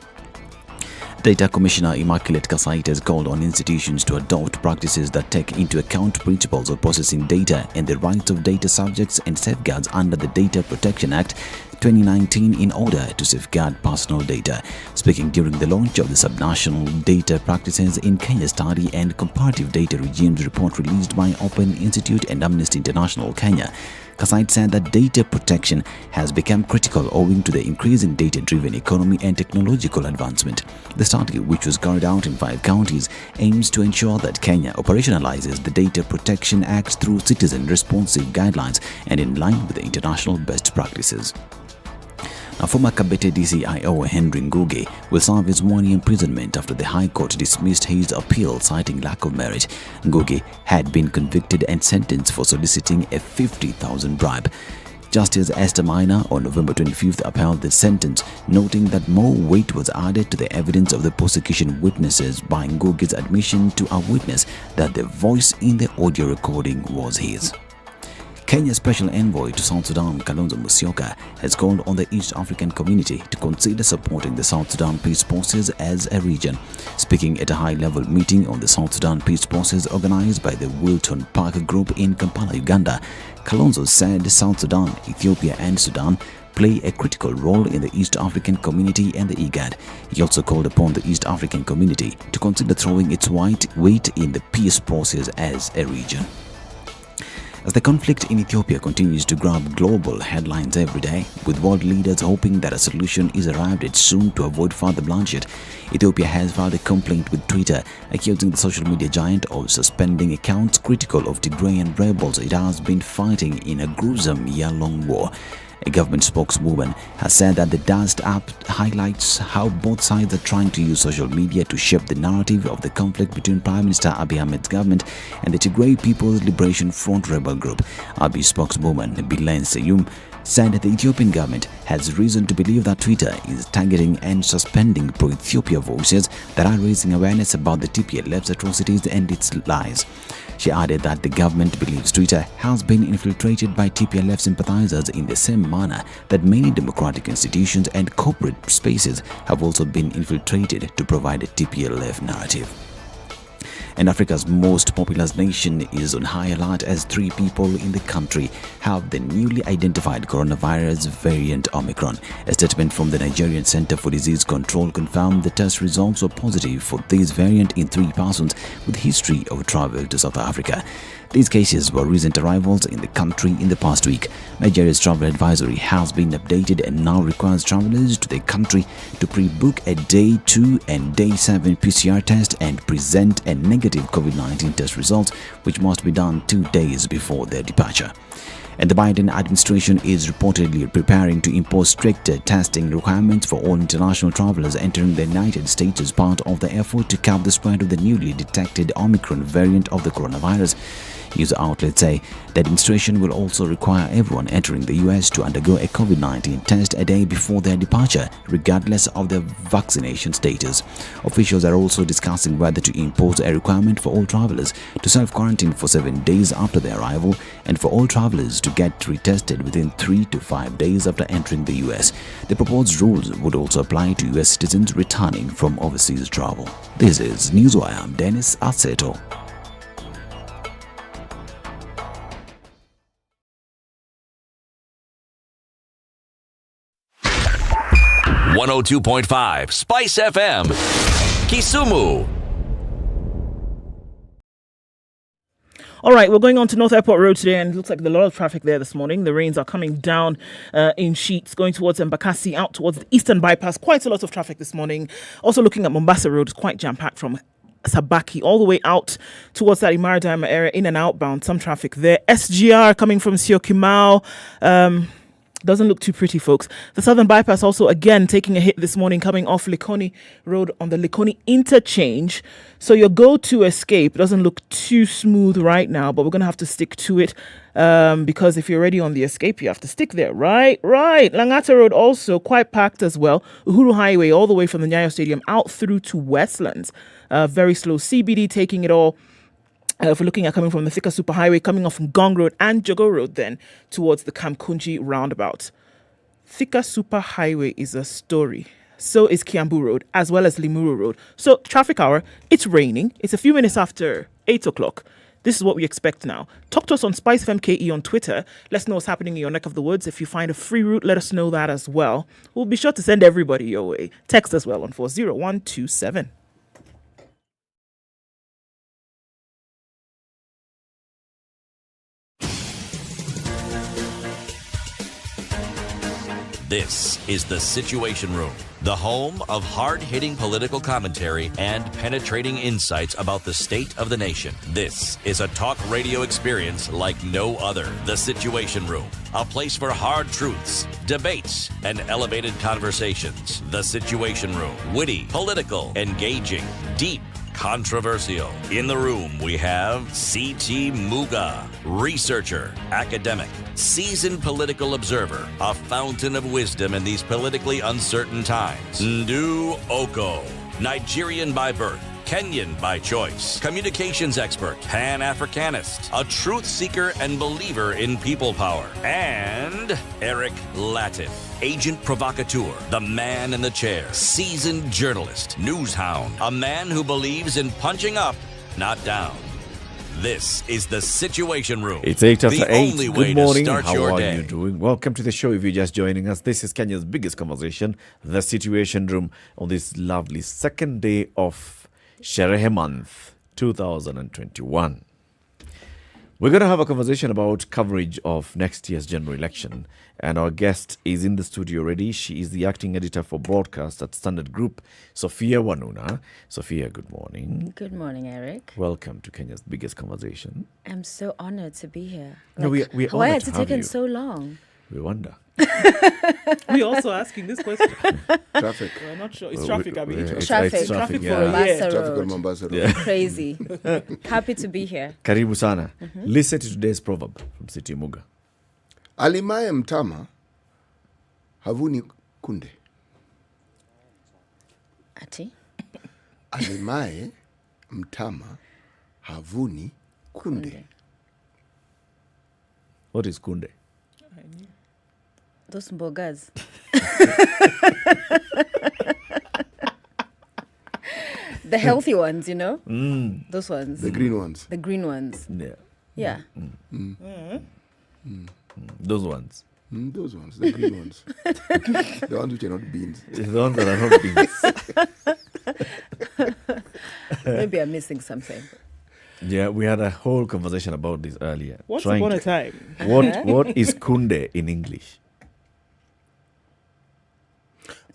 Data Commissioner Immaculate Kasait has called on institutions to adopt practices that take into account principles of processing data and the rights of data subjects and safeguards under the Data Protection Act 2019 in order to safeguard personal data. Speaking during the launch of the Subnational Data Practices in Kenya Study and Comparative Data Regimes report released by Open Institute and Amnesty International Kenya, Kasait said that data protection has become critical owing to the increasing data-driven economy and technological advancement. The study, which was carried out in 5 counties, aims to ensure that Kenya operationalizes the Data Protection Act through citizen-responsive guidelines and in line with the international best practices. Now, former Kabete DCIO Henry Ngugi will serve his 1-year imprisonment after the High Court dismissed his appeal citing lack of merit. Ngugi had been convicted and sentenced for soliciting a 50,000 bribe. Justice Esther Maina on November 25th upheld the sentence, noting that more weight was added to the evidence of the prosecution witnesses by Ngugi's admission to a witness that the voice in the audio recording was his. Kenya's Special Envoy to South Sudan, Kalonzo Musyoka, has called on the East African community to consider supporting the South Sudan Peace Forces as a region. Speaking at a high-level meeting on the South Sudan Peace Forces organized by the Wilton Park Group in Kampala, Uganda, Kalonzo said South Sudan, Ethiopia and Sudan play a critical role in the East African community and the IGAD. He also called upon the East African community to consider throwing its weight in the peace process as a region. As the conflict in Ethiopia continues to grab global headlines every day, with world leaders hoping that a solution is arrived at soon to avoid further bloodshed, Ethiopia has filed a complaint with Twitter, accusing the social media giant of suspending accounts critical of Tigrayan rebels it has been fighting in a gruesome year-long war. A government spokeswoman has said that the Dust app highlights how both sides are trying to use social media to shape the narrative of the conflict between Prime Minister Abiy Ahmed's government and the Tigray People's Liberation Front rebel group. Abiy spokeswoman Bilen Seyum said that the Ethiopian government has reason to believe that Twitter is targeting and suspending pro-Ethiopia voices that are raising awareness about the TPLF's atrocities and its lies. She added that the government believes Twitter has been infiltrated by TPLF sympathizers in the same manner that many democratic institutions and corporate spaces have also been infiltrated to provide a TPLF narrative. And Africa's most populous nation is on high alert as 3 people in the country have the newly identified coronavirus variant Omicron. A statement from the Nigerian Center for Disease Control confirmed the test results were positive for this variant in 3 persons with history of travel to South Africa. These cases were recent arrivals in the country in the past week. Nigeria's travel advisory has been updated and now requires travelers to the country to pre-book a day 2 and day 7 PCR test and present a negative COVID-19 test result, which must be done 2 days before their departure. And the Biden administration is reportedly preparing to impose stricter testing requirements for all international travelers entering the United States as part of the effort to curb the spread of the newly detected Omicron variant of the coronavirus. News outlets say the administration will also require everyone entering the US to undergo a COVID-19 test a day before their departure, regardless of their vaccination status. Officials are also discussing whether to impose a requirement for all travelers to self-quarantine for 7 days after their arrival and for all travelers to get retested within 3 to 5 days after entering the US. The proposed rules would also apply to US citizens returning from overseas travel. This is Newswire. I'm Dennis Aseto. .5 SpiceFM, Kisumu. All right, we're going on to North Airport Road today, and it looks like there's a lot of traffic there this morning. The rains are coming down in sheets, going towards Embakasi, out towards the Eastern Bypass. Quite a lot of traffic this morning. Also looking at Mombasa Road, it's quite jam-packed from Sabaki all the way out towards that Imaradama area, in and outbound. Some traffic there. SGR coming from Syokimau. Doesn't look too pretty, folks. The Southern Bypass also again taking a hit this morning, coming off Likoni Road on the Likoni interchange. So your go-to escape doesn't look too smooth right now, but we're going to have to stick to it because if you're already on the escape, you have to stick there. Right. Langata Road also quite packed as well. Uhuru Highway all the way from the Nyayo Stadium out through to Westlands. Very slow. CBD taking it all. If we're looking at coming from the Thika Superhighway, coming off from Gong Road and Jogo Road then towards the Kamkunji roundabout. Thika Superhighway is a story. So is Kiambu Road as well as Limuru Road. So traffic hour, it's raining. It's a few minutes after 8 o'clock. This is what we expect now. Talk to us on SpiceFM KE on Twitter. Let us know what's happening in your neck of the woods. If you find a free route, let us know that as well. We'll be sure to send everybody your way. Text as well on 40127. This is The Situation Room, the home of hard-hitting political commentary and penetrating insights about the state of the nation. This is a talk radio experience like no other. The Situation Room, a place for hard truths, debates, and elevated conversations. The Situation Room, witty, political, engaging, deep, controversial. In the room, we have C.T. Muga, researcher, academic, seasoned political observer, a fountain of wisdom in these politically uncertain times. Ndu Okoh, Nigerian by birth, Kenyan by choice, communications expert, Pan-Africanist, a truth seeker and believer in people power, and Eric Latiff, agent provocateur, the man in the chair, seasoned journalist, news hound, a man who believes in punching up, not down. This is The Situation Room. It's 8 after 8. Only Good way morning. To start How your are day. you doing? Welcome to the show. If you're just joining us, this is Kenya's biggest conversation, The Situation Room, on this lovely second day of Sherehe Month 2021. We're going to have a conversation about coverage of next year's general election. And our guest is in the studio already. She is the acting editor for broadcast at Standard Group, Sophia Wanuna. Sophia, good morning. Good morning, Eric. Welcome to Kenya's biggest conversation. I'm so honored to be here. No, we're why honored has to it have taken you. so long? We wonder. We're also asking this question. Traffic. We're not sure. It's traffic, I mean. It's Traffic for Mombasa a Traffic on Road. Mombasa Road. Yeah. Crazy. Happy to be here. Karibu sana. Listen to today's proverb from City Muga. Alimaye mtama havuni kunde. Ati? Alimaye mtama havuni kunde. What is kunde? Those mbogas. The healthy ones, you know? Those ones. The green ones. The green ones. Yeah. Yeah. Those ones. Those ones, the green ones. The ones which are not beans. The ones that are not beans. Maybe I'm missing something. Yeah, we had a whole conversation about this earlier. Once upon a time. What is kunde in English?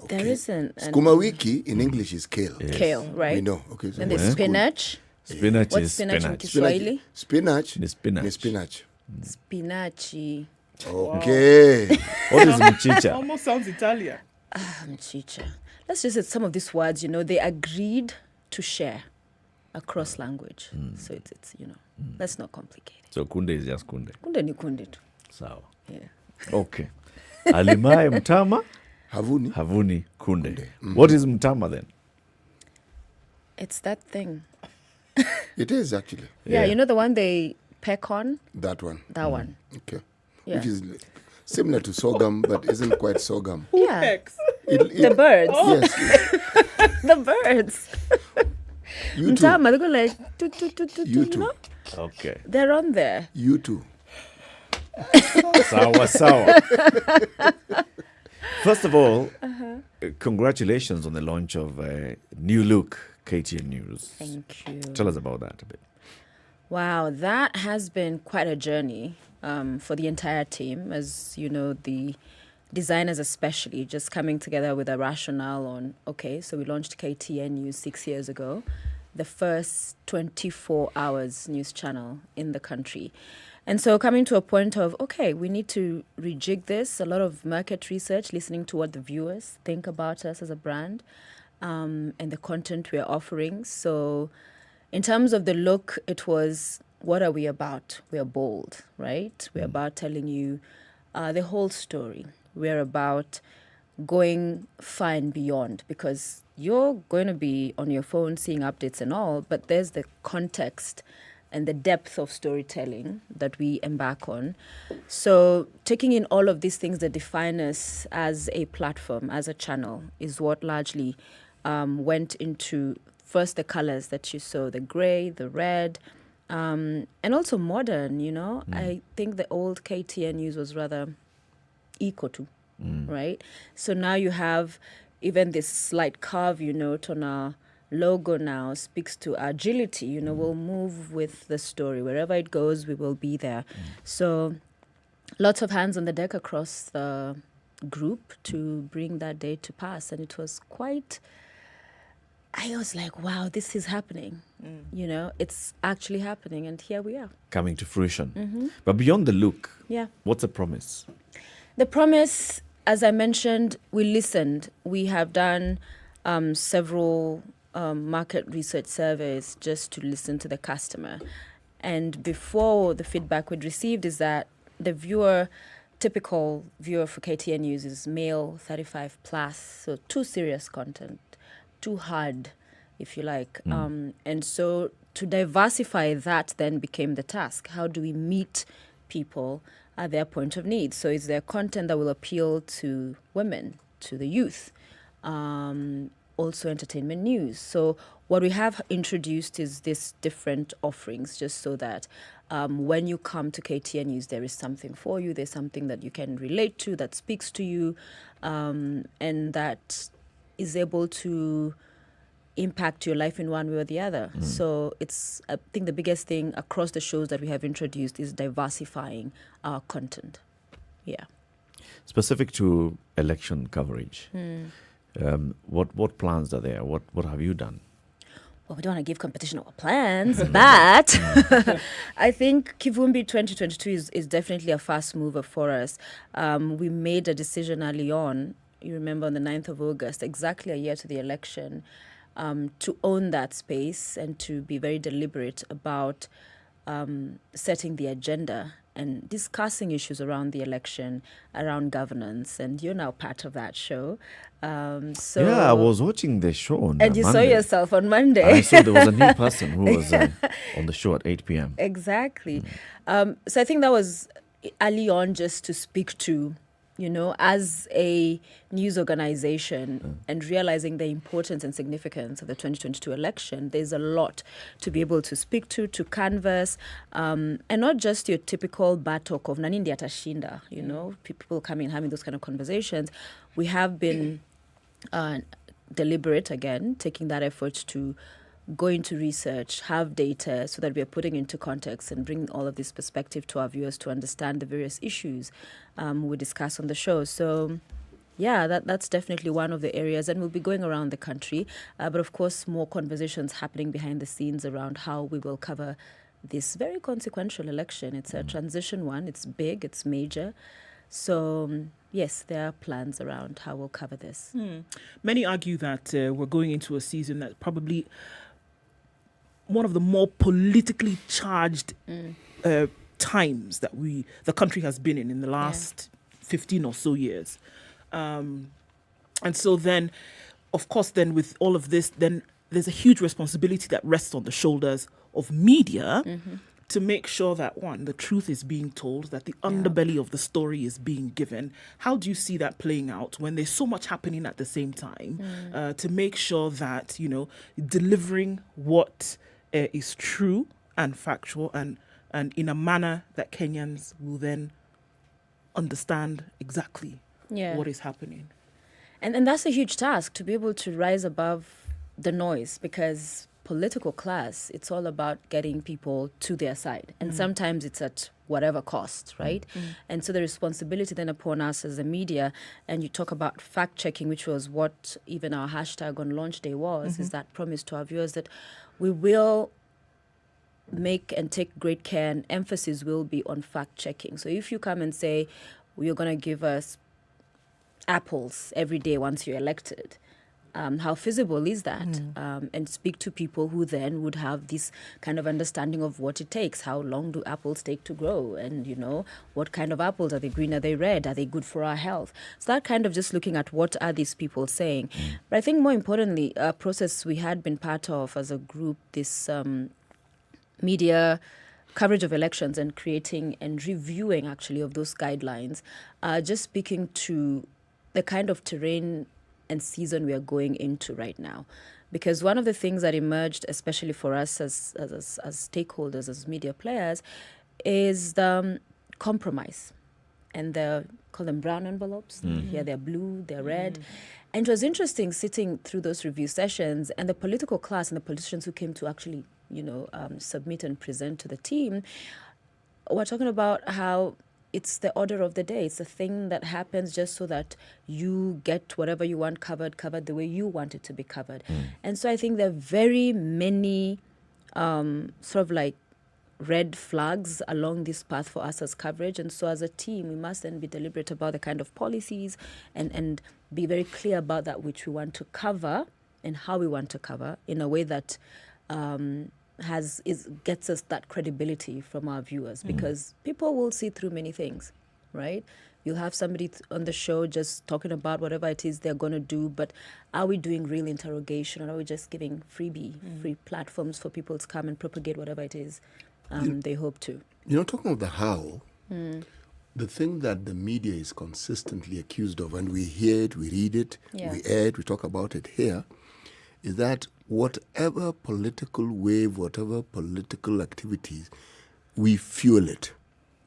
There isn't. Skuma wiki in English is kale. Yes. Kale, right? We know. Okay. So and there's spinach. Spinach What's is spinach in spinach. Kiswahili? Spinach. Ni spinach. Ni spinach. Spinachi. Okay. What is mchicha? Almost sounds Italian. Mchicha. Let's just say some of these words, they agreed to share across language. So it's let's not complicate it. So kunde is just kunde. Kunde ni kunde tu. Sawa. Yeah. Okay. Alimaye mtama. Havuni kunde. What is mtama then? It's that thing. It is actually. Yeah, the one they peck on? That one. That one. Okay. Yeah. Which is similar to sorghum, but isn't quite sorghum. Who pecks? The birds. Oh. Yes. The birds. You too. Mtama, they go like, You too. Okay. They're on there. You too. Sawa. First of all, congratulations on the launch of new look KTN News. Thank you. Tell us about that a bit. Wow, that has been quite a journey for the entire team. As you know, the designers especially just coming together with a rationale on, so we launched KTN News 6 years ago, the first 24 hours news channel in the country. And so coming to a point of, we need to rejig this, a lot of market research, listening to what the viewers think about us as a brand and the content we're offering. So in terms of the look, it was, what are we about? We're bold, right? We're about telling you the whole story. We're about going far and beyond, because you're going to be on your phone seeing updates and all, but there's the context and the depth of storytelling that we embark on. So taking in all of these things that define us as a platform, as a channel, is what largely went into first the colors that you saw, the gray, the red, and also modern, I think the old KTN News was rather eco too, right? So now you have even this slight curve, on our logo now speaks to agility. We'll move with the story. Wherever it goes, we will be there. So lots of hands on the deck across the group to bring that day to pass. And it was quite, I was like, wow, this is happening. It's actually happening. And here we are. Coming to fruition. But beyond the look, what's the promise? The promise, as I mentioned, we listened. We have done several market research surveys just to listen to the customer. And before, the feedback we'd received is that the typical viewer for KTN News is male, 35 plus, so too serious content, too hard, if you like. And so to diversify that then became the task. How do we meet people at their point of need? So is there content that will appeal to women, to the youth? Also entertainment news. So what we have introduced is this different offerings, just so that when you come to KTN News, there is something for you, there's something that you can relate to, that speaks to you, and that is able to impact your life in one way or the other. So I think the biggest thing across the shows that we have introduced is diversifying our content. Yeah. Specific to election coverage, what plans are there? What have you done? Well, we don't want to give competition our plans, but I think Kivumbi 2022 is definitely a fast mover for us. We made a decision early on, you remember on the 9th of August, exactly a year to the election, to own that space and to be very deliberate about setting the agenda and discussing issues around the election, around governance, and you're now part of that show. I was watching the show on and you Monday. saw yourself on Monday. I saw there was a new person who was on the show at 8 p.m. Exactly. So I think that was early on just to speak to, as a news organization and realizing the importance and significance of the 2022 election. There's a lot to be able to speak to canvas, and not just your typical batok of nani ndiye atashinda, people coming and having those kind of conversations. We have been deliberate again, taking that effort to go into research, have data, so that we are putting into context and bring all of this perspective to our viewers to understand the various issues we discuss on the show. So, yeah, that's definitely one of the areas, and we'll be going around the country. But of course, more conversations happening behind the scenes around how we will cover this very consequential election. It's a transition one. It's big. It's major. So, yes, there are plans around how we'll cover this. Many argue that we're going into a season that's probably one of the more politically charged times that the country has been in the last 15 or so years. And so then, of course, then with all of this, then there's a huge responsibility that rests on the shoulders of media to make sure that, one, the truth is being told, that the underbelly of the story is being given. How do you see that playing out when there's so much happening at the same time to make sure that, delivering what is true and factual and in a manner that Kenyans will then understand exactly what is happening? And that's a huge task, to be able to rise above the noise, because political class, it's all about getting people to their side. And sometimes it's at whatever cost, right? And so the responsibility then upon us as the media, and you talk about fact-checking, which was what even our hashtag on launch day was, is that promise to our viewers that we will make and take great care, and emphasis will be on fact-checking. So if you come and say, you're going to give us apples every day once you're elected, how feasible is that? And speak to people who then would have this kind of understanding of what it takes. How long do apples take to grow? And, what kind of apples? Are they green? Are they red? Are they good for our health? So that kind of just looking at what are these people saying. But I think more importantly, a process we had been part of as a group, this media coverage of elections and creating and reviewing actually of those guidelines, just speaking to the kind of terrain and season we are going into right now. Because one of the things that emerged, especially for us as stakeholders, as media players, is the compromise. And call them brown envelopes. Here they're blue, they're red. And it was interesting sitting through those review sessions, and the political class and the politicians who came to actually, submit and present to the team, were talking about how it's the order of the day. It's a thing that happens just so that you get whatever you want covered the way you want it to be covered. And so I think there are very many sort of like red flags along this path for us as coverage. And so as a team, we must then be deliberate about the kind of policies and be very clear about that which we want to cover and how we want to cover in a way that gets us that credibility from our viewers, because people will see through many things, right? You'll have somebody on the show just talking about whatever it is they're going to do, but are we doing real interrogation, or are we just giving free platforms for people to come and propagate whatever it is they hope to? Talking of the how, the thing that the media is consistently accused of, and we hear it, we read it, we air it, we talk about it here, is that whatever political wave, whatever political activities, we fuel it.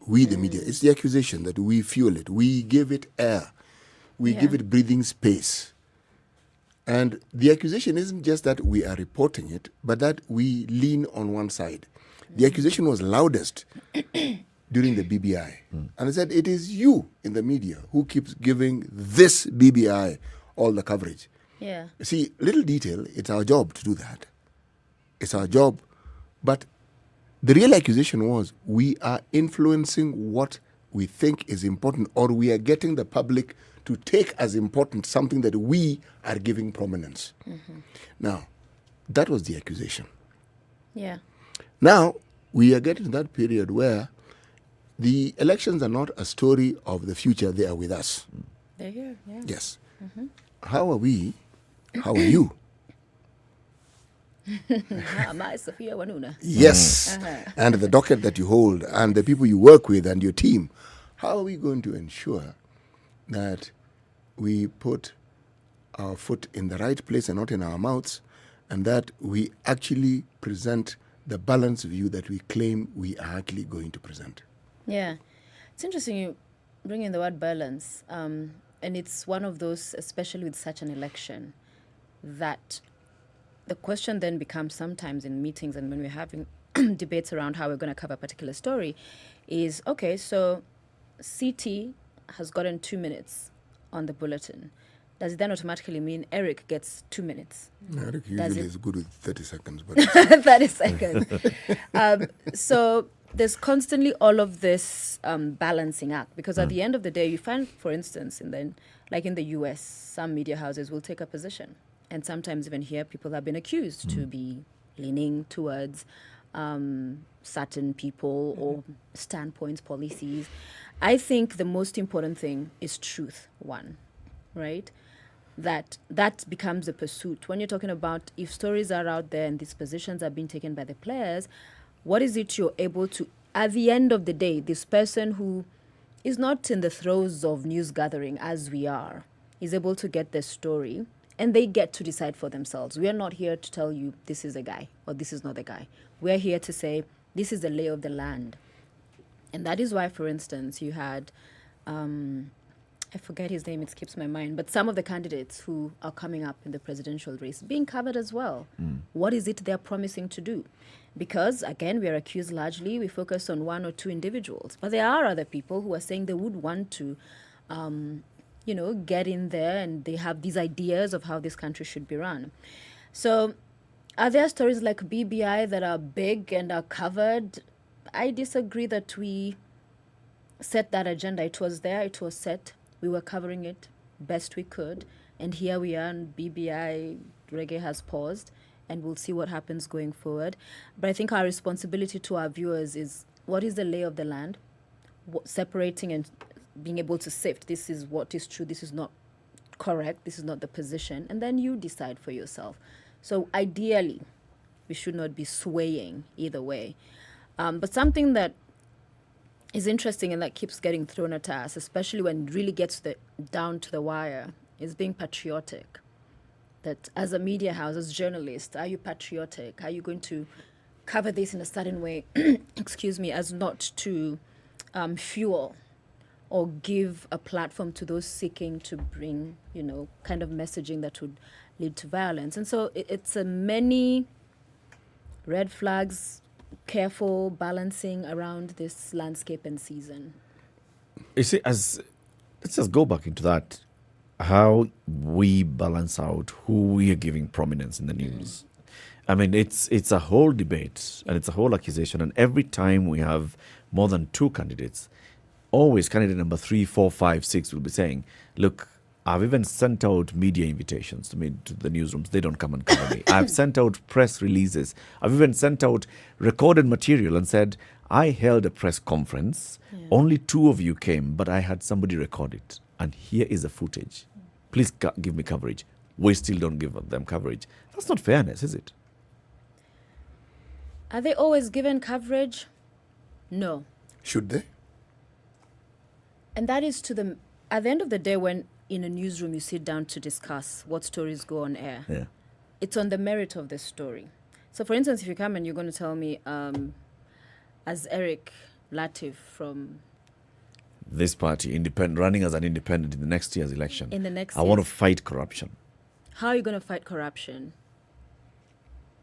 We, the media, it's the accusation that we fuel it. We give it air. We give it breathing space. And the accusation isn't just that we are reporting it, but that we lean on one side. The accusation was loudest during the BBI. And I said, it is you in the media who keeps giving this BBI all the coverage. Yeah. See, little detail, it's our job to do that. It's our job. But the real accusation was we are influencing what we think is important, or we are getting the public to take as important something that we are giving prominence. Now, that was the accusation. Yeah. Now, we are getting to that period where the elections are not a story of the future, they are with us. They're here, yeah. Yes. How are we? How are you? Sophia Wanuna. Yes. And the docket that you hold and the people you work with and your team. How are we going to ensure that we put our foot in the right place and not in our mouths, and that we actually present the balanced view that we claim we are actually going to present? Yeah. It's interesting you bring in the word balance. And it's one of those, especially with such an election, that the question then becomes sometimes in meetings and when we're having debates around how we're going to cover a particular story is, okay, so CT has gotten 2 minutes on the bulletin. Does it then automatically mean Eric gets 2 minutes? Eric usually is good with 30 seconds. But 30 seconds. So there's constantly all of this balancing act, because at the end of the day, you find, for instance, like in the US, some media houses will take a position. And sometimes even here, people have been accused to be leaning towards certain people or standpoints, policies. I think the most important thing is truth, one, right? That becomes the pursuit. When you're talking about if stories are out there and these positions are being taken by the players, what is it you're able to, at the end of the day, this person who is not in the throes of news gathering as we are, is able to get their story and they get to decide for themselves. We are not here to tell you this is the guy or this is not the guy. We're here to say this is the lay of the land. And that is why, for instance, you had, I forget his name, it skips my mind, but some of the candidates who are coming up in the presidential race being covered as well. What is it they're promising to do? Because, again, we are accused largely, we focus on one or two individuals. But there are other people who are saying they would want to, get in there and they have these ideas of how this country should be run. So are there stories like BBI that are big and are covered? I disagree that we set that agenda. It was there, it was set. We were covering it best we could. And here we are, and BBI reggae has paused, and we'll see what happens going forward. But I think our responsibility to our viewers is, what is the lay of the land? Separating and being able to sift, this is what is true, this is not correct, this is not the position, and then you decide for yourself. So ideally, we should not be swaying either way. But something that is interesting and that keeps getting thrown at us, especially when it really gets down to the wire, is being patriotic. That as a media house, as journalists, are you patriotic? Are you going to cover this in a certain way, as not to fuel or give a platform to those seeking to bring, kind of messaging that would lead to violence? And so it's a many red flags, careful balancing around this landscape and season. You see, let's just go back into that, how we balance out who we are giving prominence in the news. I mean, it's a whole debate and it's a whole accusation. And every time we have more than two candidates, always candidate number 3, 4, 5, 6 will be saying, look, I've even sent out media invitations to the newsrooms. They don't come and cover me. I've sent out press releases. I've even sent out recorded material and said, I held a press conference. Yeah. Only 2 of you came, but I had somebody record it. And here is the footage. Please give me coverage. We still don't give them coverage. That's not fairness, is it? Are they always given coverage? No. Should they? And that is at the end of the day, when in a newsroom you sit down to discuss what stories go on air, it's on the merit of the story. So, for instance, if you come and you're going to tell me, as Eric Latiff from this party, running as an independent in the next year's election, I want to fight corruption. How are you going to fight corruption?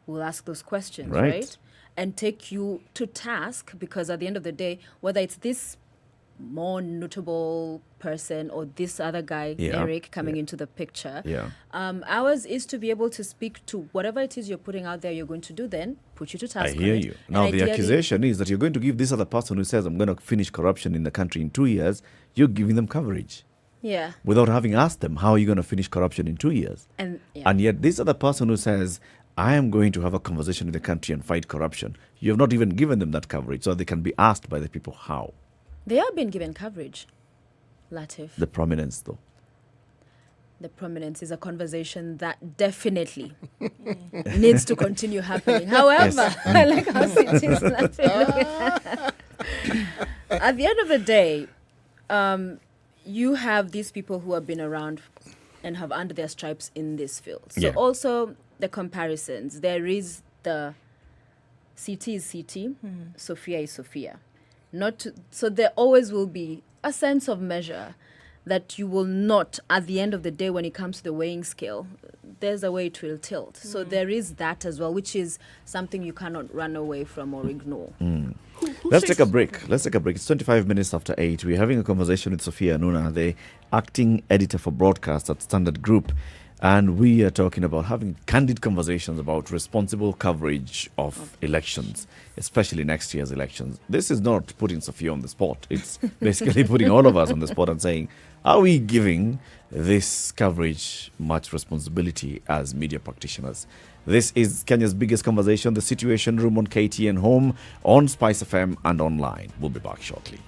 We'll ask those questions, right? And take you to task, because at the end of the day, whether it's this more notable person or this other guy, Eric, coming into the picture. Ours is to be able to speak to whatever it is you're putting out there you're going to do, then put you to task. I hear you. Now, the accusation is that you're going to give this other person who says, I'm going to finish corruption in the country in 2 years, you're giving them coverage. Yeah. Without having asked them, how are you going to finish corruption in 2 years? And yet this other person who says, I am going to have a conversation with the country and fight corruption, you have not even given them that coverage, so they can be asked by the people how. They are being given coverage, Latiff. The prominence, though. The prominence is a conversation that definitely needs to continue happening. However, I like how it is, Latiff. At the end of the day, you have these people who have been around and have earned their stripes in this field. So also the comparisons. There is the CT is CT, Sophia is Sophia. So there always will be a sense of measure. that you will not, at the end of the day, when it comes to the weighing scale, there's a way it will tilt. So there is that as well, which is something you cannot run away from or ignore. Let's take a break. It's 25 minutes after 8. We're having a conversation with Sophia Nuna, the acting editor for broadcast at Standard Group. And we are talking about having candid conversations about responsible coverage of elections, especially next year's elections. This is not putting Sophia on the spot. It's basically putting all of us on the spot and saying, are we giving this coverage much responsibility as media practitioners? This is Kenya's biggest conversation, the Situation Room on KTN Home, on SpiceFM and online. We'll be back shortly.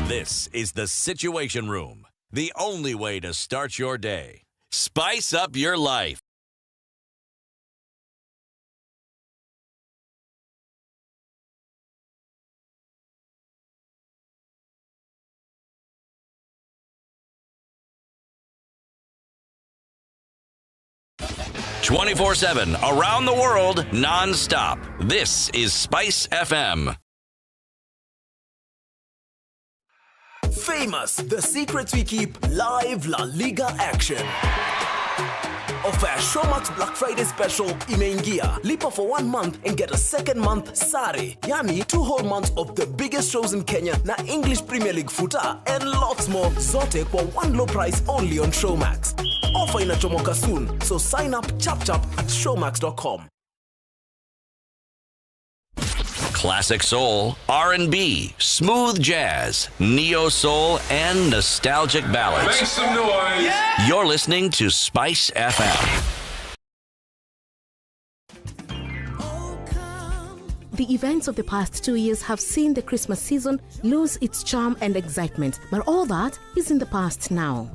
This is the Situation Room, the only way to start your day. Spice up your life. "24/7 around the world, non-stop. This is Spice FM. Famous, the secrets we keep, live La Liga action. Offer Showmax Black Friday special imeingia. Lipa for 1 month and get a second month sare. Yani 2 whole months of the biggest shows in Kenya, na English Premier League futa, and lots more. Zote kwa one low price only on Showmax. Offer inachomoka soon, so sign up chap at showmax.com. Classic soul, R&B, smooth jazz, neo soul, and nostalgic ballads. Make some noise. Yeah! You're listening to Spice FM. The events of the past 2 years have seen the Christmas season lose its charm and excitement, but all that is in the past now.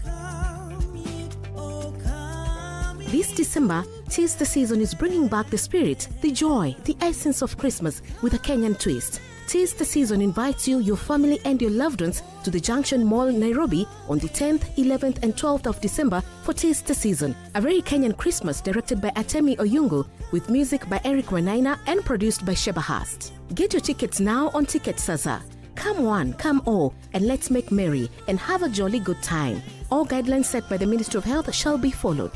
This December, Tis the Season is bringing back the spirit, the joy, the essence of Christmas with a Kenyan twist. Tis the Season invites you, your family and your loved ones to the Junction Mall, Nairobi on the 10th, 11th and 12th of December for Tis the Season, a very Kenyan Christmas directed by Atemi Oyungu with music by Eric Wanaina and produced by Sheba Hast. Get your tickets now on Ticket Sasa. Come one, come all, and let's make merry and have a jolly good time. All guidelines set by the Ministry of Health shall be followed.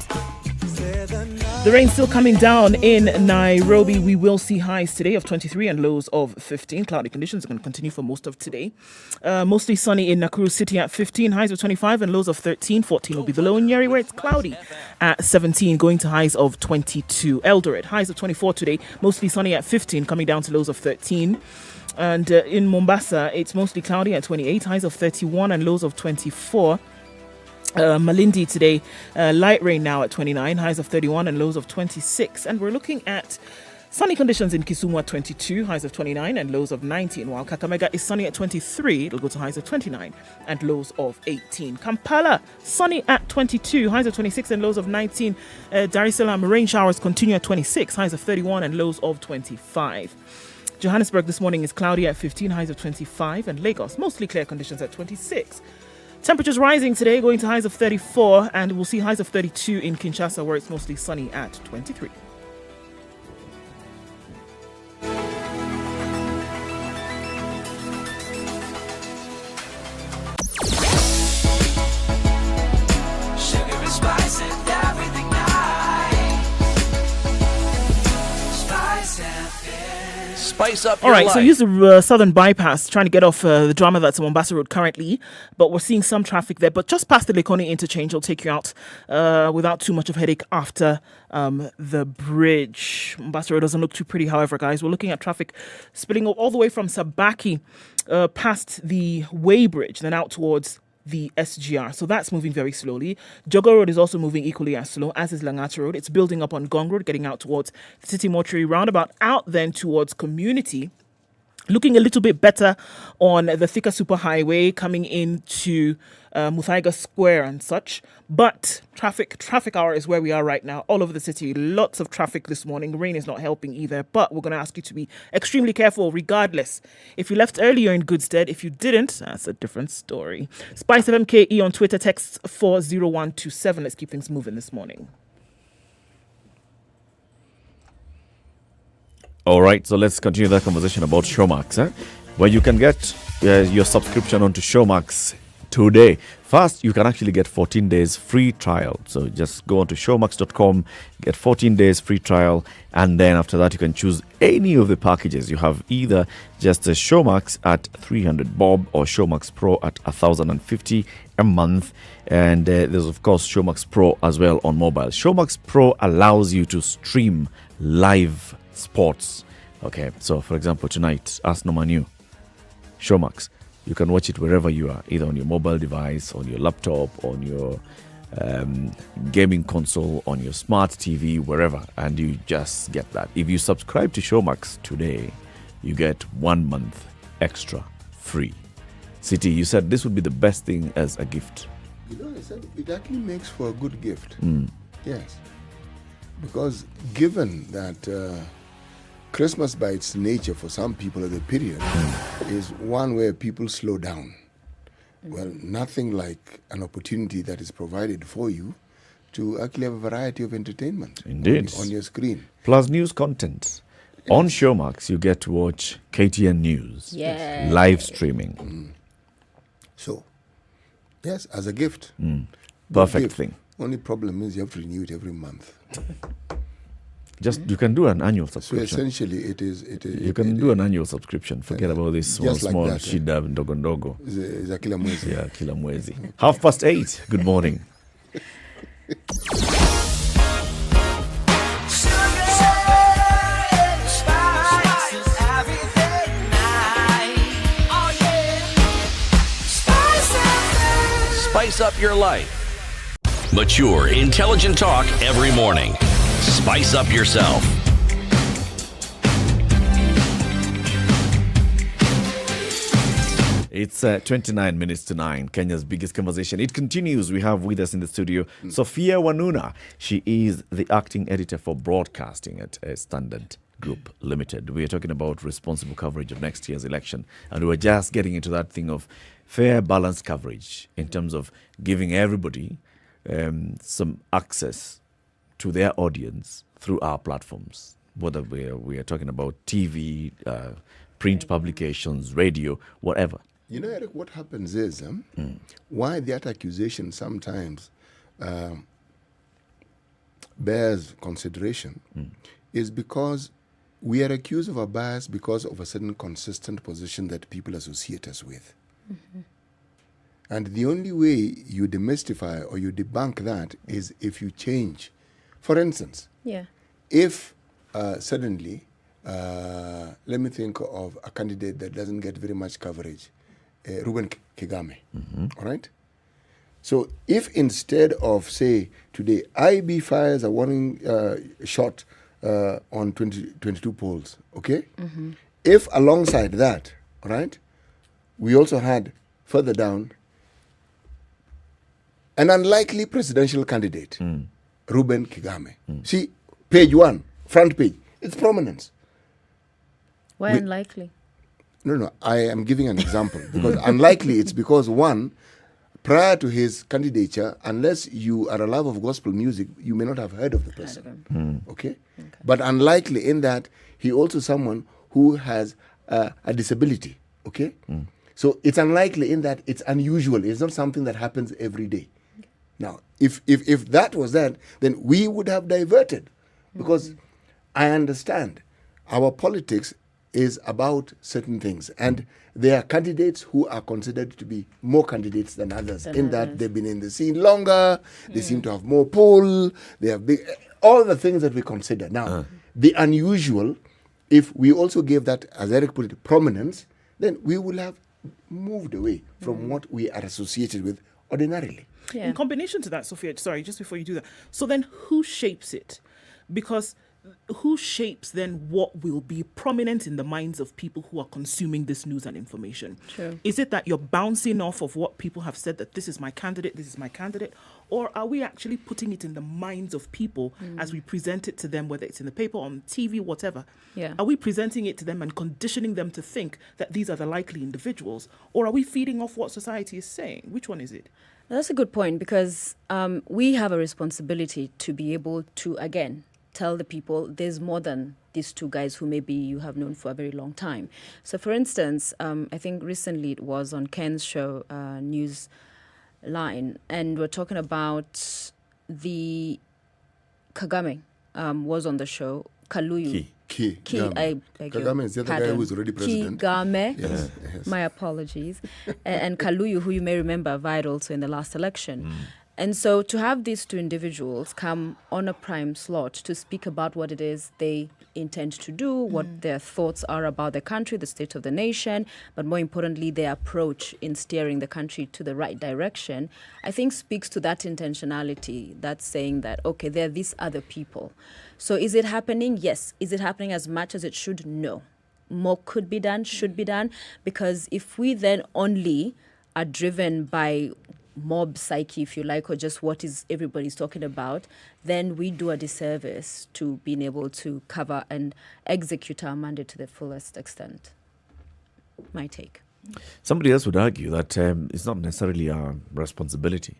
The rain's still coming down in Nairobi. We will see highs today of 23 and lows of 15. Cloudy conditions are going to continue for most of today. Mostly sunny in Nakuru City at 15, highs of 25 and lows of 13. 14 will be the low in Nyeri, where it's cloudy at 17, going to highs of 22. Eldoret, highs of 24 today, mostly sunny at 15, coming down to lows of 13. And in Mombasa, it's mostly cloudy at 28, highs of 31 and lows of 24. Malindi today, light rain now at 29, highs of 31 and lows of 26. And we're looking at sunny conditions in Kisumu at 22, highs of 29 and lows of 19. While Kakamega is sunny at 23, it'll go to highs of 29 and lows of 18. Kampala, sunny at 22, highs of 26 and lows of 19. Dar es Salaam, rain showers continue at 26, highs of 31 and lows of 25. Johannesburg this morning is cloudy at 15, highs of 25. And Lagos, mostly clear conditions at 26. Temperatures rising today, going to highs of 34, and we'll see highs of 32 in Kinshasa, where it's mostly sunny at 23. Sugar and spice and everything nice. Spice FM. Spice up All your right, life. so use the southern bypass, trying to get off the drama that's on Mombasa Road currently, but we're seeing some traffic there. But just past the Lekone interchange, will take you out without too much of headache after the bridge. Mombasa Road doesn't look too pretty, however, guys. We're looking at traffic spilling all the way from Sabaki past the Way Bridge, then out towards the SGR. So that's moving very slowly. Jogo Road is also moving equally as slow, as is Langata Road. It's building up on Gong Road, getting out towards the City Mortuary roundabout, out then towards Community. Looking a little bit better on the Thika Superhighway coming into Muthui Square and such. But traffic hour is where we are right now. All over the city, lots of traffic this morning. Rain is not helping either. But we're going to ask you to be extremely careful regardless. If you left early, you're in good stead. If you didn't, that's a different story. SpiceFMKE on Twitter, text 40127. Let's keep things moving this morning. All right, so let's continue that conversation about Showmax, where you can get your subscription onto Showmax today. First, you can actually get 14 days free trial. So just go on to showmax.com, get 14 days free trial, and then after that, you can choose any of the packages. You have either just a Showmax at 300 bob or Showmax Pro at 1,050 a month. And there's, of course, Showmax Pro as well on mobile. Showmax Pro allows you to stream live sports. Okay, so for example, tonight, Arsenal Man U, Showmax. You can watch it wherever you are, either on your mobile device, on your laptop, on your gaming console, on your smart TV, wherever, and you just get that. If you subscribe to Showmax today, you get 1 month extra free. City, you said this would be the best thing as a gift. You know, I said it actually makes for a good gift. Yes. Because given that Christmas by its nature for some people at the period is one where people slow down. Well, nothing like an opportunity that is provided for you to actually have a variety of entertainment on your screen. Plus news content. Yes. On Showmax, you get to watch KTN News, live streaming. So, yes, as a gift. Perfect thing. Only problem is you have to renew it every month. You can do an annual subscription. So essentially, it is. You can do an annual subscription. Forget about this small like shida ndogo ndogo. Is a kila mwezi. Yeah, kila mwezi. 8:30. Good morning. Spice up your life. Mature, intelligent talk every morning. Spice up yourself. It's 29 minutes to 9, Kenya's biggest conversation. It continues. We have with us in the studio Sophia Wanuna. She is the acting editor for broadcasting at Standard Group Limited. We are talking about responsible coverage of next year's election. And we're just getting into that thing of fair, balanced coverage in terms of giving everybody some access to their audience through our platforms, whether we are talking about TV, print publications, radio, whatever. You know, Eric, what happens is why that accusation sometimes bears consideration is because we are accused of a bias because of a certain consistent position that people associate us with. And the only way you demystify or you debunk that is if you change. For instance, if suddenly, let me think of a candidate that doesn't get very much coverage, Ruben Kigame, all right? So if instead of, say, today, IB fires a warning shot on 22 polls, okay? If alongside that, all right, we also had further down an unlikely presidential candidate, Ruben Kigame. See, page 1, front page, it's prominence. Why unlikely? No, I am giving an example. Because unlikely, it's because, one, prior to his candidature, unless you are a lover of gospel music, you may not have heard of the person. Okay? But unlikely in that he also someone who has a disability. Okay? So it's unlikely in that it's unusual. It's not something that happens every day. Now, if that was that, then we would have diverted. Because I understand our politics is about certain things. And there are candidates who are considered to be more candidates than others, that they've been in the scene longer, they seem to have more pull, they have big, all the things that we consider. Now, the unusual, if we also gave that, as Eric put it, prominence, then we will have moved away from what we are associated with ordinarily. In combination to that, Sophia, sorry, just before you do that, so then who shapes it? Because who shapes then what will be prominent in the minds of people who are consuming this news and information? True. Is it that you're bouncing off of what people have said, that this is my candidate, or are we actually putting it in the minds of people as we present it to them, whether it's in the paper, on TV, whatever? Are we presenting it to them and conditioning them to think that these are the likely individuals, or are we feeding off what society is saying? Which one is it? That's a good point, because we have a responsibility to be able to, again, tell the people there's more than these two guys who maybe you have known for a very long time. So, for instance, I think recently it was on Ken's show, Newsline, and we're talking about the Kagame was on the show. Kaluyu. I beg your Kagame is the other guy pardon. who is already president. Kagame. Yes. Yes. My apologies. And Kaluyu, who you may remember, vied also in the last election. And so to have these two individuals come on a prime slot to speak about what it is they intend to do, what their thoughts are about the country, the state of the nation, but more importantly, their approach in steering the country to the right direction, I think speaks to that intentionality, that's saying that, okay, there are these other people. So is it happening? Yes. Is it happening as much as it should? No. More could be done, should be done, because if we then only are driven by mob psyche, if you like, or just what is everybody's talking about, then we do a disservice to being able to cover and execute our mandate to the fullest extent. My take. Somebody else would argue that it's not necessarily our responsibility.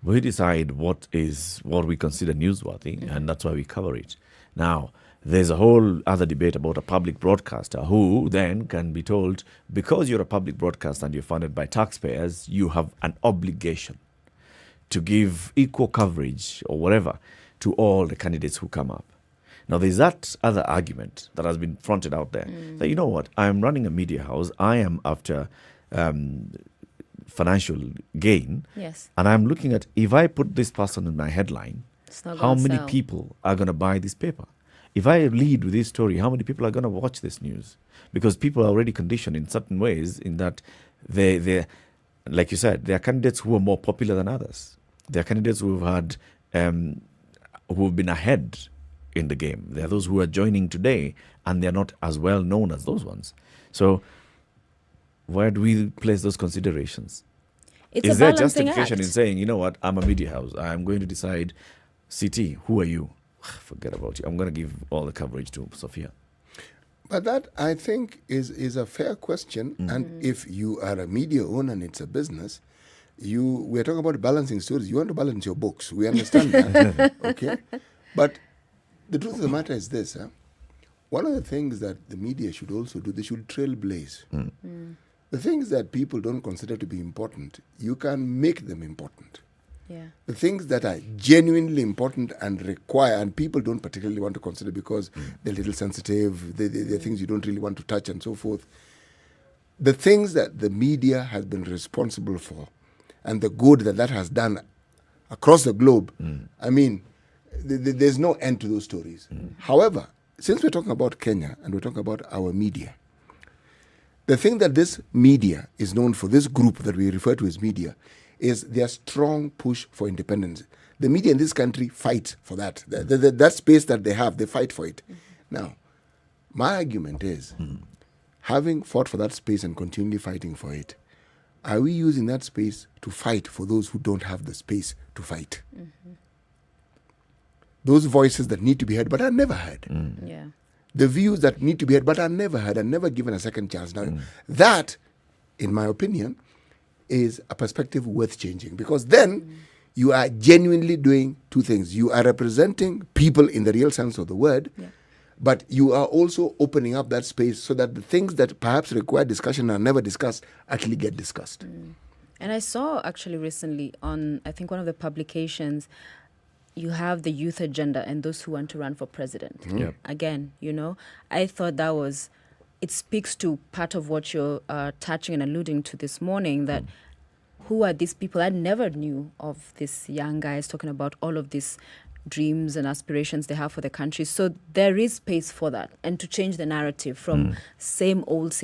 We decide what we consider newsworthy, and that's why we cover it. Now, there's a whole other debate about a public broadcaster who then can be told, because you're a public broadcaster and you're funded by taxpayers, you have an obligation to give equal coverage or whatever to all the candidates who come up. Now, there's that other argument that has been fronted out there. That, you know what, I'm running a media house. I am after financial gain. Yes. And I'm looking at, if I put this person in my headline, how many sell. people are going to buy this paper? If I lead with this story, how many people are going to watch this news? Because people are already conditioned in certain ways in that they like you said, there are candidates who are more popular than others. There are candidates who've been ahead in the game. There are those who are joining today and they're not as well known as those ones. So where do we place those considerations? Is there justification in saying, you know what, I'm a media house, I'm going to decide, CT, who are you? Forget about you. I'm going to give all the coverage to Sophia. But that, I think, is a fair question. And if you are a media owner and it's a business, we're talking about balancing stories. You want to balance your books. We understand that. Okay? But the truth of the matter is this. One of the things that the media should also do, they should trailblaze. The things that people don't consider to be important, you can make them important. Yeah. The things that are genuinely important and require, and people don't particularly want to consider because they're a little sensitive, they're things you don't really want to touch and so forth. The things that the media has been responsible for and the good that has done across the globe, I mean, there's no end to those stories. However, since we're talking about Kenya and we're talking about our media, the thing that this media is known for, this group that we refer to as media, is their strong push for independence. The media in this country fight for that. That space that they have, they fight for it. Now, my argument is, having fought for that space and continually fighting for it, are we using that space to fight for those who don't have the space to fight? Those voices that need to be heard but are never heard. Yeah. The views that need to be heard but are never heard and never given a second chance. Now, that, in my opinion, is a perspective worth changing, because then you are genuinely doing two things. You are representing people in the real sense of the word, but you are also opening up that space so that the things that perhaps require discussion and are never discussed actually get discussed. And I saw actually recently on, I think, one of the publications, you have the youth agenda and those who want to run for president. Again, I thought that was, it speaks to part of what you're touching and alluding to this morning, that who are these people? I never knew of these young guys talking about all of these dreams and aspirations they have for the country. So there is space for that, and to change the narrative from same old.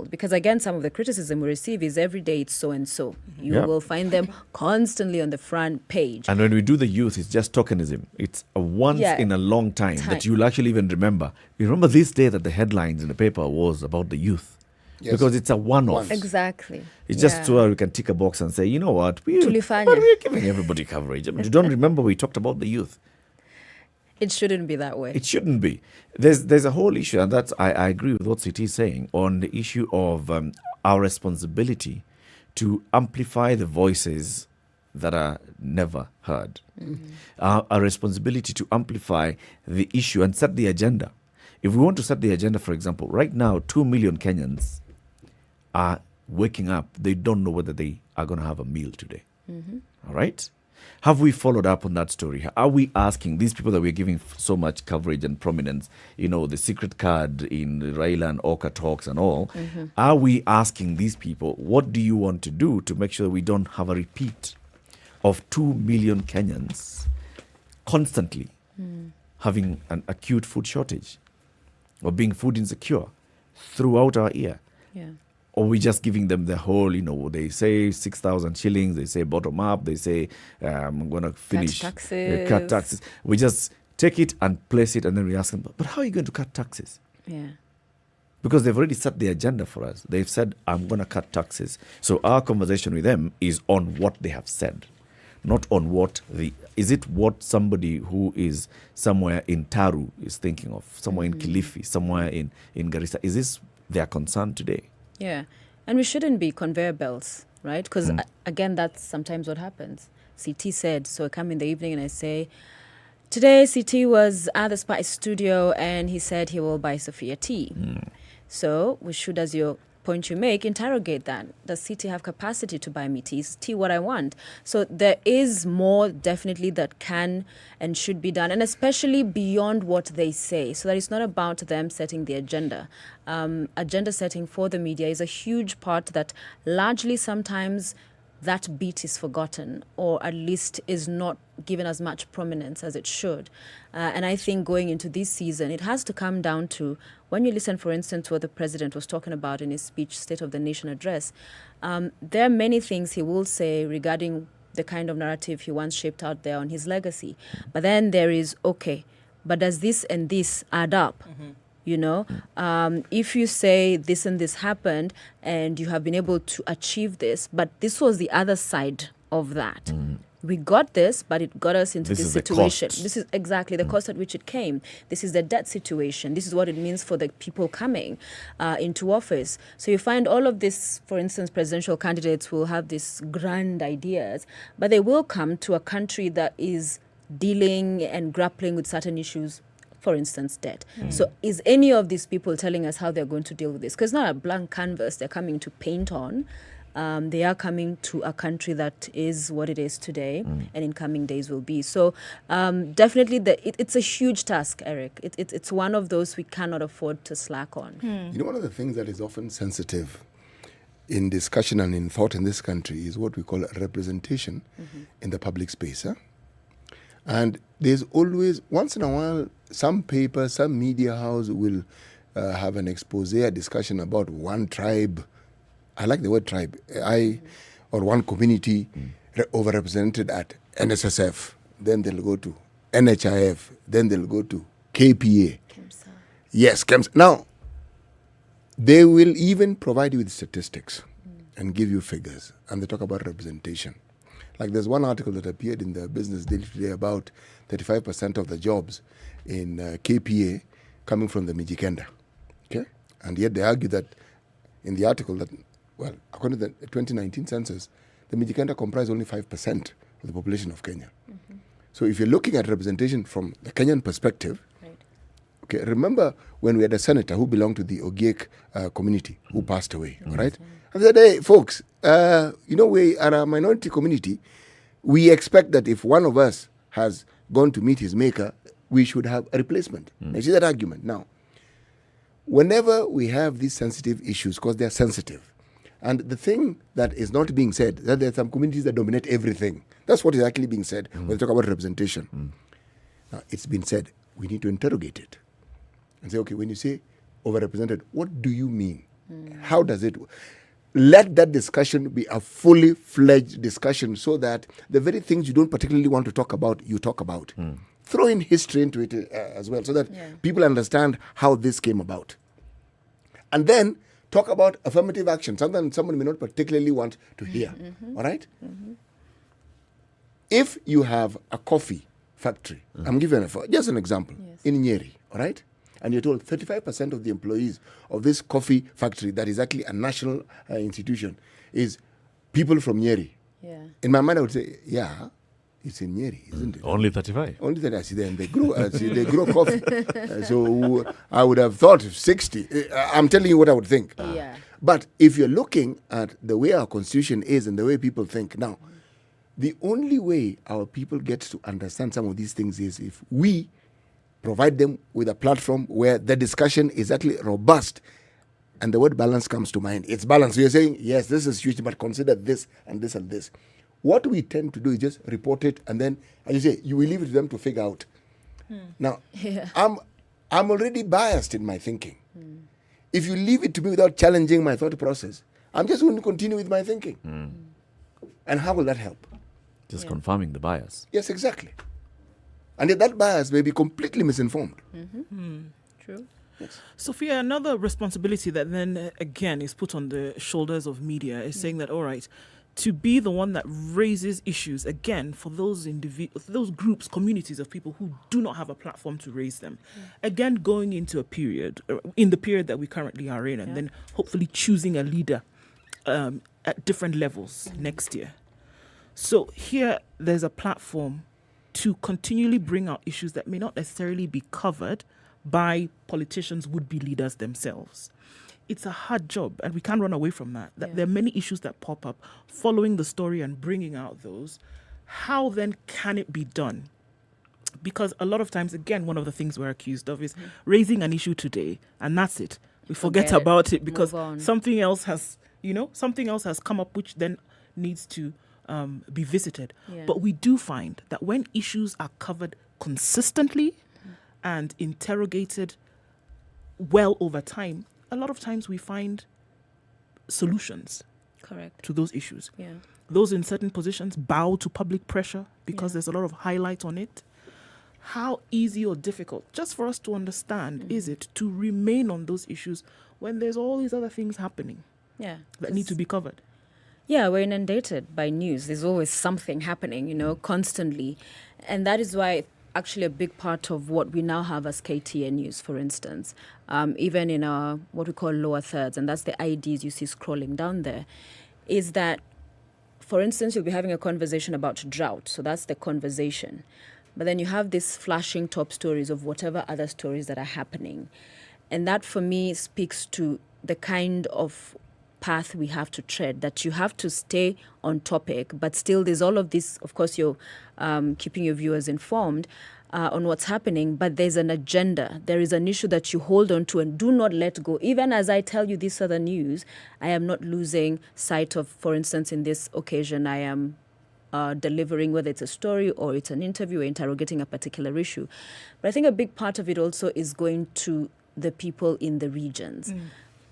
Because again, some of the criticism we receive is every day it's so and so. You will find them constantly on the front page. And when we do the youth, it's just tokenism. It's a once in a long time that you'll actually even remember. You remember this day that the headlines in the paper was about the youth. Yes. Because it's a one-off. Exactly. It's just so we can tick a box and say, you know what, we're giving everybody coverage. I mean, you don't remember we talked about the youth. It shouldn't be that way. It shouldn't be. There's a whole issue, and that's I agree with what CT is saying on the issue of our responsibility to amplify the voices that are never heard. Our responsibility to amplify the issue and set the agenda. If we want to set the agenda, for example, right now, 2 million Kenyans are waking up. They don't know whether they are going to have a meal today. All right? Have we followed up on that story? Are we asking these people that we're giving so much coverage and prominence, the secret card in Raila and Okoh talks and all, are we asking these people, what do you want to do to make sure we don't have a repeat of 2 million Kenyans constantly having an acute food shortage or being food insecure throughout our year? Yeah. Or we just giving them the whole, they say 6,000 shillings, they say bottom up, they say I'm going to finish. Cut taxes. We just take it and place it and then we ask them, but how are you going to cut taxes? Yeah. Because they've already set the agenda for us. They've said, I'm going to cut taxes. So our conversation with them is on what they have said, not on is it what somebody who is somewhere in Taru is thinking of, somewhere in Kilifi, somewhere in Garissa. Is this their concern today? Yeah. And we shouldn't be conveyor belts, right? Because, again, that's sometimes what happens. CT said, so I come in the evening and I say, today CT was at the Spice studio and he said he will buy Sophia tea. So we should, as your point you make, interrogate that. Does CT have capacity to buy me tea? Is tea what I want? So there is more definitely that can and should be done, and especially beyond what they say. So that it's not about them setting the agenda. Agenda setting for the media is a huge part that largely sometimes that beat is forgotten, or at least is not given as much prominence as it should. And I think going into this season, it has to come down to, when you listen, for instance, to what the president was talking about in his speech, State of the Nation address, there are many things he will say regarding the kind of narrative he once shaped out there on his legacy. But then there is, okay, but does this and this add up? If you say this and this happened and you have been able to achieve this, but this was the other side of that. We got this, but it got us into this situation. This is exactly the cost at which it came. This is the debt situation. This is what it means for the people coming into office. So you find all of this, for instance, presidential candidates will have these grand ideas, but they will come to a country that is dealing and grappling with certain issues. For instance, debt. So is any of these people telling us how they're going to deal with this? Because it's not a blank canvas they're coming to paint on. They are coming to a country that is what it is today and in coming days will be. So definitely it's a huge task, Eric. It's one of those we cannot afford to slack on. One of the things that is often sensitive in discussion and in thought in this country is what we call representation in the public space. And there's always, once in a while, some paper, some media house will have an expose, a discussion about one tribe. I like the word tribe. Or one community overrepresented at NSSF. Then they'll go to NHIF. Then they'll go to KPA. Yes, KEMSA. Now, they will even provide you with statistics and give you figures. And they talk about representation. Like there's one article that appeared in the Business Daily today about 35% of the jobs in KPA coming from the Mijikenda. Okay? And yet they argue that in the article that, well, according to the 2019 census, the Mijikenda comprise only 5% of the population of Kenya. So if you're looking at representation from the Kenyan perspective, okay, remember when we had a senator who belonged to the Ogiek community who passed away, right? And they said, hey, folks, we are a minority community. We expect that if one of us has gone to meet his maker, we should have a replacement. You see that argument? Now, whenever we have these sensitive issues, because they're sensitive, and the thing that is not being said, that there are some communities that dominate everything. That's what is actually being said when they talk about representation. Now, it's been said, we need to interrogate it and say, okay, when you say overrepresented, what do you mean? How does it... Let that discussion be a fully fledged discussion so that the very things you don't particularly want to talk about, you talk about. Throw in history into it as well so that people understand how this came about. And then talk about affirmative action, something someone may not particularly want to hear. All right? If you have a coffee factory, I'm giving just an example, in Nyeri, all right? And you're told 35% of the employees of this coffee factory that is actually a national institution is people from Nyeri. In my mind, I would say, It's in Nyeri, isn't it? Only 35. Only 30. I see them. They grow. They grow coffee. So I would have thought 60. I'm telling you what I would think. Yeah. But if you're looking at the way our constitution is and the way people think now, the only way our people get to understand some of these things is if we provide them with a platform where the discussion is actually robust. And the word balance comes to mind. It's balance. So you're saying, yes, this is huge, but consider this and this and this. What we tend to do is just report it, and then, as you say, you will leave it to them to figure out. Now, I'm already biased in my thinking. If you leave it to me without challenging my thought process, I'm just going to continue with my thinking. And how will that help? Just confirming the bias. Yes, exactly. And yet that bias may be completely misinformed. True. Yes. Sophia, another responsibility that then again is put on the shoulders of media is saying that, all right, to be the one that raises issues again for those those groups, communities of people who do not have a platform to raise them. Again, going into a period, in the period that we currently are in, and then hopefully choosing a leader at different levels next year. So here, there's a platform to continually bring out issues that may not necessarily be covered by politicians, would-be leaders themselves. It's a hard job, and we can't run away from that. There are many issues that pop up following the story and bringing out those. How then can it be done? Because a lot of times, again, one of the things we're accused of is raising an issue today, and that's it. We forget about it because something else has come up which then needs to be visited. But we do find that when issues are covered consistently and interrogated well over time, a lot of times we find solutions to those issues. Those in certain positions bow to public pressure because there's a lot of highlight on it. How easy or difficult, just for us to understand, is it to remain on those issues when there's all these other things happening that need to be covered? Yeah, we're inundated by news. There's always something happening, constantly. And that is why actually a big part of what we now have as KTN News, for instance, even in our what we call lower thirds, and that's the IDs you see scrolling down there, is that, for instance, you'll be having a conversation about drought. So that's the conversation. But then you have these flashing top stories of whatever other stories that are happening. And that, for me, speaks to the kind of path we have to tread, that you have to stay on topic, but still there's all of this. Of course, you're keeping your viewers informed on what's happening, but there's an agenda. There is an issue that you hold on to and do not let go. Even as I tell you this other news, I am not losing sight of, for instance, in this occasion, I am delivering, whether it's a story or it's an interview or interrogating a particular issue. But I think a big part of it also is going to the people in the regions.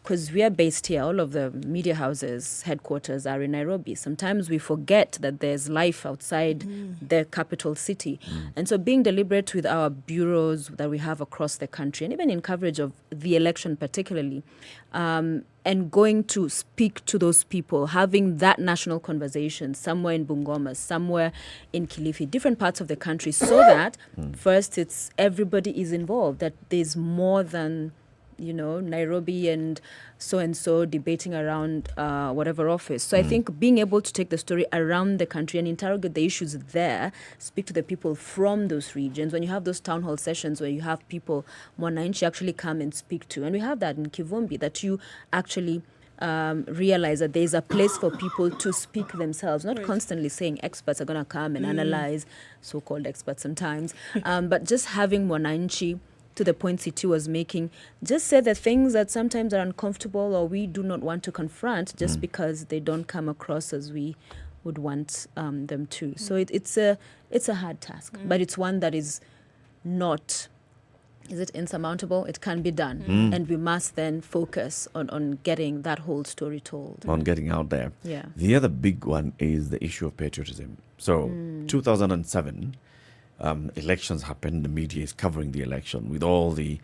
Because we are based here, all of the media houses, headquarters are in Nairobi. Sometimes we forget that there's life outside the capital city. And so being deliberate with our bureaus that we have across the country, and even in coverage of the election particularly, and going to speak to those people, having that national conversation somewhere in Bungoma, somewhere in Kilifi, different parts of the country, so that first it's everybody is involved, that there's more than Nairobi and so debating around whatever office. So I think being able to take the story around the country and interrogate the issues there, speak to the people from those regions. When you have those town hall sessions where you have people, Mwananchi actually come and speak to, and we have that in Kivumbi, that you actually realize that there's a place for people to speak themselves, not constantly saying experts are going to come and analyze, so-called experts sometimes, but just having Mwananchi, to the point C2 was making, just say the things that sometimes are uncomfortable or we do not want to confront just because they don't come across as we would want them to. So it's a hard task, but it's one that is not, is it insurmountable? It can be done. And we must then focus on getting that whole story told. On getting out there. Yeah. The other big one is the issue of patriotism. So 2007, elections happened. The media is covering the election with all the,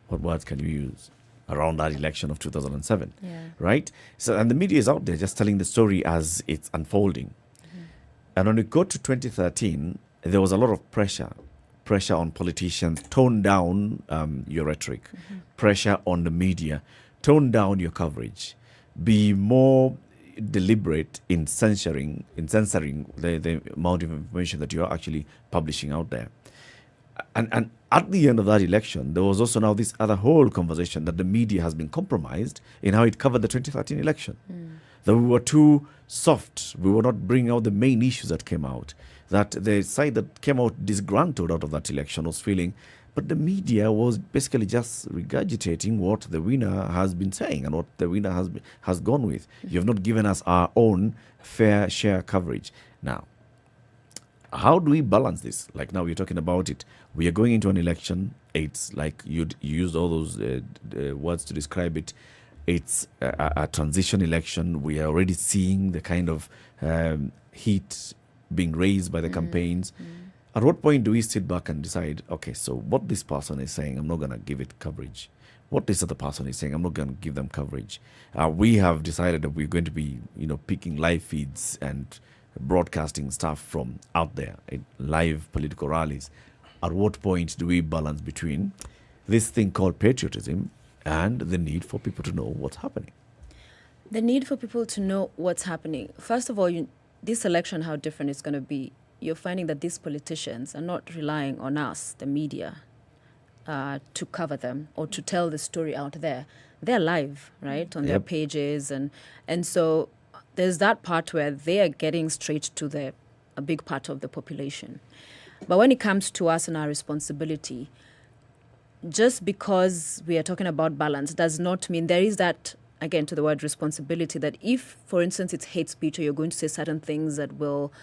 what words can you use, around that election of 2007, right? So, and the media is out there just telling the story as it's unfolding. And when we go to 2013, there was a lot of pressure on politicians, tone down your rhetoric, pressure on the media, tone down your coverage, be more, deliberate in censoring the amount of information that you're actually publishing out there. And at the end of that election, there was also now this other whole conversation that the media has been compromised in how it covered the 2013 election. That we were too soft. We were not bringing out the main issues that came out. That the side that came out disgruntled out of that election was feeling, but the media was basically just regurgitating what the winner has been saying and what the winner has gone with. You have not given us our own fair share coverage. Now, how do we balance this? Like now we're talking about it. We are going into an election. It's like you used all those words to describe it. It's a transition election. We are already seeing the kind of heat being raised by the campaigns. At what point do we sit back and decide, okay, so what this person is saying, I'm not going to give it coverage. What this other person is saying, I'm not going to give them coverage. We have decided that we're going to be, picking live feeds and broadcasting stuff from out there, live political rallies. At what point do we balance between this thing called patriotism and the need for people to know what's happening? The need for people to know what's happening. First of all, this election, how different it's going to be. You're finding that these politicians are not relying on us, the media, to cover them or to tell the story out there. They're live, right, on their pages. And so there's that part where they are getting straight to a big part of the population. But when it comes to us and our responsibility, just because we are talking about balance does not mean there is that, again, to the word responsibility, that if, for instance, it's hate speech or you're going to say certain things that will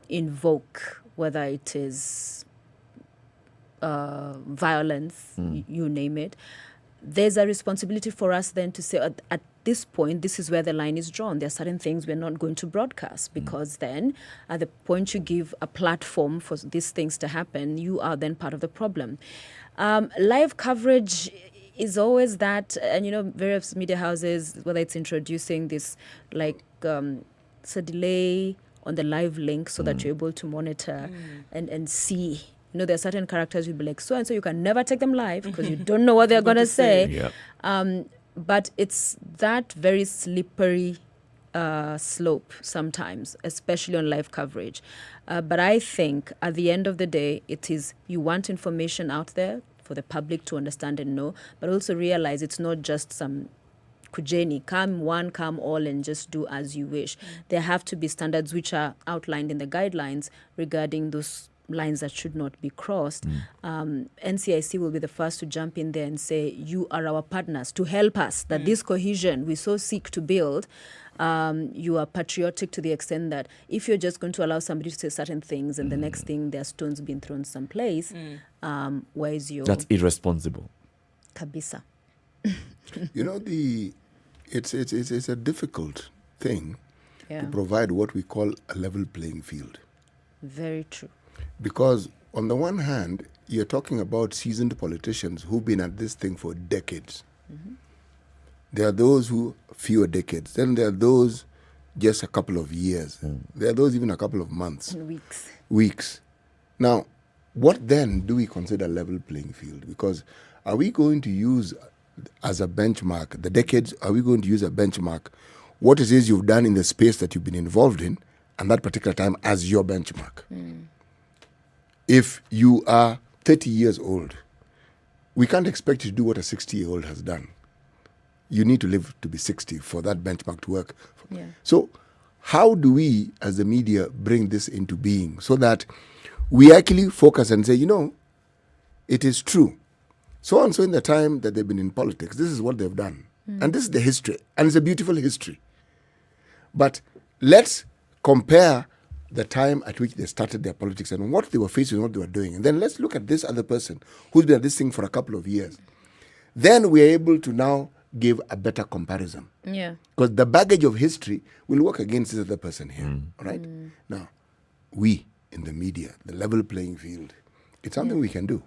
invoke, whether it is violence, you name it, there's a responsibility for us then to say at this point, this is where the line is drawn. There are certain things we're not going to broadcast because then at the point you give a platform for these things to happen, you are then part of the problem. Live coverage is always that, and various media houses, whether it's introducing this it's a delay on the live link so that you're able to monitor and see. There are certain characters you'll be like, so and so you can never take them live because you don't know what they're going to say. Yep. But it's that very slippery slope sometimes, especially on live coverage. But I think at the end of the day, it is you want information out there for the public to understand and know, but also realize it's not just some kujeni, come one, come all, and just do as you wish. There have to be standards which are outlined in the guidelines regarding those lines that should not be crossed. NCIC will be the first to jump in there and say, you are our partners to help us, that this cohesion we so seek to build, you are patriotic to the extent that if you're just going to allow somebody to say certain things and the next thing there are stones being thrown someplace, where is your... That's irresponsible. Kabisa. It's a difficult thing to provide what we call a level playing field. Very true. Because on the one hand, you're talking about seasoned politicians who've been at this thing for decades. There are those who fewer decades. Then there are those just a couple of years. There are those even a couple of months. And weeks. Now, what then do we consider level playing field? Because are we going to use as a benchmark the decades? Are we going to use a benchmark what it is you've done in the space that you've been involved in and that particular time as your benchmark? If you are 30 years old, we can't expect you to do what a 60-year-old has done. You need to live to be 60 for that benchmark to work. So how do we, as the media, bring this into being so that we actually focus and say, it is true. So and so in the time that they've been in politics, this is what they've done. And this is the history. And it's a beautiful history. But let's compare the time at which they started their politics and what they were facing and what they were doing. And then let's look at this other person who's been at this thing for a couple of years. Then we're able to now give a better comparison. Because the baggage of history will work against this other person here. Right? Now, we in the media, the level playing field, it's something we can do.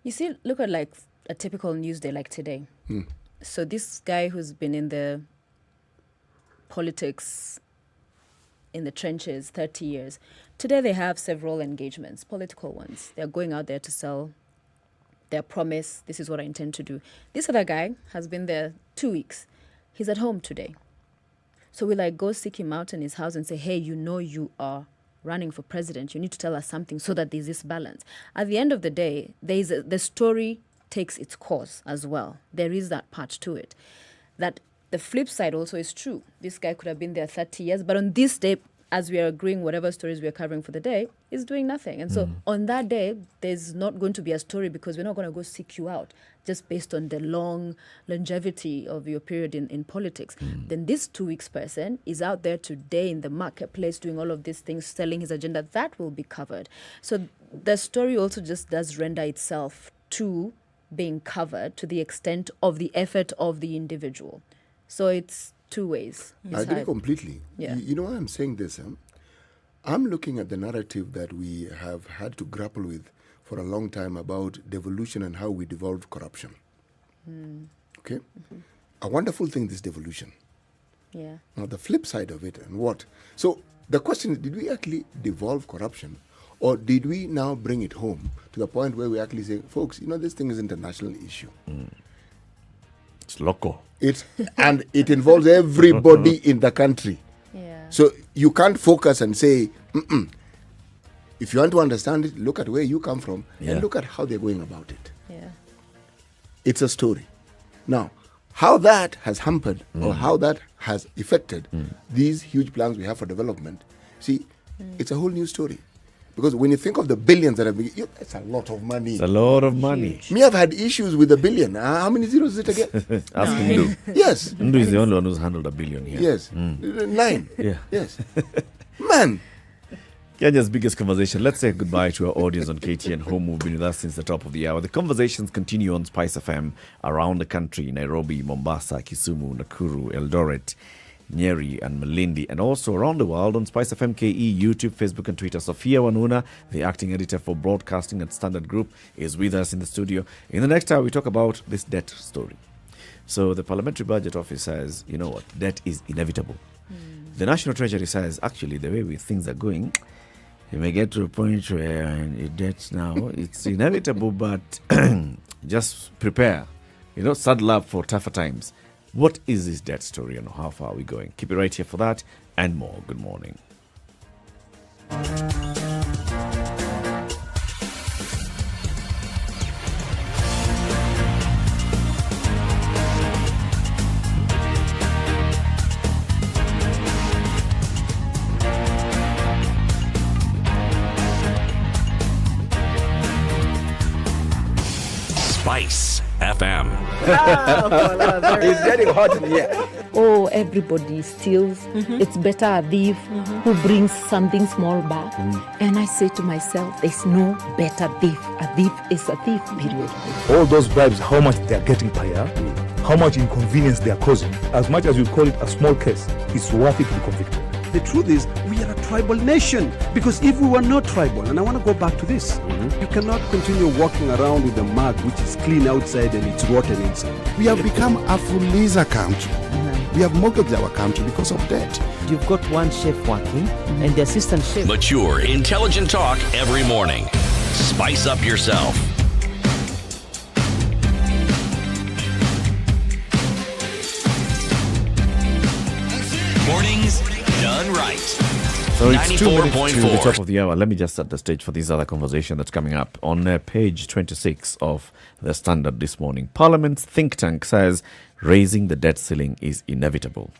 You see, look at like a typical news day like today. So this guy who's been in the politics in the trenches 30 years. Today they have several engagements, political ones. They're going out there to sell their promise. This is what I intend to do. This other guy has been there 2 weeks. He's at home today. So we like go seek him out in his house and say, hey, you know you are running for president. You need to tell us something so that there's this balance. At the end of the day, the story takes its course as well. There is that part to it. That the flip side also is true. This guy could have been there 30 years, but on this day, as we are agreeing, whatever stories we are covering for the day, is doing nothing. And so on that day, there's not going to be a story because we're not going to go seek you out just based on the longevity of your period in politics. Then this 2 weeks person is out there today in the marketplace doing all of these things, selling his agenda. That will be covered. So the story also just does render itself to being covered to the extent of the effort of the individual. So it's two ways. I agree completely. Yeah. You know why I'm saying this? I'm looking at the narrative that we have had to grapple with for a long time about devolution and how we devolve corruption. Okay? A wonderful thing, this devolution. Yeah. Now, the flip side of it and what? So the question is, did we actually devolve corruption? Or did we now bring it home to the point where we actually say, folks, this thing is an international issue. It's local. And it involves everybody in the country. Yeah. So you can't focus and say, if you want to understand it, look at where you come from and look at how they're going about it. Yeah. It's a story. Now, how that has hampered or how that has affected these huge plans we have for development, see, it's a whole new story. Because when you think of the billions that have been, it's a lot of money. It's a lot of money. Me, I've had issues with a billion. How many zeros is it again? Ask Ndu. Yes. Ndu is the only one who's handled a billion here. Yes. 9. Yeah. Yes. Man. Kenya's biggest conversation. Let's say goodbye to our audience on KTN Home, who've been with us since the top of the hour. The conversations continue on SpiceFM around the country: Nairobi, Mombasa, Kisumu, Nakuru, Eldoret, Nyeri and Malindi, and also around the world on SpiceFM KE, YouTube, Facebook and Twitter. Sophia Wanuna, the acting editor for broadcasting at Standard Group, is with us in the studio. In the next hour, we talk about this debt story. So the Parliamentary Budget Office says, you know what, debt is inevitable. The National Treasury says, actually, the way things are going, you may get to a point where debt now, it's inevitable, but just prepare, saddle up for tougher times. What is this debt story and how far are we going? Keep it right here for that and more. Good morning. SpiceFM. It's getting hot in here. Oh, everybody steals. It's better a thief who brings something small back. And I say to myself, there's no better thief. A thief is a thief, period. All those bribes, how much they're getting per year, how much inconvenience they're causing. As much as you call it a small case, it's worth it to be convicted. The truth is, we are a tribal nation. Because if we were not tribal, and I want to go back to this, you cannot continue walking around with a mug which is clean outside and it's rotten inside. We have become a fuliza country. We have mortgaged our country because of debt. You've got one chef working and the assistant chef. Mature, intelligent talk every morning. Spice up yourself. Mornings done right. So it's 2 minutes to the top of the hour. Let me just set the stage for this other conversation that's coming up. On page 26 of the Standard this morning, Parliament's think tank says raising the debt ceiling is inevitable.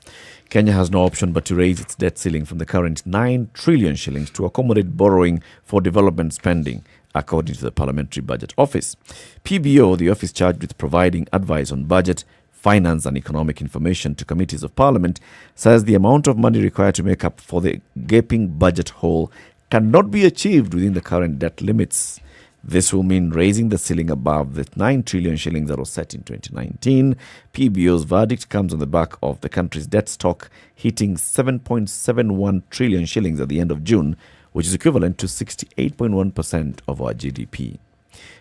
Kenya has no option but to raise its debt ceiling from the current 9 trillion shillings to accommodate borrowing for development spending, according to the Parliamentary Budget Office. PBO, the office charged with providing advice on budget, finance and economic information to committees of Parliament, says the amount of money required to make up for the gaping budget hole cannot be achieved within the current debt limits. This will mean raising the ceiling above the 9 trillion shillings that was set in 2019. PBO's verdict comes on the back of the country's debt stock hitting 7.71 trillion shillings at the end of June, which is equivalent to 68.1% of our GDP.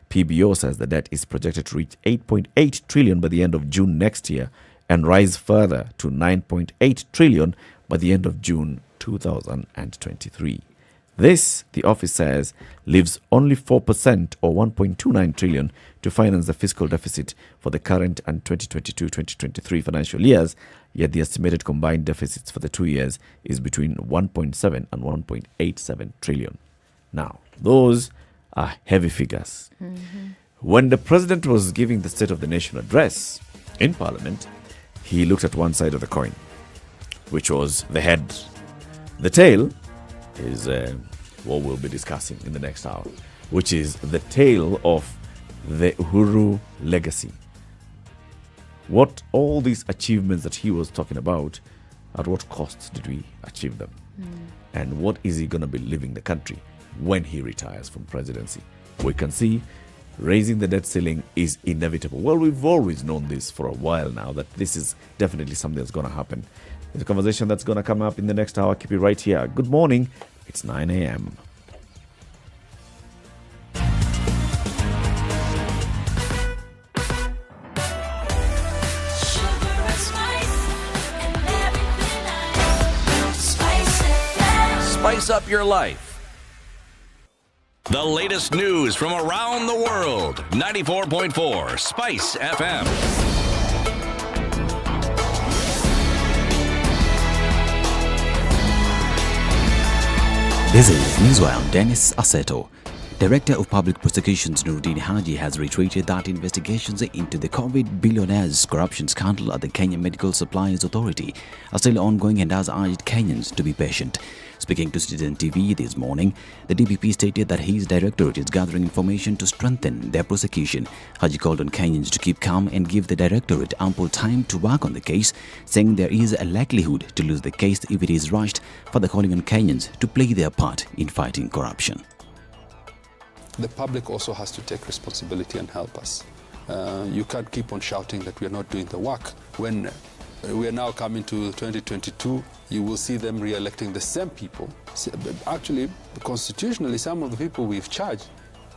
PBO says the debt is projected to reach 8.8 trillion by the end of June next year and rise further to 9.8 trillion by the end of June 2023. This, the office says, leaves only 4% or 1.29 trillion to finance the fiscal deficit for the current and 2022-2023 financial years, yet the estimated combined deficits for the 2 years is between 1.7 and 1.87 trillion. Now, those are heavy figures. When the president was giving the State of the Nation address in Parliament, he looked at one side of the coin, which was the head. The tail is what we'll be discussing in the next hour, which is the tale of the Uhuru legacy. What all these achievements that he was talking about, at what cost did we achieve them? And what is he going to be leaving the country when he retires from presidency? We can see raising the debt ceiling is inevitable. Well, we've always known this for a while now, that this is definitely something that's going to happen. It's a conversation that's going to come up in the next hour. Keep it right here. Good morning. It's 9 a.m. Spice up your life. The latest news from around the world. 94.4 Spice FM. This is Newswire. I'm Dennis Aseto. Director of Public Prosecutions Nuruddin Haji has reiterated that investigations into the COVID billionaire's corruption scandal at the Kenya Medical Supplies Authority are still ongoing and has urged Kenyans to be patient. Speaking to Citizen TV this morning, the DPP stated that his directorate is gathering information to strengthen their prosecution. Haji called on Kenyans to keep calm and give the directorate ample time to work on the case, saying there is a likelihood to lose the case if it is rushed, further calling on Kenyans to play their part in fighting corruption. The public also has to take responsibility and help us. You can't keep on shouting that we are not doing the work. When we are now coming to 2022, you will see them re-electing the same people. Actually, constitutionally, some of the people we've charged,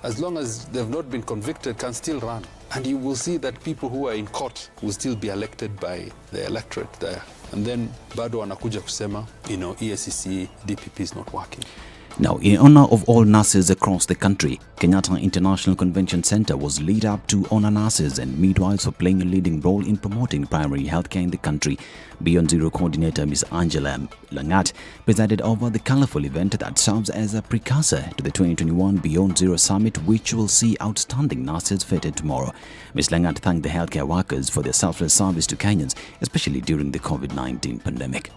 as long as they've not been convicted, can still run. And you will see that people who are in court will still be elected by the electorate there. And then bado wanakuja kusema, EACC, DPP is not working. Now, in honor of all nurses across the country, Kenyatta International Convention Center was lit up to honor nurses and midwives for playing a leading role in promoting primary healthcare in the country. Beyond Zero coordinator Ms. Angela Langat presided over the colorful event that serves as a precursor to the 2021 Beyond Zero Summit, which will see outstanding nurses feted tomorrow. Ms. Langat thanked the healthcare workers for their selfless service to Kenyans, especially during the COVID-19 pandemic.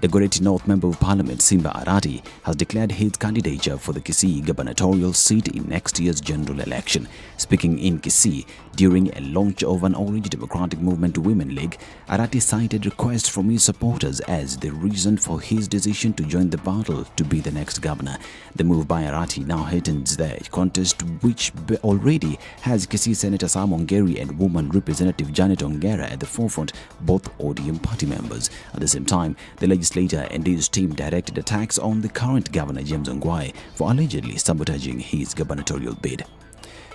The Goreti North Member of Parliament Simba Arati has declared his candidature for the Kisii gubernatorial seat in next year's general election. Speaking in Kisii during a launch of an Orange Democratic Movement Women League, Arati cited requests from his supporters as the reason for his decision to join the battle to be the next governor. The move by Arati now heightens the contest, which already has Kisii Senator Sam Ongeri and woman Representative Janet Ongera at the forefront, both ODM party members. At the same time, the legislator and his team directed attacks on the current governor James Ongwae for allegedly sabotaging his gubernatorial bid.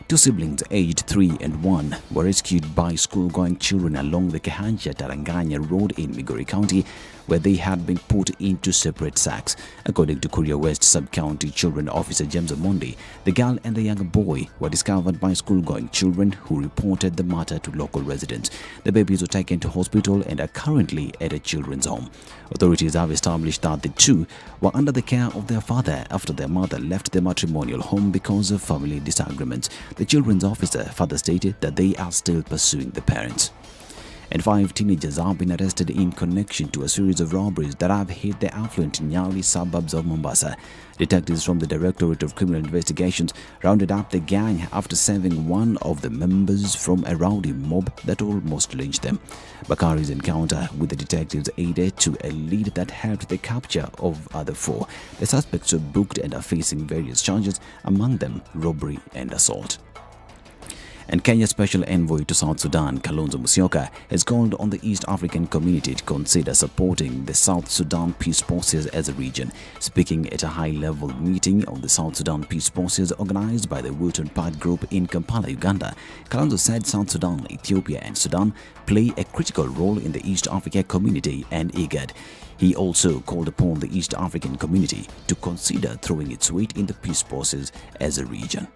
Two siblings aged 3 and 1 were rescued by school-going children along the Kehancha-Taranganya Road in Migori County, where they had been put into separate sacks. According to Kuria West Sub-County Children Officer James Amondi, the girl and the young boy were discovered by school-going children who reported the matter to local residents. The babies were taken to hospital and are currently at a children's home. Authorities have established that the two were under the care of their father after their mother left their matrimonial home because of family disagreements. The children's officer further stated that they are still pursuing the parents. And 5 teenagers have been arrested in connection to a series of robberies that have hit the affluent Nyeri suburbs of Mombasa. Detectives from the Directorate of Criminal Investigations rounded up the gang after serving one of the members from a rowdy mob that almost lynched them. Bakari's encounter with the detectives aided to a lead that helped the capture of other 4. The suspects were booked and are facing various charges, among them robbery and assault. And Kenya's special envoy to South Sudan, Kalonzo Musyoka, has called on the East African community to consider supporting the South Sudan Peace Forces as a region. Speaking at a high-level meeting of the South Sudan Peace Forces organized by the Wilton Park Group in Kampala, Uganda, Kalonzo said South Sudan, Ethiopia and Sudan play a critical role in the East Africa community and IGAD. He also called upon the East African community to consider throwing its weight in the peace forces as a region.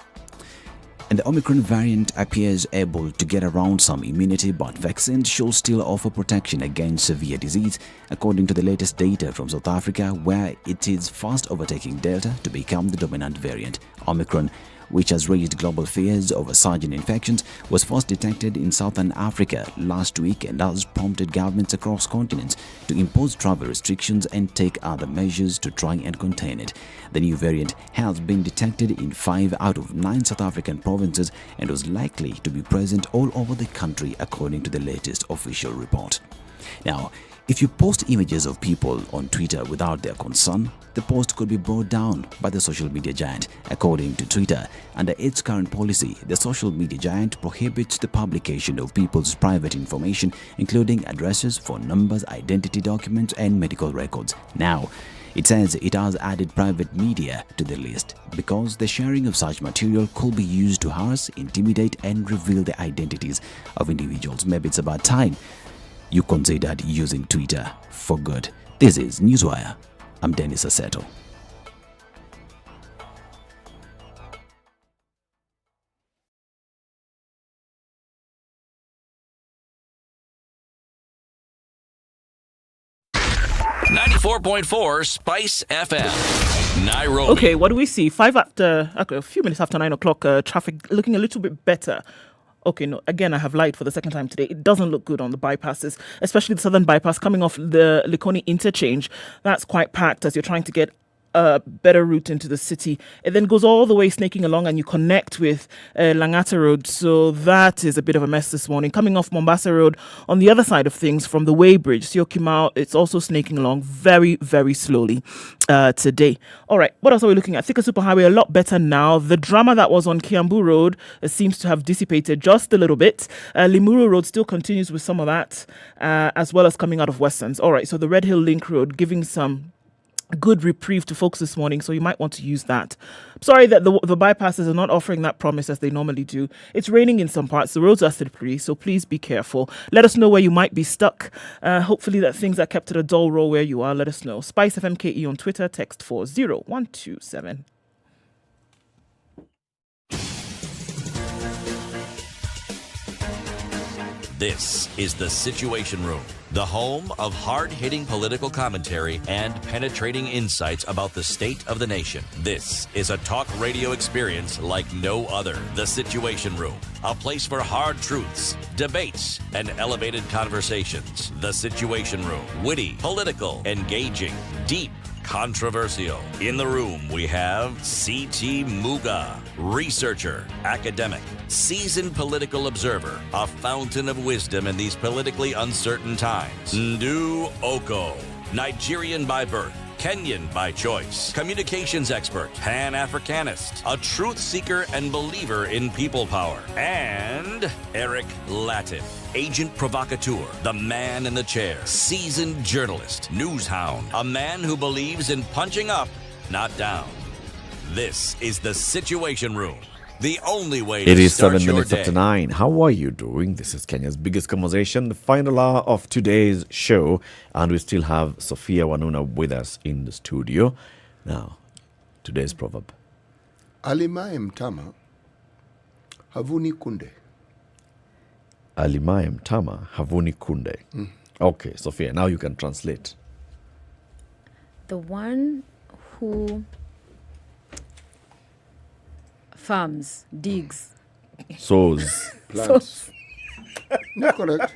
And the Omicron variant appears able to get around some immunity, but vaccines should still offer protection against severe disease, according to the latest data from South Africa, where it is fast overtaking Delta to become the dominant variant. Omicron, which has raised global fears over surging infections, was first detected in Southern Africa last week and has prompted governments across continents to impose travel restrictions and take other measures to try and contain it. The new variant has been detected in 5 out of 9 South African provinces and was likely to be present all over the country, according to the latest official report. Now, if you post images of people on Twitter without their consent, the post could be brought down by the social media giant. According to Twitter, under its current policy, the social media giant prohibits the publication of people's private information, including addresses, phone numbers, identity documents, and medical records. Now, it says it has added private media to the list because the sharing of such material could be used to harass, intimidate, and reveal the identities of individuals. Maybe it's about time you considered using Twitter for good. This is Newswire. I'm Dennis Aseto. .4 Spice FM, Nairobi. Okay, what do we see? A few minutes after 9 o'clock, traffic looking a little bit better. Okay, no, again, I have lied for the second time today. It doesn't look good on the bypasses, especially the southern bypass coming off the Likoni interchange. That's quite packed as you're trying to get a better route into the city. It then goes all the way snaking along and you connect with Langata Road. So that is a bit of a mess this morning. Coming off Mombasa Road on the other side of things from the Weybridge, Syokimau, it's also snaking along very, very slowly today. All right, what else are we looking at? Thika Superhighway, a lot better now. The drama that was on Kiambu Road seems to have dissipated just a little bit. Limuru Road still continues with some of that, as well as coming out of Westlands. All right, so the Red Hill Link Road giving some good reprieve to folks this morning, so you might want to use that. Sorry that the bypasses are not offering that promise as they normally do. It's raining in some parts. The roads are slippery, so please be careful. Let us know where you might be stuck. Hopefully that things are kept at a dull roll where you are. Let us know. SpiceFM KE on Twitter, text 40127. This is The Situation Room, the home of hard-hitting political commentary and penetrating insights about the state of the nation. This is a talk radio experience like no other. The Situation Room, a place for hard truths, debates, and elevated conversations. The Situation Room, witty, political, engaging, deep, controversial. In the room, we have C.T. Muga, researcher, academic, seasoned political observer, a fountain of wisdom in these politically uncertain times. Ndu Okoh, Nigerian by birth, Kenyan by choice, communications expert, Pan-Africanist, a truth seeker and believer in people power, and Eric Latiff, agent provocateur, the man in the chair, seasoned journalist, news hound, a man who believes in punching up, not down. This is The Situation Room. The only way to It is start 7 your minutes day. after 9. How are you doing? This is Kenya's biggest conversation, the final hour of today's show. And we still have Sophia Wanuna with us in the studio. Now, today's proverb. Alimaye mtama havuni kunde. Alimaye mtama havuni kunde. Okay, Sophia, now you can translate. The one who farms, digs, Sows. Plants. No, correct.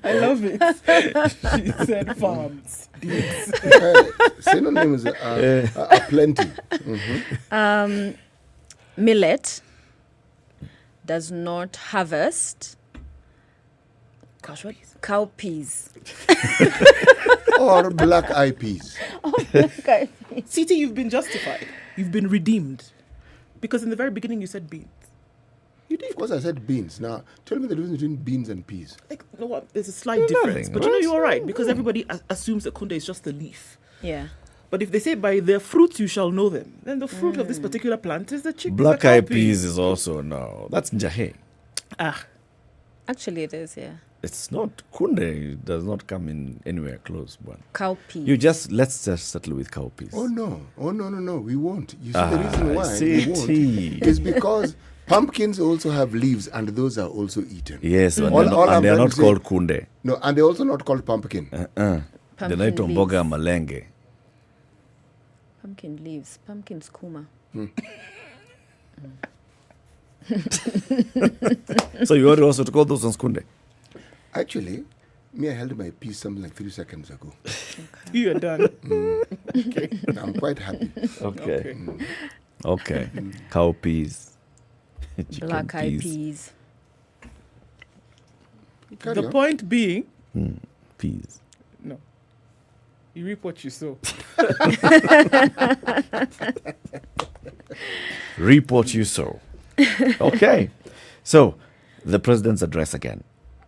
I love it. She said farms. Synonyms are plenty. millet, does not harvest, Gosh, what? cowpeas. Or black eyed peas. CT, you've been justified. You've been redeemed. Because in the very beginning you said beans. You did. Of course, I said beans. Now, tell me the difference between beans and peas. Like, you know what? There's a slight difference. But you know, you're right, because everybody assumes that kunde is just the leaf. Yeah. But if they say by their fruits you shall know them, then the fruit of this particular plant is the chickpeas. Black eyed peas is also no. That's njahe. Actually, it is, yeah. It's not kunde. It does not come in anywhere close. But cowpeas. Let's just settle with cowpeas. Oh no! We won't. You see, the reason why we won't tea. is because pumpkins also have leaves, and those are also eaten. Yes, and they are not called kunde. No, and they're also not called pumpkin. Pumpkin the night on boga malenge. Pumpkin leaves. Pumpkin skuma. So you want also to call those ones kunde? Actually, me, I held my peace something like 3 seconds ago. Okay. You're done. Okay. I'm quite happy. Okay. Okay. Cowpeas. Black-eyed peas. The point being... peas. No. You reap what you sow. Reap what you sow. Okay. So, the president's address again.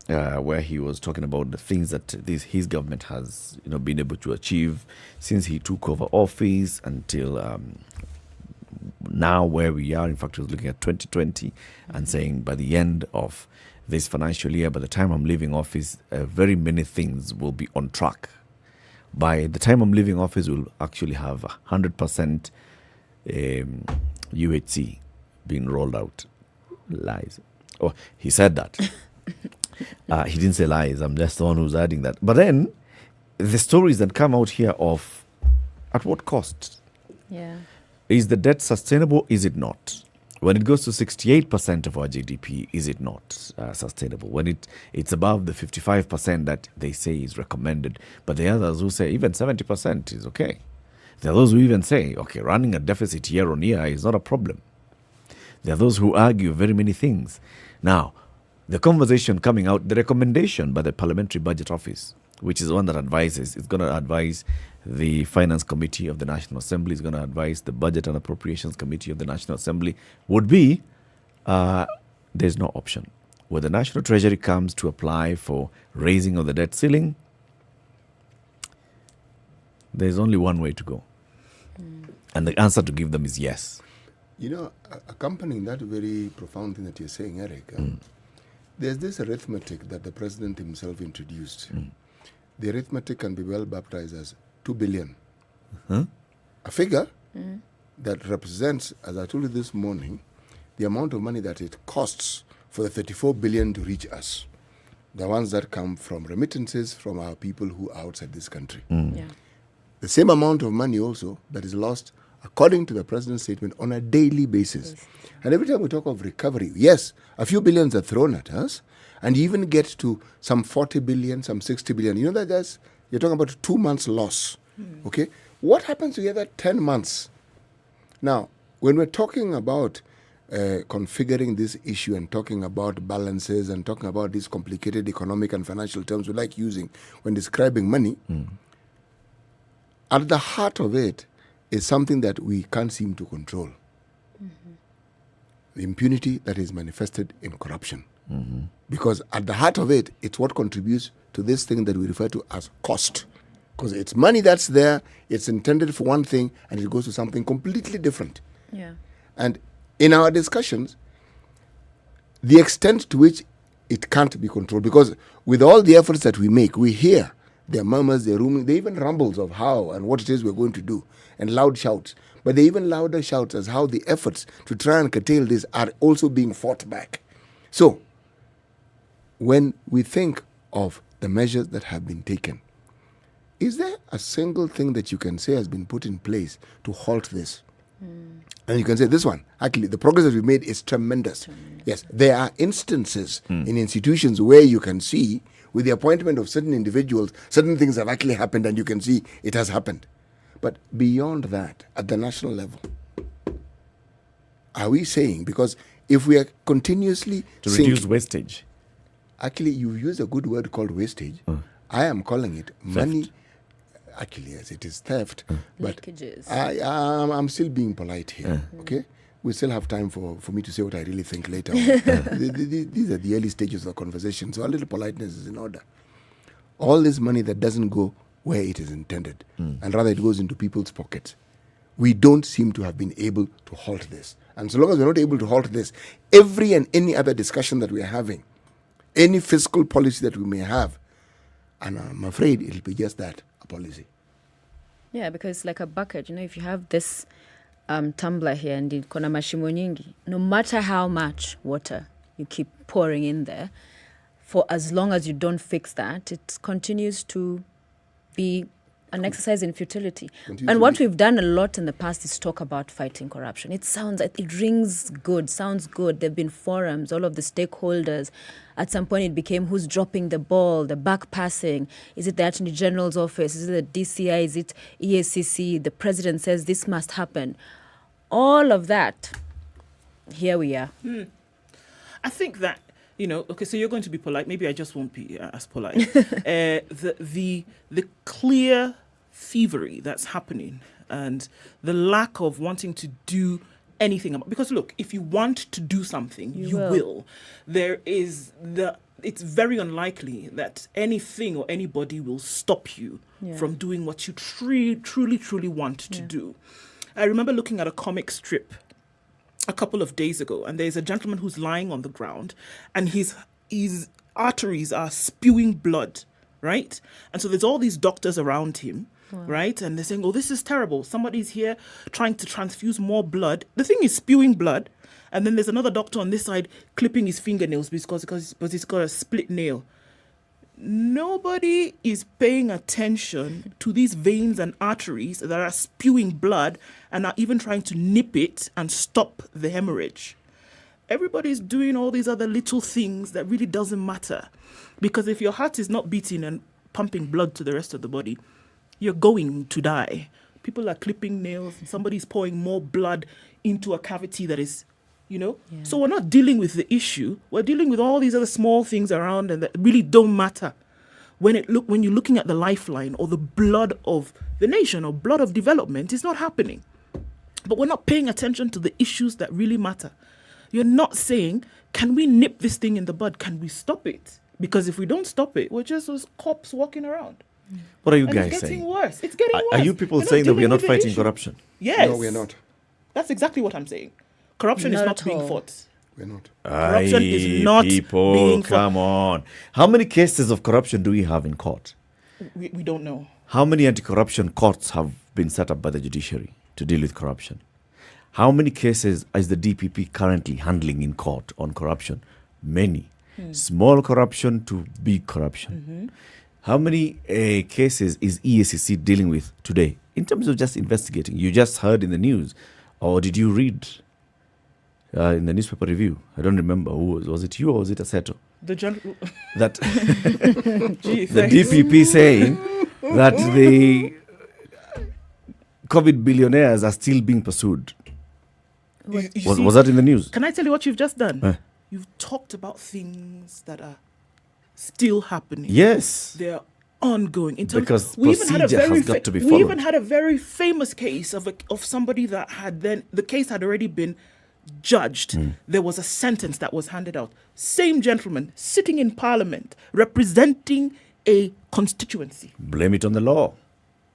Where he was talking about the things that his government has, been able to achieve since he took over office until now, where we are. In fact, he was looking at 2020 and saying by the end of this financial year, by the time I'm leaving office, very many things will be on track. By the time I'm leaving office, we'll actually have 100% UHC being rolled out. Lies. Oh, he said that. He didn't say lies. I'm just the one who's adding that. But then, the stories that come out here of at what cost? Yeah. Is the debt sustainable? Is it not? When it goes to 68% of our GDP, is it not sustainable? When it's above the 55% that they say is recommended, but the others who say even 70% is okay. There are those who even say, okay, running a deficit year on year is not a problem. There are those who argue very many things. Now, the conversation coming out, the recommendation by the Parliamentary Budget Office, which is the one that advises, it's going to advise the Finance Committee of the National Assembly, is going to advise the Budget and Appropriations Committee of the National Assembly, would be there's no option. When the National Treasury comes to apply for raising of the debt ceiling, there's only one way to go. And the answer to give them is yes. Accompanying that very profound thing that you're saying, Eric, there's this arithmetic that the president himself introduced. The arithmetic can be well baptized as 2 billion. A figure that represents, as I told you this morning, the amount of money that it costs for the 34 billion to reach us. The ones that come from remittances from our people who are outside this country. Yeah. The same amount of money also that is lost, according to the president's statement, on a daily basis. And every time we talk of recovery, yes, a few billions are thrown at us, and you even get to some 40 billion, some 60 billion. You know that you're talking about 2 months loss. Okay? What happens to the other 10 months? Now, when we're talking about configuring this issue and talking about balances and talking about these complicated economic and financial terms we like using when describing money, at the heart of it is something that we can't seem to control. The impunity that is manifested in corruption. Because at the heart of it, it's what contributes to this thing that we refer to as cost. Because it's money that's there, it's intended for one thing, and it goes to something completely different. Yeah. And in our discussions, the extent to which it can't be controlled, because with all the efforts that we make, we hear their murmurs, their rumors, there are even rumbles of how and what it is we're going to do, and loud shouts. But there are even louder shouts as how the efforts to try and curtail this are also being fought back. So, when we think of the measures that have been taken, is there a single thing that you can say has been put in place to halt this? And you can say this one, actually, the progress that we've made is tremendous. Yes, there are instances in institutions where you can see, with the appointment of certain individuals, certain things have actually happened and you can see it has happened. But beyond that, at the national level, are we saying, because if we are continuously to reduce wastage. Actually, you use a good word called wastage. I am calling it money. Actually, yes, it is theft. But I'm still being polite here. Okay, we still have time for me to say what I really think later on. These are the early stages of the conversation, so a little politeness is in order. All this money that doesn't go where it is intended, and rather it goes into people's pockets. We don't seem to have been able to halt this. And so long as we're not able to halt this, every and any other discussion that we're having, any fiscal policy that we may have, and I'm afraid it'll be just that, a policy. Yeah, because like a bucket, if you have this tumbler here and kona mashimo nyingi, no matter how much water you keep pouring in there, for as long as you don't fix that, it continues to be an exercise in futility. And what we've done a lot in the past is talk about fighting corruption. It rings good, sounds good. There have been forums, all of the stakeholders. At some point it became who's dropping the ball, the back passing. Is it the Attorney General's office? Is it the DCI? Is it EACC? The president says this must happen. All of that, here we are. I think that, okay, so you're going to be polite. Maybe I just won't be as polite. The clear thievery that's happening and the lack of wanting to do anything about, because look, if you want to do something, you will. It's very unlikely that anything or anybody will stop you from doing what you truly want to do. I remember looking at a comic strip a couple of days ago, and there's a gentleman who's lying on the ground, and his arteries are spewing blood, right? And so there's all these doctors around him, right? And they're saying, oh, this is terrible. Somebody's here trying to transfuse more blood. The thing is spewing blood, and then there's another doctor on this side clipping his fingernails because he's got a split nail. Nobody is paying attention to these veins and arteries that are spewing blood and are even trying to nip it and stop the hemorrhage. Everybody's doing all these other little things that really doesn't matter. Because if your heart is not beating and pumping blood to the rest of the body, you're going to die. People are clipping nails. Somebody's pouring more blood into a cavity that is, So we're not dealing with the issue. We're dealing with all these other small things around and that really don't matter. When you're looking at the lifeline or the blood of the nation or blood of development, it's not happening. But we're not paying attention to the issues that really matter. You're not saying, can we nip this thing in the bud? Can we stop it? Because if we don't stop it, we're just those cops walking around. What are you and guys it's getting saying? worse. It's getting worse. Are you people saying that we are not fighting corruption? Yes. No, we're not. That's exactly what I'm saying. Corruption is not being fought. We're not. Corruption is not people, being fought. come on. How many cases of corruption do we have in court? We don't know. How many anti-corruption courts have been set up by the judiciary to deal with corruption? How many cases is the DPP currently handling in court on corruption? Many. Small corruption to big corruption. How many cases is EACC dealing with today in terms of just investigating? You just heard in the news, or did you read in the newspaper review? I don't remember who was it you or was it Aseto? That the DPP saying that the COVID billionaires are still being pursued. Was that in the news? Can I tell you what you've just done? You've talked about things that are still happening. Yes. They're ongoing. Because procedure has got to be followed. We even had a very famous case of somebody that the case had already been judged. There was a sentence that was handed out. Same gentleman sitting in Parliament representing a constituency. Blame it on the law.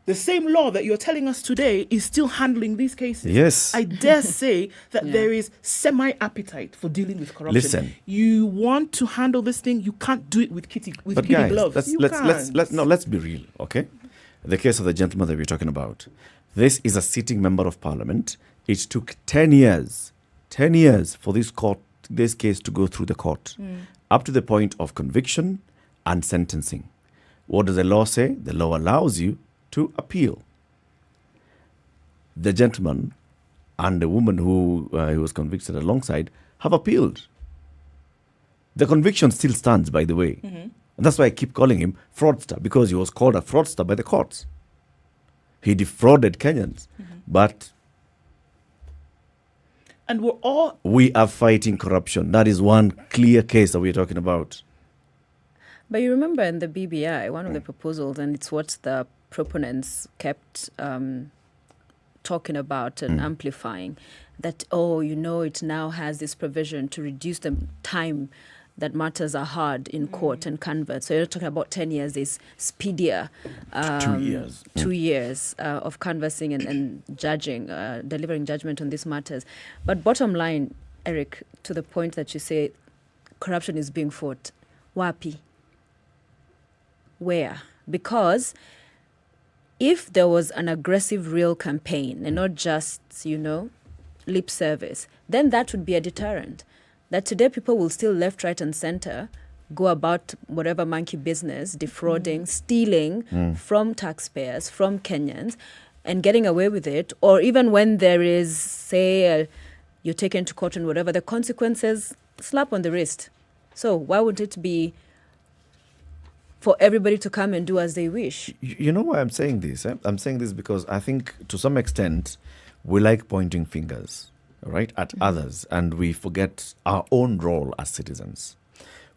The same law that you're telling us today is still handling these cases. Yes. I dare say that there is semi-appetite for dealing with corruption. Listen. You want to handle this thing, you can't do it with kitty gloves. Let's be real, okay? The case of the gentleman that we're talking about. This is a sitting member of Parliament. It took 10 years for this case to go through the court, up to the point of conviction and sentencing. What does the law say? The law allows you to appeal. The gentleman and the woman who he was convicted alongside have appealed. The conviction still stands, by the way. And that's why I keep calling him fraudster, because he was called a fraudster by the courts. He defrauded Kenyans. But and we are fighting corruption. That is one clear case that we're talking about. But you remember in the BBI, one of the proposals, and it's what the proponents kept talking about and amplifying, that, it now has this provision to reduce the time that matters are heard in court and convert. So you're talking about 10 years, this speedier 2 years. 2 years of canvassing and judging, delivering judgment on these matters. But bottom line, Eric, to the point that you say corruption is being fought, wapi? Where? Because if there was an aggressive real campaign and not just, lip service, then that would be a deterrent. That today people will still left, right and center go about whatever monkey business, defrauding, stealing from taxpayers, from Kenyans, and getting away with it. Or even when there is, say, you're taken to court and whatever, the consequences, slap on the wrist. So why would it be for everybody to come and do as they wish? You know why I'm saying this? I'm saying this because I think to some extent we like pointing fingers, right, at others, and we forget our own role as citizens.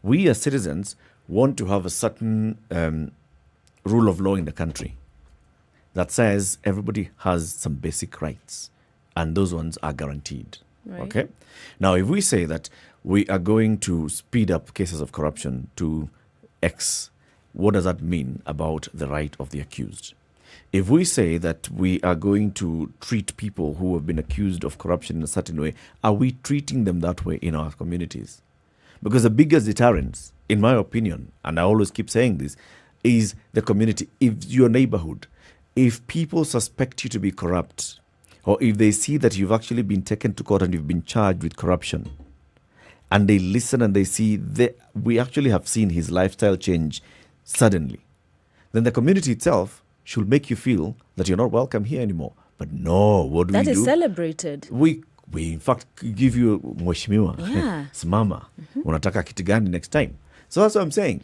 We as citizens want to have a certain rule of law in the country that says everybody has some basic rights, and those ones are guaranteed. Right. Okay? Now, if we say that we are going to speed up cases of corruption to X, what does that mean about the right of the accused? If we say that we are going to treat people who have been accused of corruption in a certain way, are we treating them that way in our communities? Because the biggest deterrence, in my opinion, and I always keep saying this, is the community. If your neighborhood, if people suspect you to be corrupt, or if they see that you've actually been taken to court and you've been charged with corruption, and they listen and they see that we actually have seen his lifestyle change suddenly, then the community itself should make you feel that you're not welcome here anymore. But no, what do we do? That is celebrated. We in fact give you mheshimiwa, Yeah. simama, unataka kiti gani next time? So that's what I'm saying.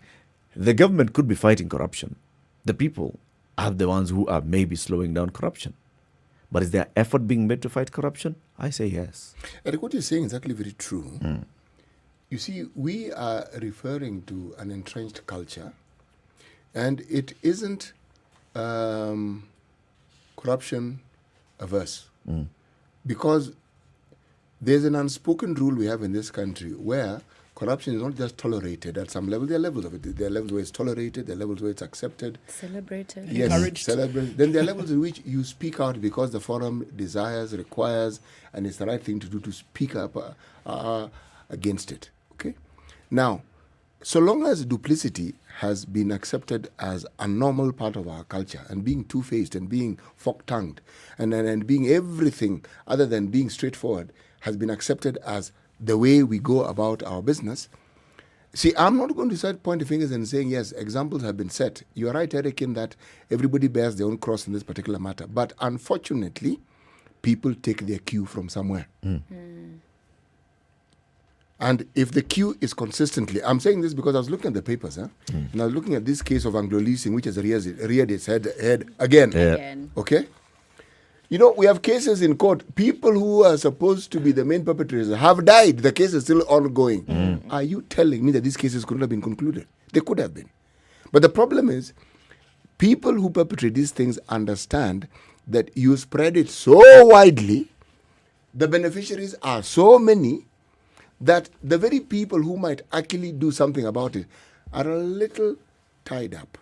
The government could be fighting corruption. The people are the ones who are maybe slowing down corruption. But is there effort being made to fight corruption? I say yes. Eric, what you're saying is actually very true. You see, we are referring to an entrenched culture, and it isn't corruption averse. Because there's an unspoken rule we have in this country where corruption is not just tolerated at some level. There are levels of it. There are levels where it's tolerated. There are levels where it's accepted. Celebrated. Yes, Encouraged. celebrated. Then there are levels in which you speak out because the forum desires, requires, and it's the right thing to do to speak up against it. Okay? Now, so long as duplicity has been accepted as a normal part of our culture, and being two-faced and being fork-tongued and being everything other than being straightforward has been accepted as the way we go about our business. See, I'm not going to start pointing fingers and saying, yes, examples have been set. You're right, Eric, in that everybody bears their own cross in this particular matter. But unfortunately, people take their cue from somewhere. And if the cue is consistently, I'm saying this because I was looking at the papers, and I was looking at this case of Anglo-leasing, which has reared its head again. Okay? You know, we have cases in court. People who are supposed to be the main perpetrators have died. The case is still ongoing. Are you telling me that these cases could not have been concluded? They could have been. But the problem is, people who perpetrate these things understand that you spread it so widely, the beneficiaries are so many, that the very people who might actually do something about it are a little tied up.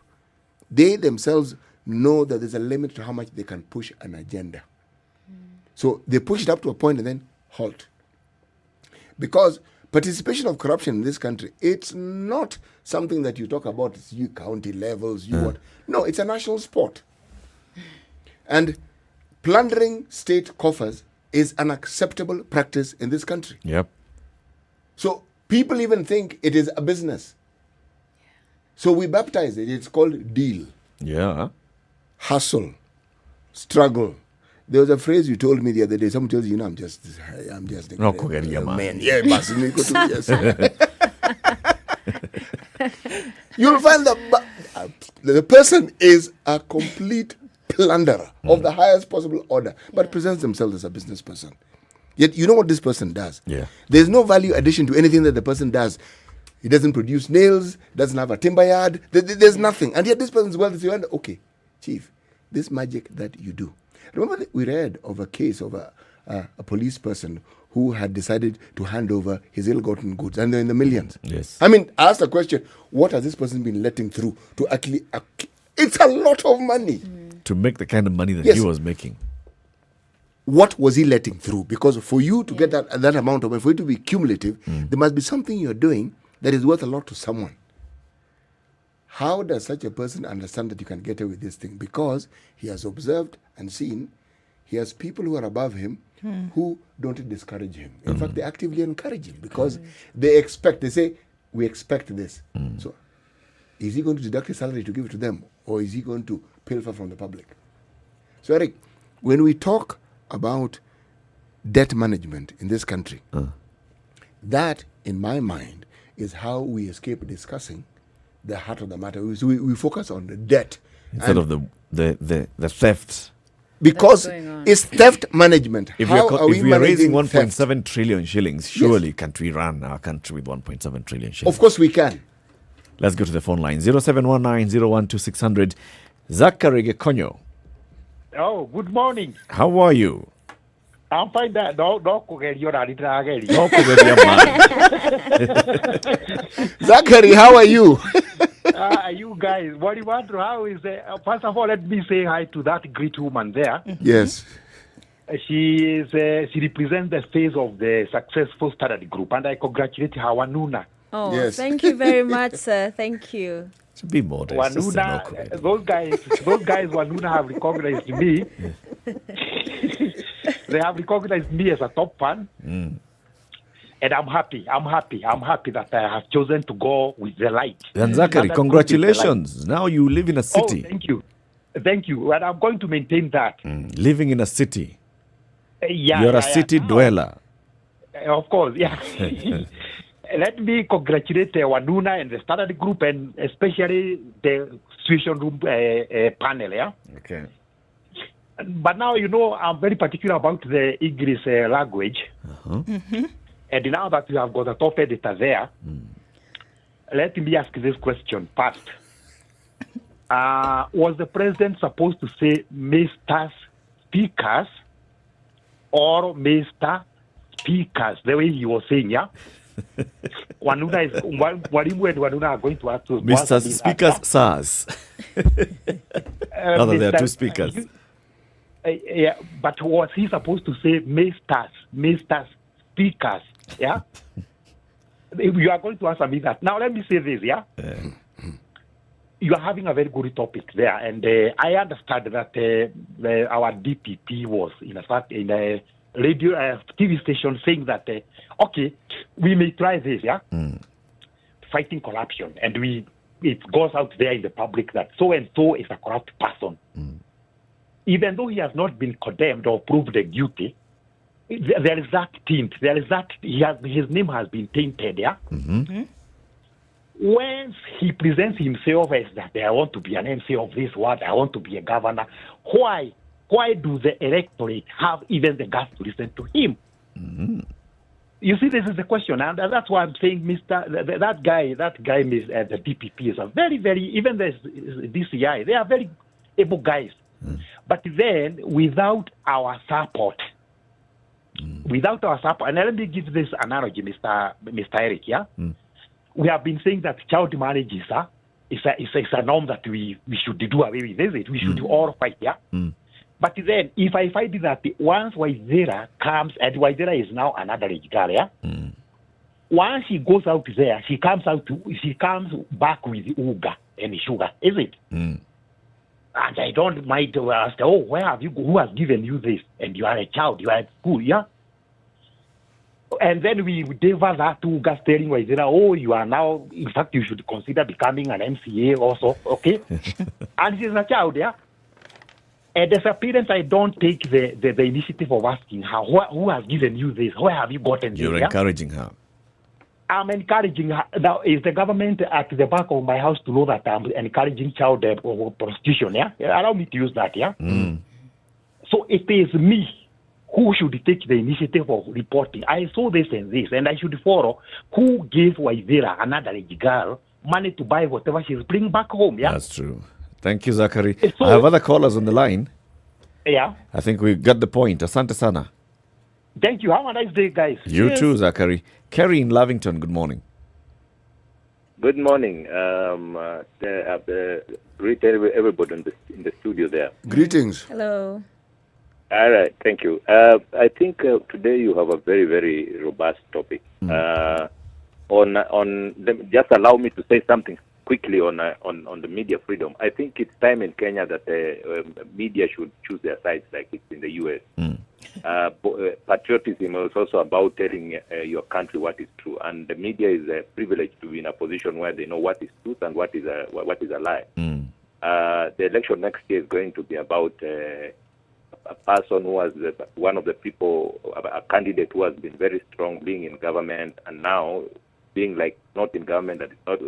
They themselves know that there's a limit to how much they can push an agenda. So they push it up to a point and then halt. Because participation of corruption in this country, it's not something that you talk about, it's you county levels, you what. No, it's a national sport. And plundering state coffers is an acceptable practice in this country. Yep. So people even think it is a business. So we baptize it. It's called deal. Yeah. Hustle. Struggle. There was a phrase you told me the other day. Someone tells you, I'm just No, man. Yeah, yes. You'll find the person is a complete plunderer of the highest possible order, but presents themselves as a business person. Yet you know what this person does. Yeah. There's no value addition to anything that the person does. He doesn't produce nails, doesn't have a timber yard. There's nothing. And yet this person's wealthy. So you wonder, okay, chief, this magic that you do. Remember we read of a case of a a police person who had decided to hand over his ill-gotten goods, and they're in the millions. Yes. I mean, ask the question, what has this person been letting through to actually... It's a lot of money. To make the kind of money that Yes. he was making. What was he letting through? Because for you to get that amount of money, for it to be cumulative, there must be something you're doing that is worth a lot to someone. How does such a person understand that you can get away with this thing? Because he has observed and seen, he has people who are above him who don't discourage him. In fact, they actively encourage him because they say, we expect this. So is he going to deduct his salary to give it to them, or is he going to pilfer from the public? So Eric, when we talk about debt management in this country, that, in my mind, is how we escape discussing the heart of the matter. We focus on the debt instead of the theft. Because it's theft management. If we are raising 1.7 trillion shillings, surely can't we run our country with 1.7 trillion shillings? Of course we can. Let's go to the phone line. 0719-012-600. Zachary Gekonyo. Oh, good morning. How are you? I'm fine. Zachary, how are you? You guys, what do you want? How is first of all, let me say hi to that great woman there. Yes. She represents the face of the successful Standard Group, and I congratulate her, Wanuna. Oh, yes. Thank you very much, sir. Thank you. To be modest. Wanuna, those guys, Wanuna have recognized me. They have recognized me as a top fan. And I'm happy that I have chosen to go with the light. And Zachary, congratulations. Now you live in a city. Oh, thank you. And I'm going to maintain that. Living in a city. Yeah. You're a city dweller. Of course, yeah. Let me congratulate Wanuna and the Standard Group, and especially the Situation Room panel, yeah? Okay. But now, I'm very particular about the English language. And now that we have got a top editor there, let me ask this question first. Was the president supposed to say Mr. Speakers or Mr. Speakers, the way he was saying, yeah? Wanuna and Wanuna are going to have to... Mr. Speakers, sirs. Rather, there are two speakers. Yeah, but was he supposed to say Mr. Speakers? Yeah? You are going to answer me that. Now, let me say this, yeah? You are having a very good topic there, and I understand that our DPP was, in a radio TV station saying that, okay, we may try this, yeah? Fighting corruption, and it goes out there in the public that so-and-so is a corrupt person. Even though he has not been condemned or proved guilty, there is that tint. There is that his name has been tainted. Yeah. Once he presents himself as that I want to be an MC of this world, I want to be a governor. Why do the electorate have even the guts to listen to him? You see, this is the question, and that's why I'm saying, that guy, the DPP is a very, very, even the DCI, they are very able guys. But then, without our support, and let me give this analogy, Mr. Eric, yeah? We have been saying that child marriage is a norm that we should do away with, is it? We should all fight, yeah? But then, if I find that once Waithera comes, and Waithera is now another age girl, yeah? Once she goes out there, she comes back with Uga and sugar, is it? And I don't mind to ask, who has given you this? And you are a child, you are at school, yeah? And then we deliver that to Uga telling Waithera, you are now, in fact, you should consider becoming an MCA also, okay? And she's a child, yeah? And as a parent, I don't take the initiative of asking her, who has given you this? Where have you gotten this? You're encouraging her. I'm encouraging her. Now, is the government at the back of my house to know that I'm encouraging child prostitution, yeah? Allow me to use that, yeah? So it is me who should take the initiative of reporting. I saw this and this, and I should follow who gave Waithera, another girl, money to buy whatever she's bringing back home, yeah? That's true. Thank you, Zachary. I have other callers on the line. Yeah. I think we got the point. Asante sana. Thank you. Have a nice day, guys. You too, Zachary. Kerry in Lavington, good morning. Good morning. Greet everybody in the studio there. Greetings. Hello. All right, thank you. I think today you have a very, very robust topic. Just allow me to say something quickly on the media freedom. I think it's time in Kenya that media should choose their sides like it's in the US. Patriotism is also about telling your country what is true, and the media is privileged to be in a position where they know what is truth and what is a lie. The election next year is going to be about a person who was one of the people, a candidate who has been very strong being in government, and now being like not in government, that is not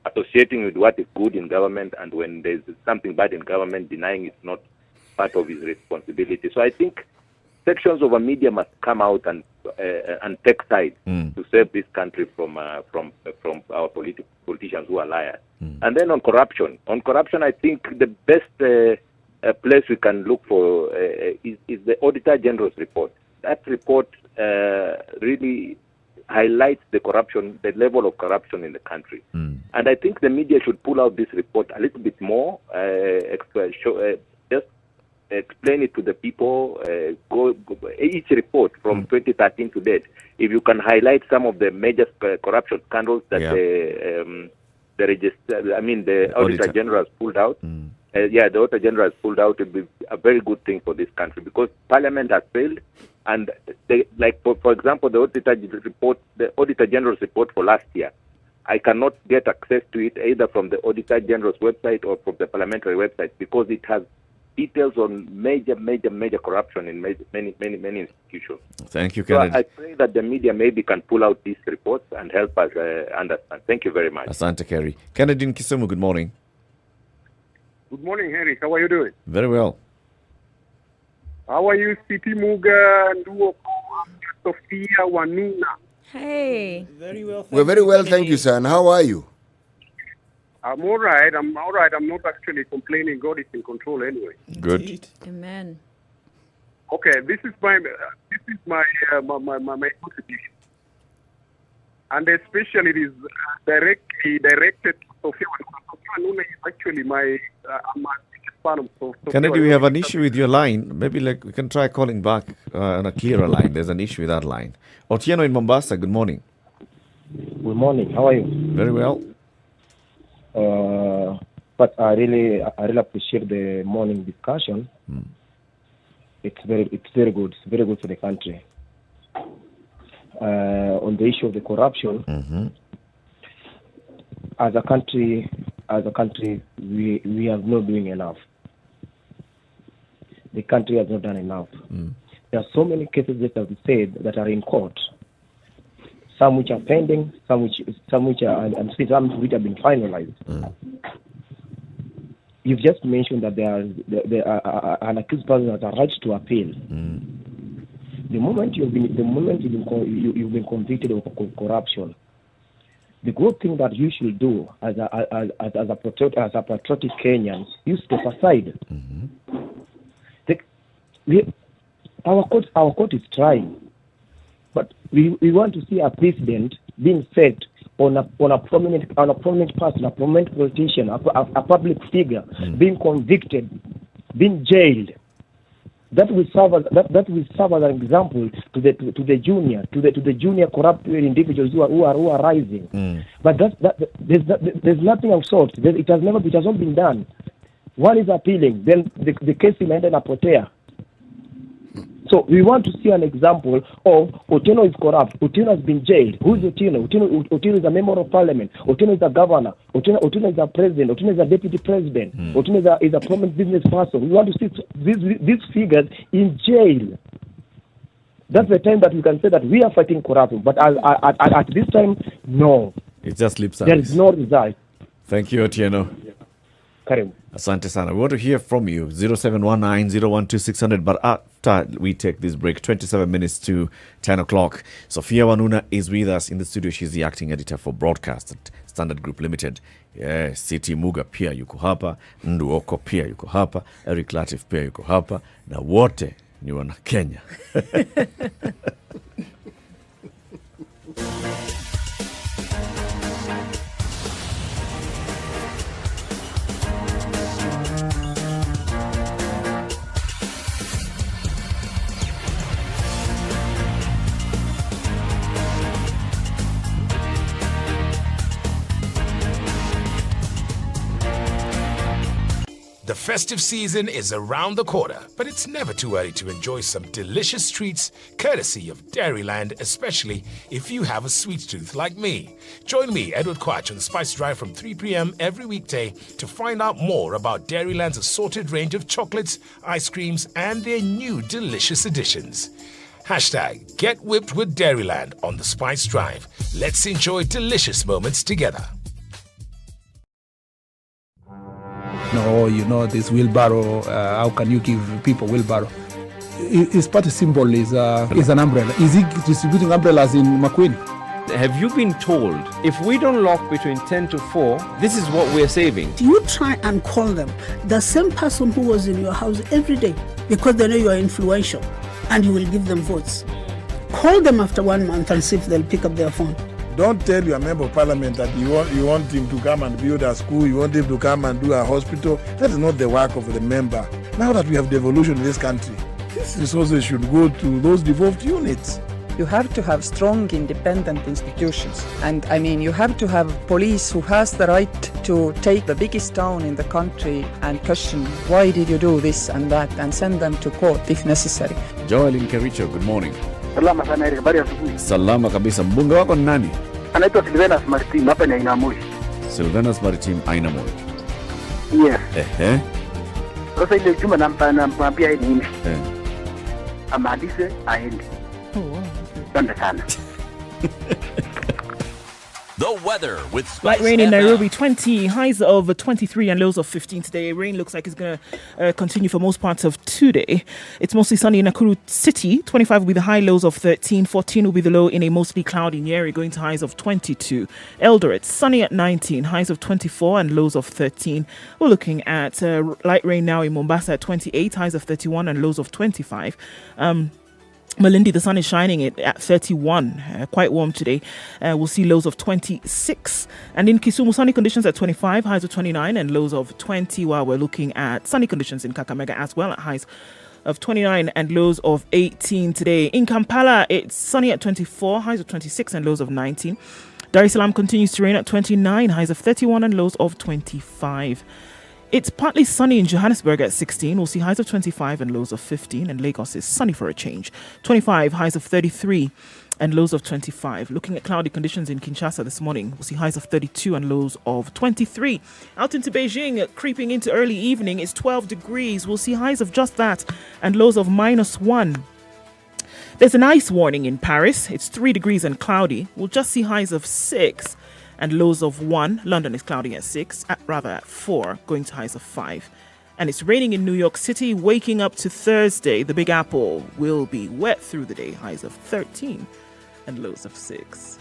associating with what is good in government, and when there's something bad in government, denying it's not part of his responsibility. So I think sections of a media must come out and take sides to save this country from our politicians who are liars. And then on corruption, I think the best place we can look for is the Auditor General's report. That report really highlights the corruption, the level of corruption in the country. And I think the media should pull out this report a little bit more, just explain it to the people, each report from 2013 to date. If you can highlight some of the major corruption scandals that the Auditor General has pulled out, the Auditor General has pulled out, it would be a very good thing for this country, because Parliament has failed, and for example, the Auditor General's report for last year, I cannot get access to it either from the Auditor General's website or from the parliamentary website, because it has details on major corruption in many institutions. Thank you, Kennedy. So I pray that the media maybe can pull out these reports and help us understand. Thank you very much. Asante, Kerry. Kennedy in Kisumu, good morning. Good morning, Harry. How are you doing? Very well. How are you, City Muga, Okoh, Sophia, Wanuna? Hey. Very well. We're very well, thank you, sir. And how are you? I'm all right. I'm not actually complaining. God is in control anyway. Good. Amen. Okay, this is my contribution, and especially it is directed to Sophia. Sophia Nuna is actually I'm a fan of Sophia. Kennedy, we have an issue with your line. Maybe we can try calling back on a clearer line. There's an issue with that line. Otieno in Mombasa, good morning. Good morning. How are you? Very well. But I really appreciate the morning discussion. It's very good. It's very good for the country. On the issue of the corruption, as a country, we are not doing enough. The country has not done enough. There are so many cases that have been said that are in court. Some which are pending, some which have been finalized. You've just mentioned that there are an accused person has a right to appeal. The moment you've been convicted of corruption, the good thing that you should do as a patriotic Kenyan, you step aside. Our court is trying. But we want to see a precedent being set on a prominent person, a prominent politician, a public figure being convicted, being jailed. That will serve as an example to the junior corrupt individuals who are rising. But there's nothing of sort. It has not been done. One is appealing, then the case will end in a potea. So we want to see an example of Otieno is corrupt. Otieno has been jailed. Who is Otieno? Otieno is a member of parliament. Otieno is a governor. Otieno is a president. Otieno is a deputy president. Otieno is a prominent business person. We want to see these figures in jail. That's the time that we can say that we are fighting corruption. But at this time, no. It just lip service. There is no result. Thank you, Otieno. Karibu. Asante sana. We want to hear from you. 0719-012-600. But after we take this break, 27 minutes to 10 o'clock, Sophia Wanuna is with us in the studio. She's the acting editor for broadcast at Standard Group Limited. City Muga pia yuko hapa. Okoh pia yuko hapa. Eric Latiff pia yuko hapa. Na wote ni wana Kenya. The festive season is around the corner, but it's never too early to enjoy some delicious treats courtesy of Dairyland, especially if you have a sweet tooth like me. Join me, Edward Quach, on the Spice Drive from 3 p.m. every weekday to find out more about Dairyland's assorted range of chocolates, ice creams, and their new delicious additions. Hashtag Get Whipped with Dairyland on the Spice Drive. Let's enjoy delicious moments together. No, you know, this wheelbarrow, how can you give people wheelbarrow? His party symbol is an umbrella. Is he distributing umbrellas in McQueen? Have you been told if we don't lock between 10 to 4, this is what we're saving? You try and call them, the same person who was in your house every day, because they know you are influential and you will give them votes. Call them after 1 month and see if they'll pick up their phone. Don't tell your member of parliament that you want him to come and build a school, you want him to come and do a hospital. That is not the work of the member. Now that we have devolution in this country, these resources should go to those devolved units. You have to have strong, independent institutions. And I mean, you have to have police who has the right to take the biggest town in the country and question, why did you do this and that, and send them to court if necessary. Joel Nkericho, good morning. Salama sana, habari ya asubuhi. Salama kabisa. Mbunge wako ni nani? Anaitwa Seriousness Martin, hapa ni Ainamoi. Seriousness Martin, Ainamoi. Yes. Sasa ile juma nampambia yeye nini? Amalize aende. Asante sana. The weather with Light rain in Nairobi, 20, highs of 23 and lows of 15 today. Rain looks like it's going to continue for most parts of today. It's mostly sunny in Nakuru City. 25 will be the high, lows of 13. 14 will be the low in a mostly cloudy Nyeri, going to highs of 22. Eldoret, sunny at 19, highs of 24 and lows of 13. We're looking at light rain now in Mombasa at 28, highs of 31 and lows of 25. Malindi, the sun is shining at 31, quite warm today. We'll see lows of 26. And in Kisumu, sunny conditions at 25, highs of 29 and lows of 20, while we're looking at sunny conditions in Kakamega as well at highs of 29 and lows of 18 today. In Kampala, it's sunny at 24, highs of 26 and lows of 19. Dar es Salaam continues to rain at 29, highs of 31 and lows of 25. It's partly sunny in Johannesburg at 16. We'll see highs of 25 and lows of 15. And Lagos is sunny for a change. 25, highs of 33 and lows of 25. Looking at cloudy conditions in Kinshasa this morning, we'll see highs of 32 and lows of 23. Out into Beijing, creeping into early evening, it's 12 degrees. We'll see highs of just that and lows of -1. There's an ice warning in Paris. It's 3 degrees and cloudy. We'll just see highs of 6. And lows of 1. London is cloudy at 6, at 4, going to highs of 5. And it's raining in New York City, waking up to Thursday. The Big Apple will be wet through the day, highs of 13 and lows of 6.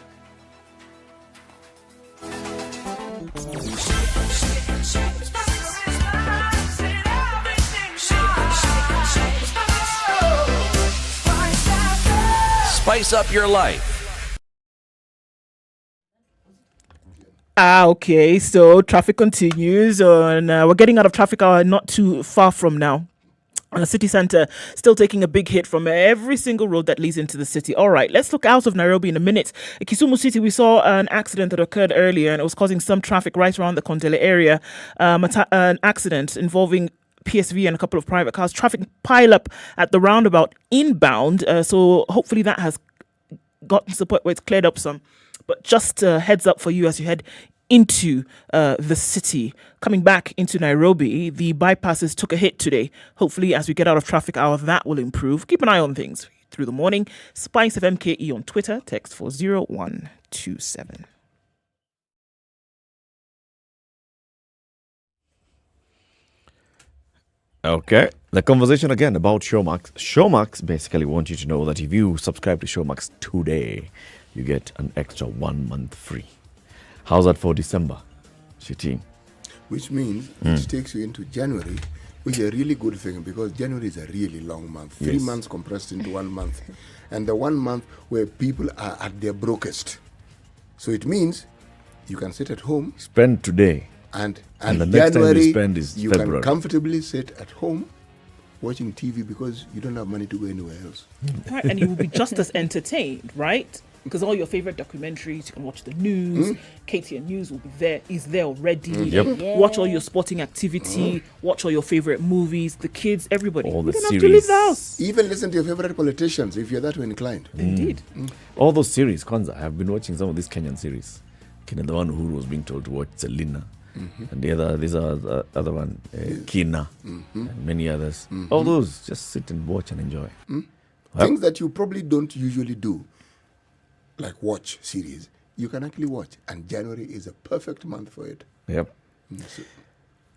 Spice up your life. Okay, so traffic continues, and we're getting out of traffic hour not too far from now. And the city centre still taking a big hit from every single road that leads into the city. All right, let's look out of Nairobi in a minute. In Kisumu City, we saw an accident that occurred earlier, and it was causing some traffic right around the Kondele area. An accident involving PSV and a couple of private cars. Traffic pile up at the roundabout inbound, so hopefully that has gotten support where it's cleared up some. But just a heads up for you as you head into the city. Coming back into Nairobi, the bypasses took a hit today. Hopefully, as we get out of traffic hour, that will improve. Keep an eye on things through the morning. SpiceFM KE on Twitter. Text 40127. Okay, the conversation again about Showmax. Showmax basically want you to know that if you subscribe to Showmax today, you get an extra 1 month free. How's that for December, Shitin? which means it takes you into January, which is a really good thing because January is a really long month. 3 months compressed into 1 month. And the 1 month where people are at their brokest. So it means you can sit at home. Spend today. And the January, next time you spend is you February. can comfortably sit at home watching TV because you don't have money to go anywhere else. Right, and you will be just as entertained, right? Because all your favorite documentaries, you can watch the news. KTN News will be there, is there already. Watch all your sporting activity, watch all your favorite movies, the kids, everybody. All you the don't have to leave the house. Even listen to your favorite politicians if you're that way inclined. Indeed. All those series, Kwanzaa, I've been watching some of these Kenyan series. The one who was being told to watch Selina. And the other one, Kina, and many others. All those, just sit and watch and enjoy. Things that you probably don't usually do, like watch series, you can actually watch. And January is a perfect month for it. Yep.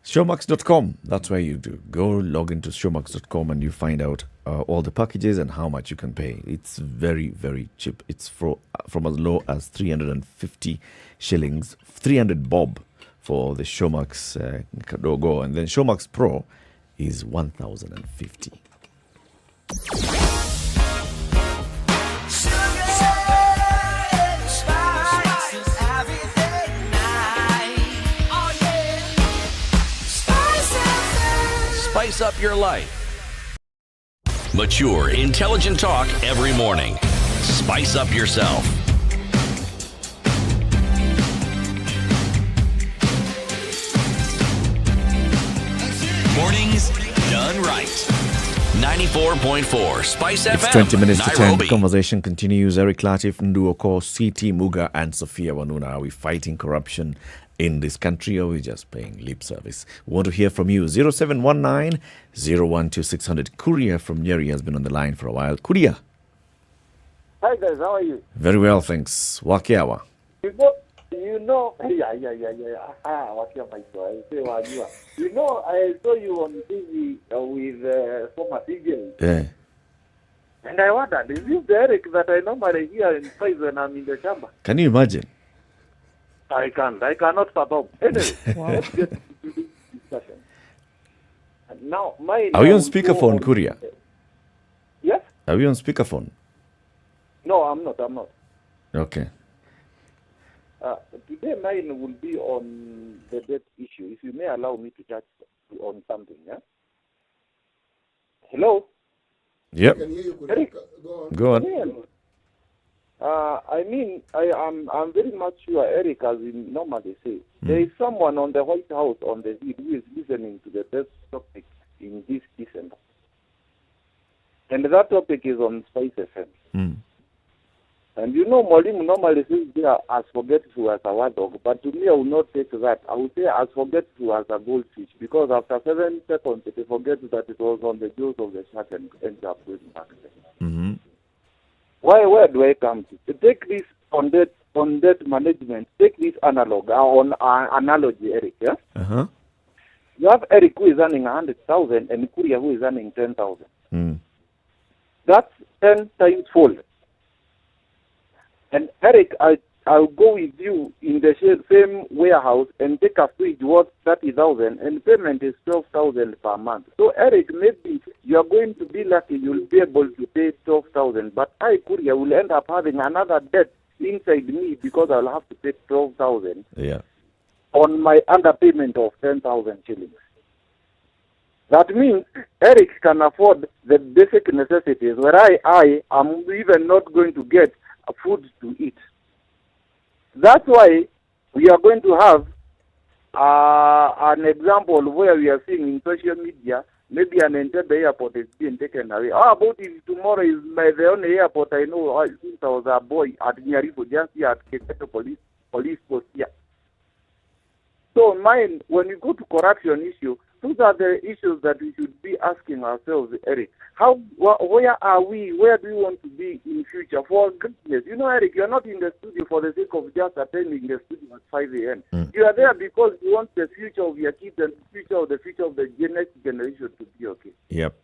Showmax.com, that's where you do. Go log into showmax.com and you find out all the packages and how much you can pay. It's very, very cheap. It's from as low as 350 shillings, 300 bob for the Showmax Go. And then Showmax Pro is 1,050. Spice up your life. Mature, intelligent talk every morning. Spice up yourself. Mornings done right. 94.4 Spice FM. It's 20 minutes to 10. Nairobi. The conversation continues. Eric Latiff, Okoh, CT, Muga, and Sophia Wanuna. Are we fighting corruption in this country, or are we just paying lip service? We want to hear from you. 0719 012 Kuria from Nyeri has been on the line for a while. Kuria. Hi guys, how are you? Very well, thanks. Wakiawa. You know, You know, I saw you on TV with former TJ. Yeah. And I wondered, is this the Eric that I normally hear in place when I'm in the chamber? Can you imagine? I cannot fathom. Anyway, let's get to this discussion. And now, Are you on speakerphone, Kuria? Yes? Are you on speakerphone? No, I'm not. Okay. Today mine will be on the debt issue. If you may allow me to touch on something, yeah? Hello? Yep. Eric? Go on. I'm very much sure, Eric, as we normally say, there is someone on the White House on the hill who is listening to the best topic in this December. And that topic is on SpiceFM. And you know, Mwalimu normally says there as forgetful as a word dog, but to me I will not take that. I will say as forgetful as a goldfish, because after 7 seconds it forgets that it was on the jaws of the shark and ends up going back there. Where do I come to? Take this on debt management. Take this analogy, Eric. Yeah. You have Eric who is earning 100,000 and Kuria who is earning 10,000. That's 10 times fold. And Eric, I'll go with you in the same warehouse and take a fridge worth 30,000 and payment is 12,000 per month. So Eric, maybe you are going to be lucky you'll be able to pay 12,000, but I, Kuria, will end up having another debt inside me because I'll have to pay 12,000 on my underpayment of 10,000 shillings. That means Eric can afford the basic necessities, where I am even not going to get food to eat. That's why we are going to have an example where we are seeing in social media, maybe an entire airport is being taken away. How about if tomorrow is the only airport I know since I was a boy at Nyeri, just here at Kisumu police post here. So when you go to corruption issue, those are the issues that we should be asking ourselves, Eric. Where are we? Where do we want to be in future? For goodness, you know, Eric, you're not in the studio for the sake of just attending the studio at 5 a.m. You are there because you want the future of your kids and the future of the next generation to be okay. Yep.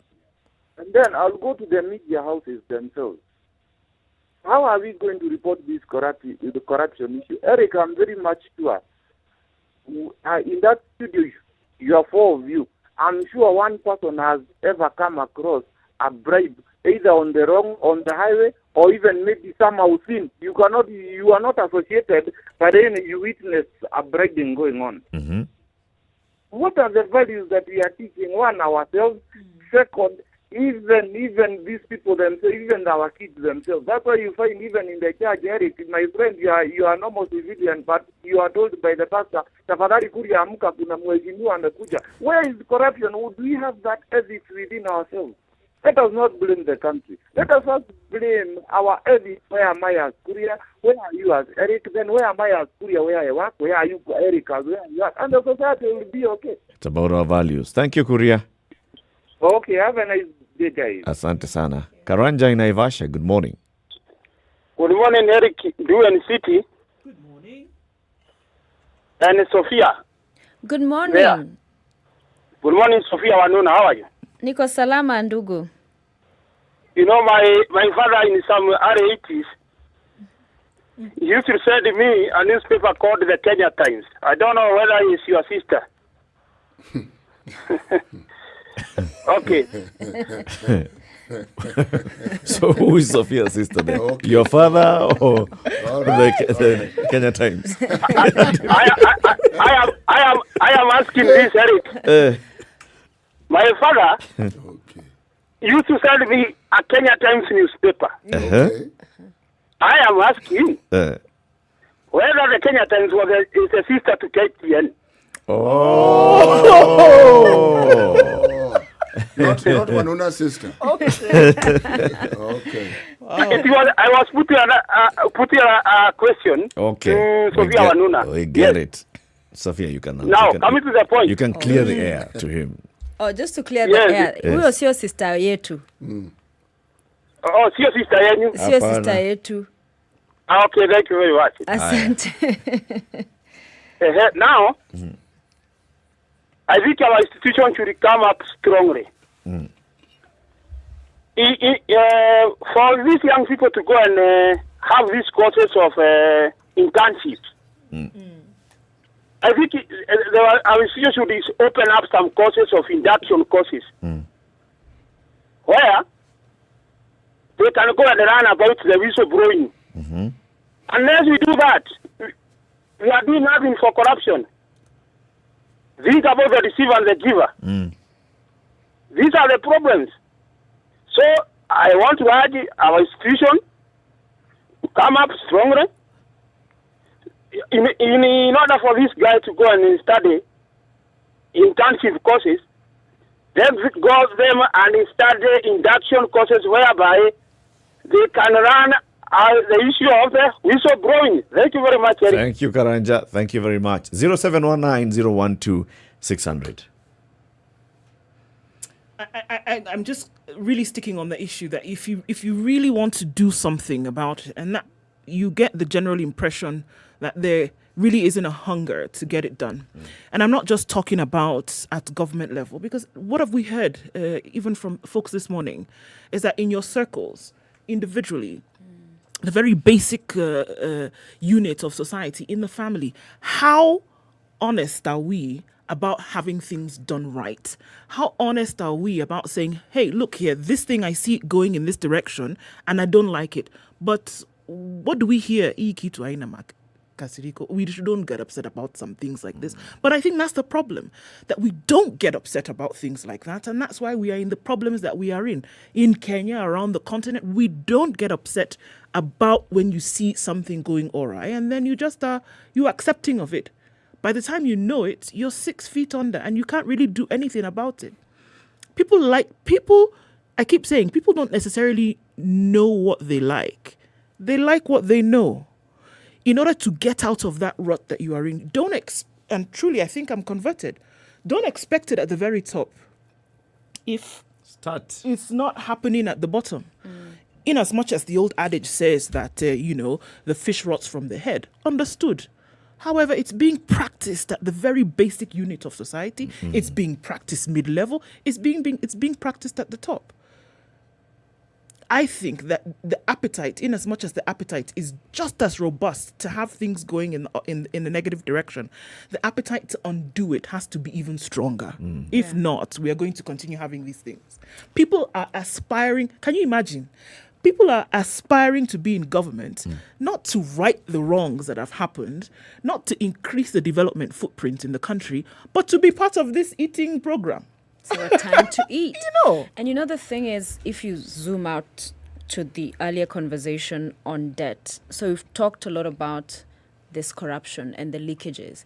And then I'll go to the media houses themselves. How are we going to report this the corruption issue? Eric, I'm very much sure in that studio, you are 4 of you. I'm sure one person has ever come across a bribe, either on the highway, or even maybe somehow seen. You are not associated, but then you witness a bribing going on. Mm-hmm. What are the values that we are teaching? One, ourselves. Second, even these people themselves, even our kids themselves. That's why you find even in the church, Eric, my friend, you are normal civilian, but you are told by the pastor, tafadhali kuja amka, kuna mheshimiwa amekuja. Where is corruption? Do we have that ethics within ourselves? Let us not blame the country. Let us not blame our ethics. Where am I as Kuria? Where are you as Eric? Then where am I as Kuria? Where I work? Where are you, Eric? Where are you at? And the society will be okay. It's about our values. Thank you, Kuria. Okay, have a nice day, guys. Asante sana. Karanja in Naivasha, good morning. Good morning, Eric, Duan City. Good morning. And Sophia. Good morning. Yeah. Good morning, Sophia Wanuna. How are you? Niko salama, ndugu. You know, my father in some early 80s, he used to send me a newspaper called the Kenya Times. I don't know whether it's your sister. Okay. So who is Sophia's sister then? Okay. Your father or the Kenya Times? I am asking this, Eric. My father used to send me a Kenya Times newspaper. Uh-huh. I am asking whether the Kenya Times is a sister to KTN. Oh. Not Wanuna's sister. Okay. Okay. Wow. I was putting a question to Sophia Wanuna. We get it. Sophia, you can now coming to the point. You can clear the air to him. Oh, just to clear the air. Who was your sister yetu? Oh, sio sister yenu? Sio sister yetu. Okay, thank you very much. Asante. Now, I think our institution should come up strongly. For these young people to go and have these courses of internships, I think our institution should open up some courses of induction courses where they can go and learn about the whistleblowing. Unless we do that, we are doing nothing for corruption. Think about the receiver and the giver. These are the problems. So I want to urge our institution to come up strongly in order for this guy to go and study intensive courses. Then go them and study induction courses whereby they can run the issue of the whistleblowing. Thank you very much, Eric. Thank you, Karanja. Thank you very much. 0719-012-600. I'm just really sticking on the issue that if you really want to do something about it, and that you get the general impression that there really isn't a hunger to get it done. And I'm not just talking about at government level, because what have we heard, even from folks this morning, is that in your circles, individually, the very basic unit of society, in the family, how honest are we about having things done right? How honest are we about saying, hey, look here, this thing, I see it going in this direction and I don't like it. But what do we hear? We don't get upset about some things like this. But I think that's the problem, that we don't get upset about things like that. And that's why we are in the problems that we are in Kenya, around the continent. We don't get upset about when you see something going awry, and then you just you're accepting of it. By the time you know it, you're 6 feet under and you can't really do anything about it. I keep saying, people don't necessarily know what they like. They like what they know. In order to get out of that rut that you are in, and truly, I think I'm converted, don't expect it at the very top if it's not happening at the bottom. In as much as the old adage says that, the fish rots from the head, understood. However, it's being practiced at the very basic unit of society. It's being practiced mid-level. It's being practiced at the top. I think that the appetite, in as much as the appetite is just as robust to have things going in a negative direction, the appetite to undo it has to be even stronger. If not, we are going to continue having these things. People are aspiring. Can you imagine? People are aspiring to be in government, not to right the wrongs that have happened, not to increase the development footprint in the country, but to be part of this eating program. So a time to eat. You know. And the thing is, if you zoom out to the earlier conversation on debt, so we've talked a lot about this corruption and the leakages.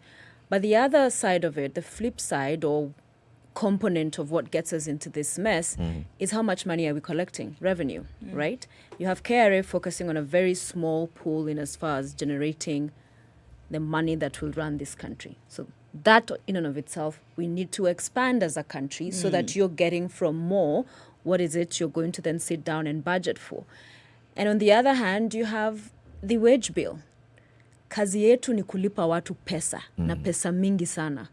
But the other side of it, the flip side or component of what gets us into this mess is how much money are we collecting? Revenue, right? You have KRA focusing on a very small pool in as far as generating the money that will run this country. So that in and of itself, we need to expand as a country so that you're getting from more what is it you're going to then sit down and budget for. And on the other hand, you have the wage bill. Kazi yetu ni kulipa watu pesa, na pesa mingi sana.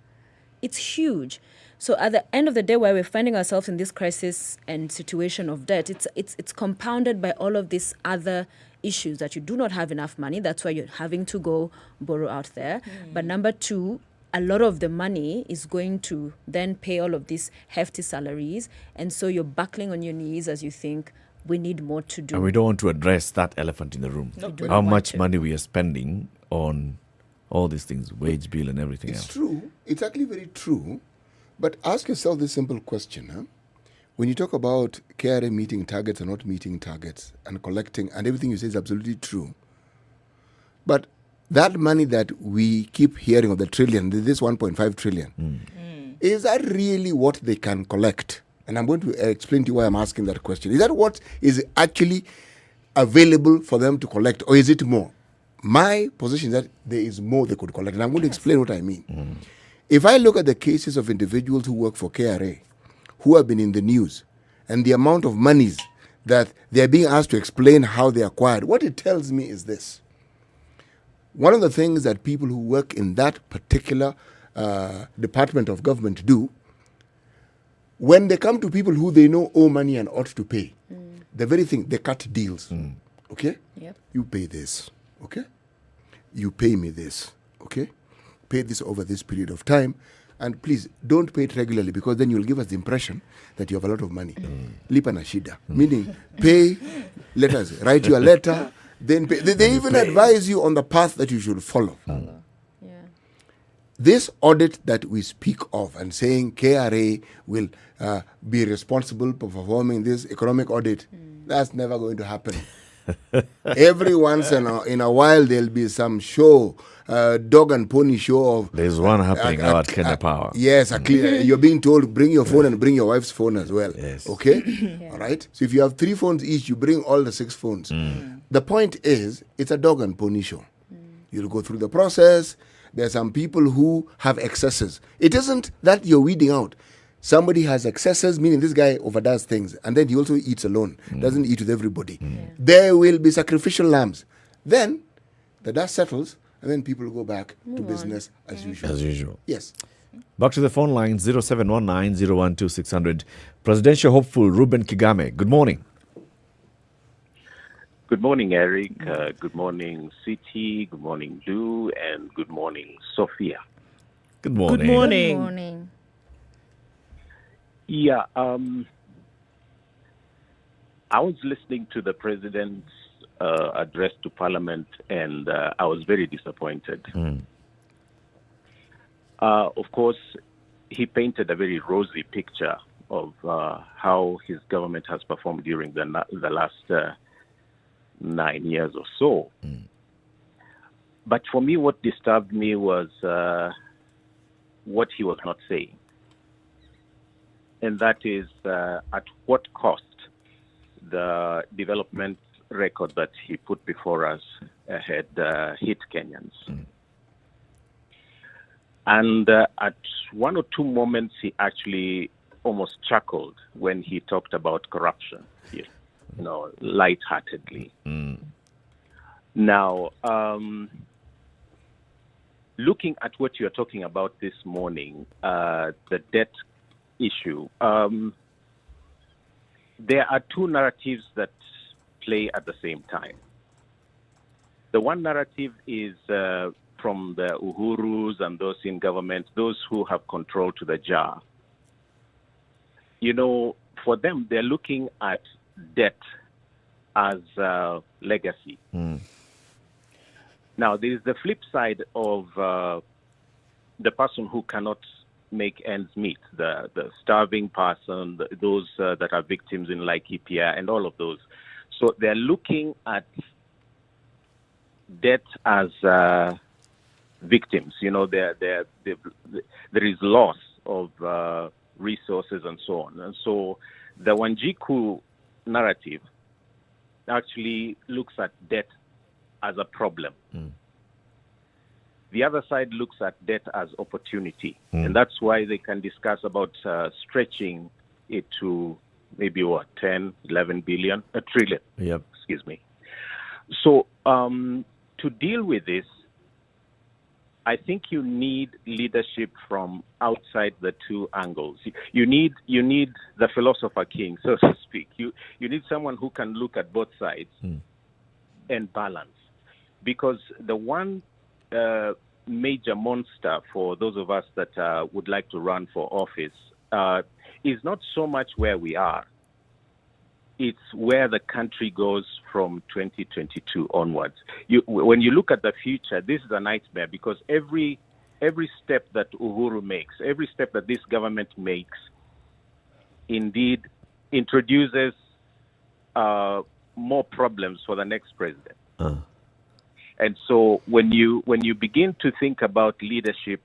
It's huge. So at the end of the day, where we're finding ourselves in this crisis and situation of debt, it's compounded by all of these other issues that you do not have enough money. That's why you're having to go borrow out there. But number two, a lot of the money is going to then pay all of these hefty salaries. And so you're buckling on your knees as you think, we need more to do. And we don't want to address that elephant in the room. How much money we are spending on all these things, wage bill and everything else. It's true. It's actually very true. But ask yourself this simple question. Huh? When you talk about KRA meeting targets or not meeting targets and collecting, and everything you say is absolutely true. But that money that we keep hearing of the trillion, this 1.5 trillion, is that really what they can collect? And I'm going to explain to you why I'm asking that question. Is that what is actually available for them to collect, or is it more? My position is that there is more they could collect, and I'm going to explain what I mean. If I look at the cases of individuals who work for KRA, who have been in the news, and the amount of monies that they're being asked to explain how they acquired, what it tells me is this. One of the things that people who work in that particular department of government do, when they come to people who they know owe money and ought to pay, the very thing, they cut deals. Okay? Yep. You pay this. Okay? You pay me this. Okay? Pay this over this period of time, and please don't pay it regularly, because then you'll give us the impression that you have a lot of money. Lipa na shida, meaning pay, let us write you a letter, then pay. They even advise you on the path that you should follow. This audit that we speak of and saying KRA will be responsible for performing this economic audit, that's never going to happen. Every once in a while there'll be some show, dog and pony show of. There's one happening now at Kenya Power. Yes, you're being told bring your phone and bring your wife's phone as well. Yes. Okay, all right. So if you have 3 phones each, you bring all the 6 phones. The point is, it's a dog and pony show. You'll go through the process. There are some people who have excesses. It isn't that you're weeding out. Somebody has excesses, meaning this guy overdoes things, and then he also eats alone, doesn't eat with everybody. There will be sacrificial lambs. Then the dust settles, and then people go back to business as usual. As usual. Yes. Back to the phone line, 0719-012-600. Presidential hopeful Ruben Kigame, good morning. Good morning, Eric. Good morning, City. Good morning, Lou. And good morning, Sophia. Good morning. Good morning. Good morning. Yeah, I was listening to the president's address to Parliament, and I was very disappointed. Of course, he painted a very rosy picture of how his government has performed during the last 9 years or so. But for me, what disturbed me was what he was not saying. And that is at what cost the development record that he put before us had hit Kenyans. And at one or two moments, he actually almost chuckled when he talked about corruption, lightheartedly. Now, looking at what you're talking about this morning, the debt issue, there are two narratives that play at the same time. The one narrative is from the Uhurus and those in government, those who have control to the jar. You know, for them, they're looking at debt as legacy. Now, there is the flip side of the person who cannot make ends meet, the starving person, those that are victims in Laikipia, and all of those. So they're looking at debt as victims. You know, there is loss of resources and so on. And so the Wanjiku narrative actually looks at debt as a problem. The other side looks at debt as opportunity. And that's why they can discuss about stretching it to maybe 10, 11 billion, a trillion. Yep. Excuse me. So to deal with this, I think you need leadership from outside the two angles. You need the philosopher king, so to speak. You need someone who can look at both sides and balance. Because the one major monster for those of us that would like to run for office is not so much where we are. It's where the country goes from 2022 onwards. When you look at the future, this is a nightmare because every step that Uhuru makes, every step that this government makes, indeed introduces more problems for the next president. And so when you begin to think about leadership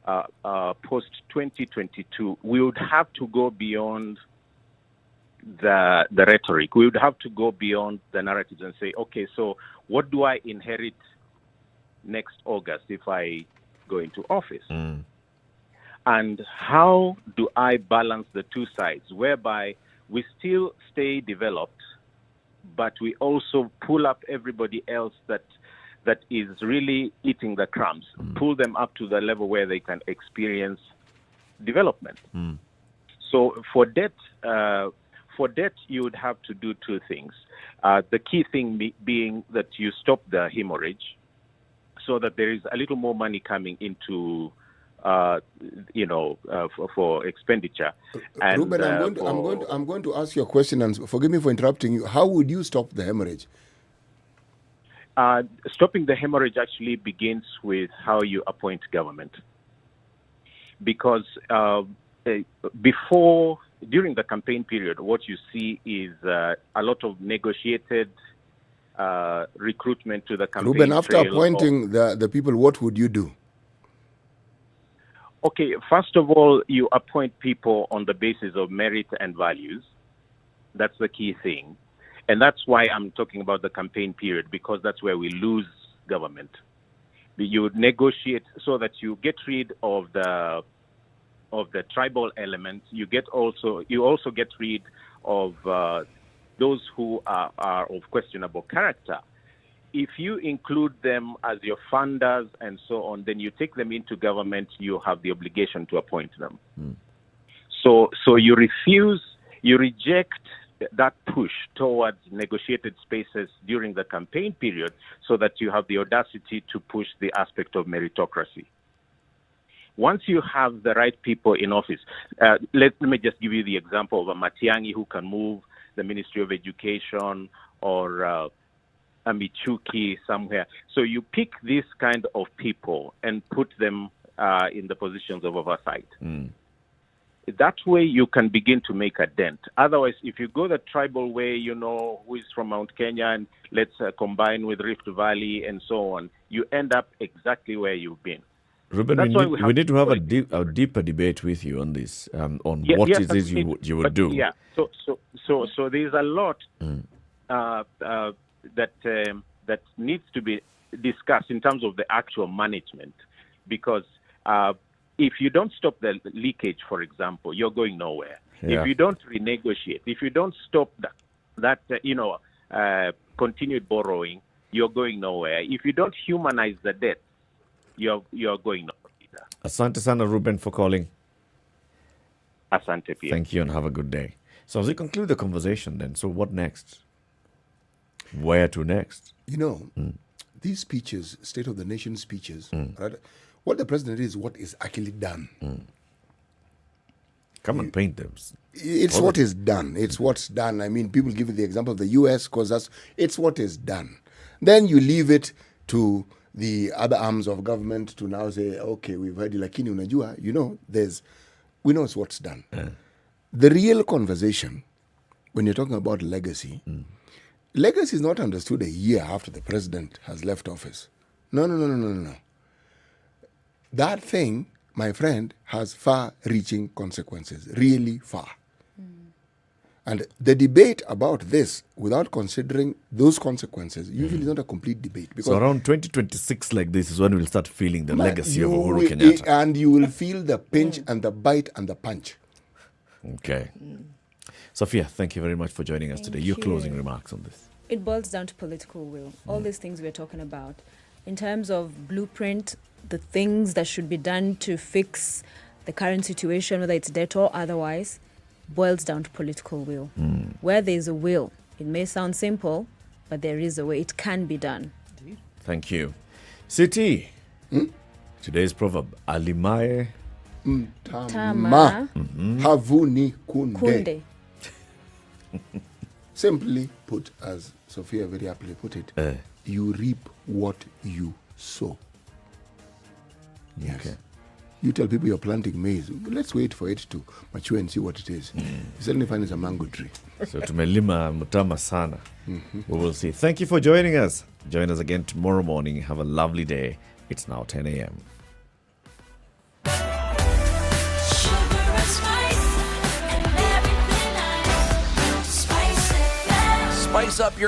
post 2022, we would have to go beyond the rhetoric. We would have to go beyond the narratives and say, okay, so what do I inherit next August if I go into office? And how do I balance the two sides, whereby we still stay developed, but we also pull up everybody else that is really eating the crumbs, pull them up to the level where they can experience development. So for debt, you would have to do two things. The key thing being that you stop the hemorrhage, so that there is a little more money coming into, for expenditure. And, Ruben, I'm going to ask you a question, and forgive me for interrupting you. How would you stop the hemorrhage? Stopping the hemorrhage actually begins with how you appoint government. Because during the campaign period, what you see is a lot of negotiated recruitment to the campaign. Ruben, after appointing the people, what would you do? Okay, first of all, you appoint people on the basis of merit and values. That's the key thing. And that's why I'm talking about the campaign period, because that's where we lose government. You negotiate so that you get rid of the tribal element. You also get rid of those who are of questionable character. If you include them as your funders and so on, then you take them into government, you have the obligation to appoint them. So you reject that push towards negotiated spaces during the campaign period so that you have the audacity to push the aspect of meritocracy. Once you have the right people in office, let me just give you the example of a Matiang'i who can move the Ministry of Education or a Michuki somewhere. So you pick this kind of people and put them in the positions of oversight. That way you can begin to make a dent. Otherwise, if you go the tribal way, who is from Mount Kenya and let's combine with Rift Valley and so on, you end up exactly where you've been. Ruben, we need to have a deeper debate with you on this, what it is you would do. Yeah, so there's a lot that needs to be discussed in terms of the actual management, because if you don't stop the leakage, for example, you're going nowhere. Yeah. If you don't renegotiate, if you don't stop that continued borrowing, you're going nowhere. If you don't humanize the debt, you're going nowhere either. Asante sana, Ruben, for calling. Asante, Pia. Thank you and have a good day. So as we conclude the conversation then, so what next? Where to next? You know, these speeches, State of the Nation speeches, right, what the president is what is actually done. Come and paint them. It's what is done. It's what's done. I mean, people give you the example of the U.S. because it's what is done. Then you leave it to the other arms of government to now say, okay, we've heard you, lakini unajua, you know, we know it's what's done. The real conversation, when you're talking about legacy, legacy is not understood a year after the president has left office. No. That thing, my friend, has far-reaching consequences, really far. And the debate about this, without considering those consequences, usually is not a complete debate. Because so around 2026 like this is when we'll start feeling the legacy of Uhuru Kenyatta. And you will feel the pinch and the bite and the punch. Okay. Sophia, thank you very much for joining us today. Your closing remarks on this. It boils down to political will. All these things we're talking about. In terms of blueprint, the things that should be done to fix the current situation, whether it's debt or otherwise, boils down to political will. Where there's a will, it may sound simple, but there is a way. It can be done. Thank you. City. Today's proverb, alimae Tama havuni kunde. Simply put, as Sophia very aptly put it, you reap what you sow. Yes. Okay. You tell people you're planting maize. Let's wait for it to mature and see what it is. You suddenly find it's a mango tree. So tumelima mutama sana. We will see. Thank you for joining us. Join us again tomorrow morning. Have a lovely day. It's now 10 a.m. Spice up your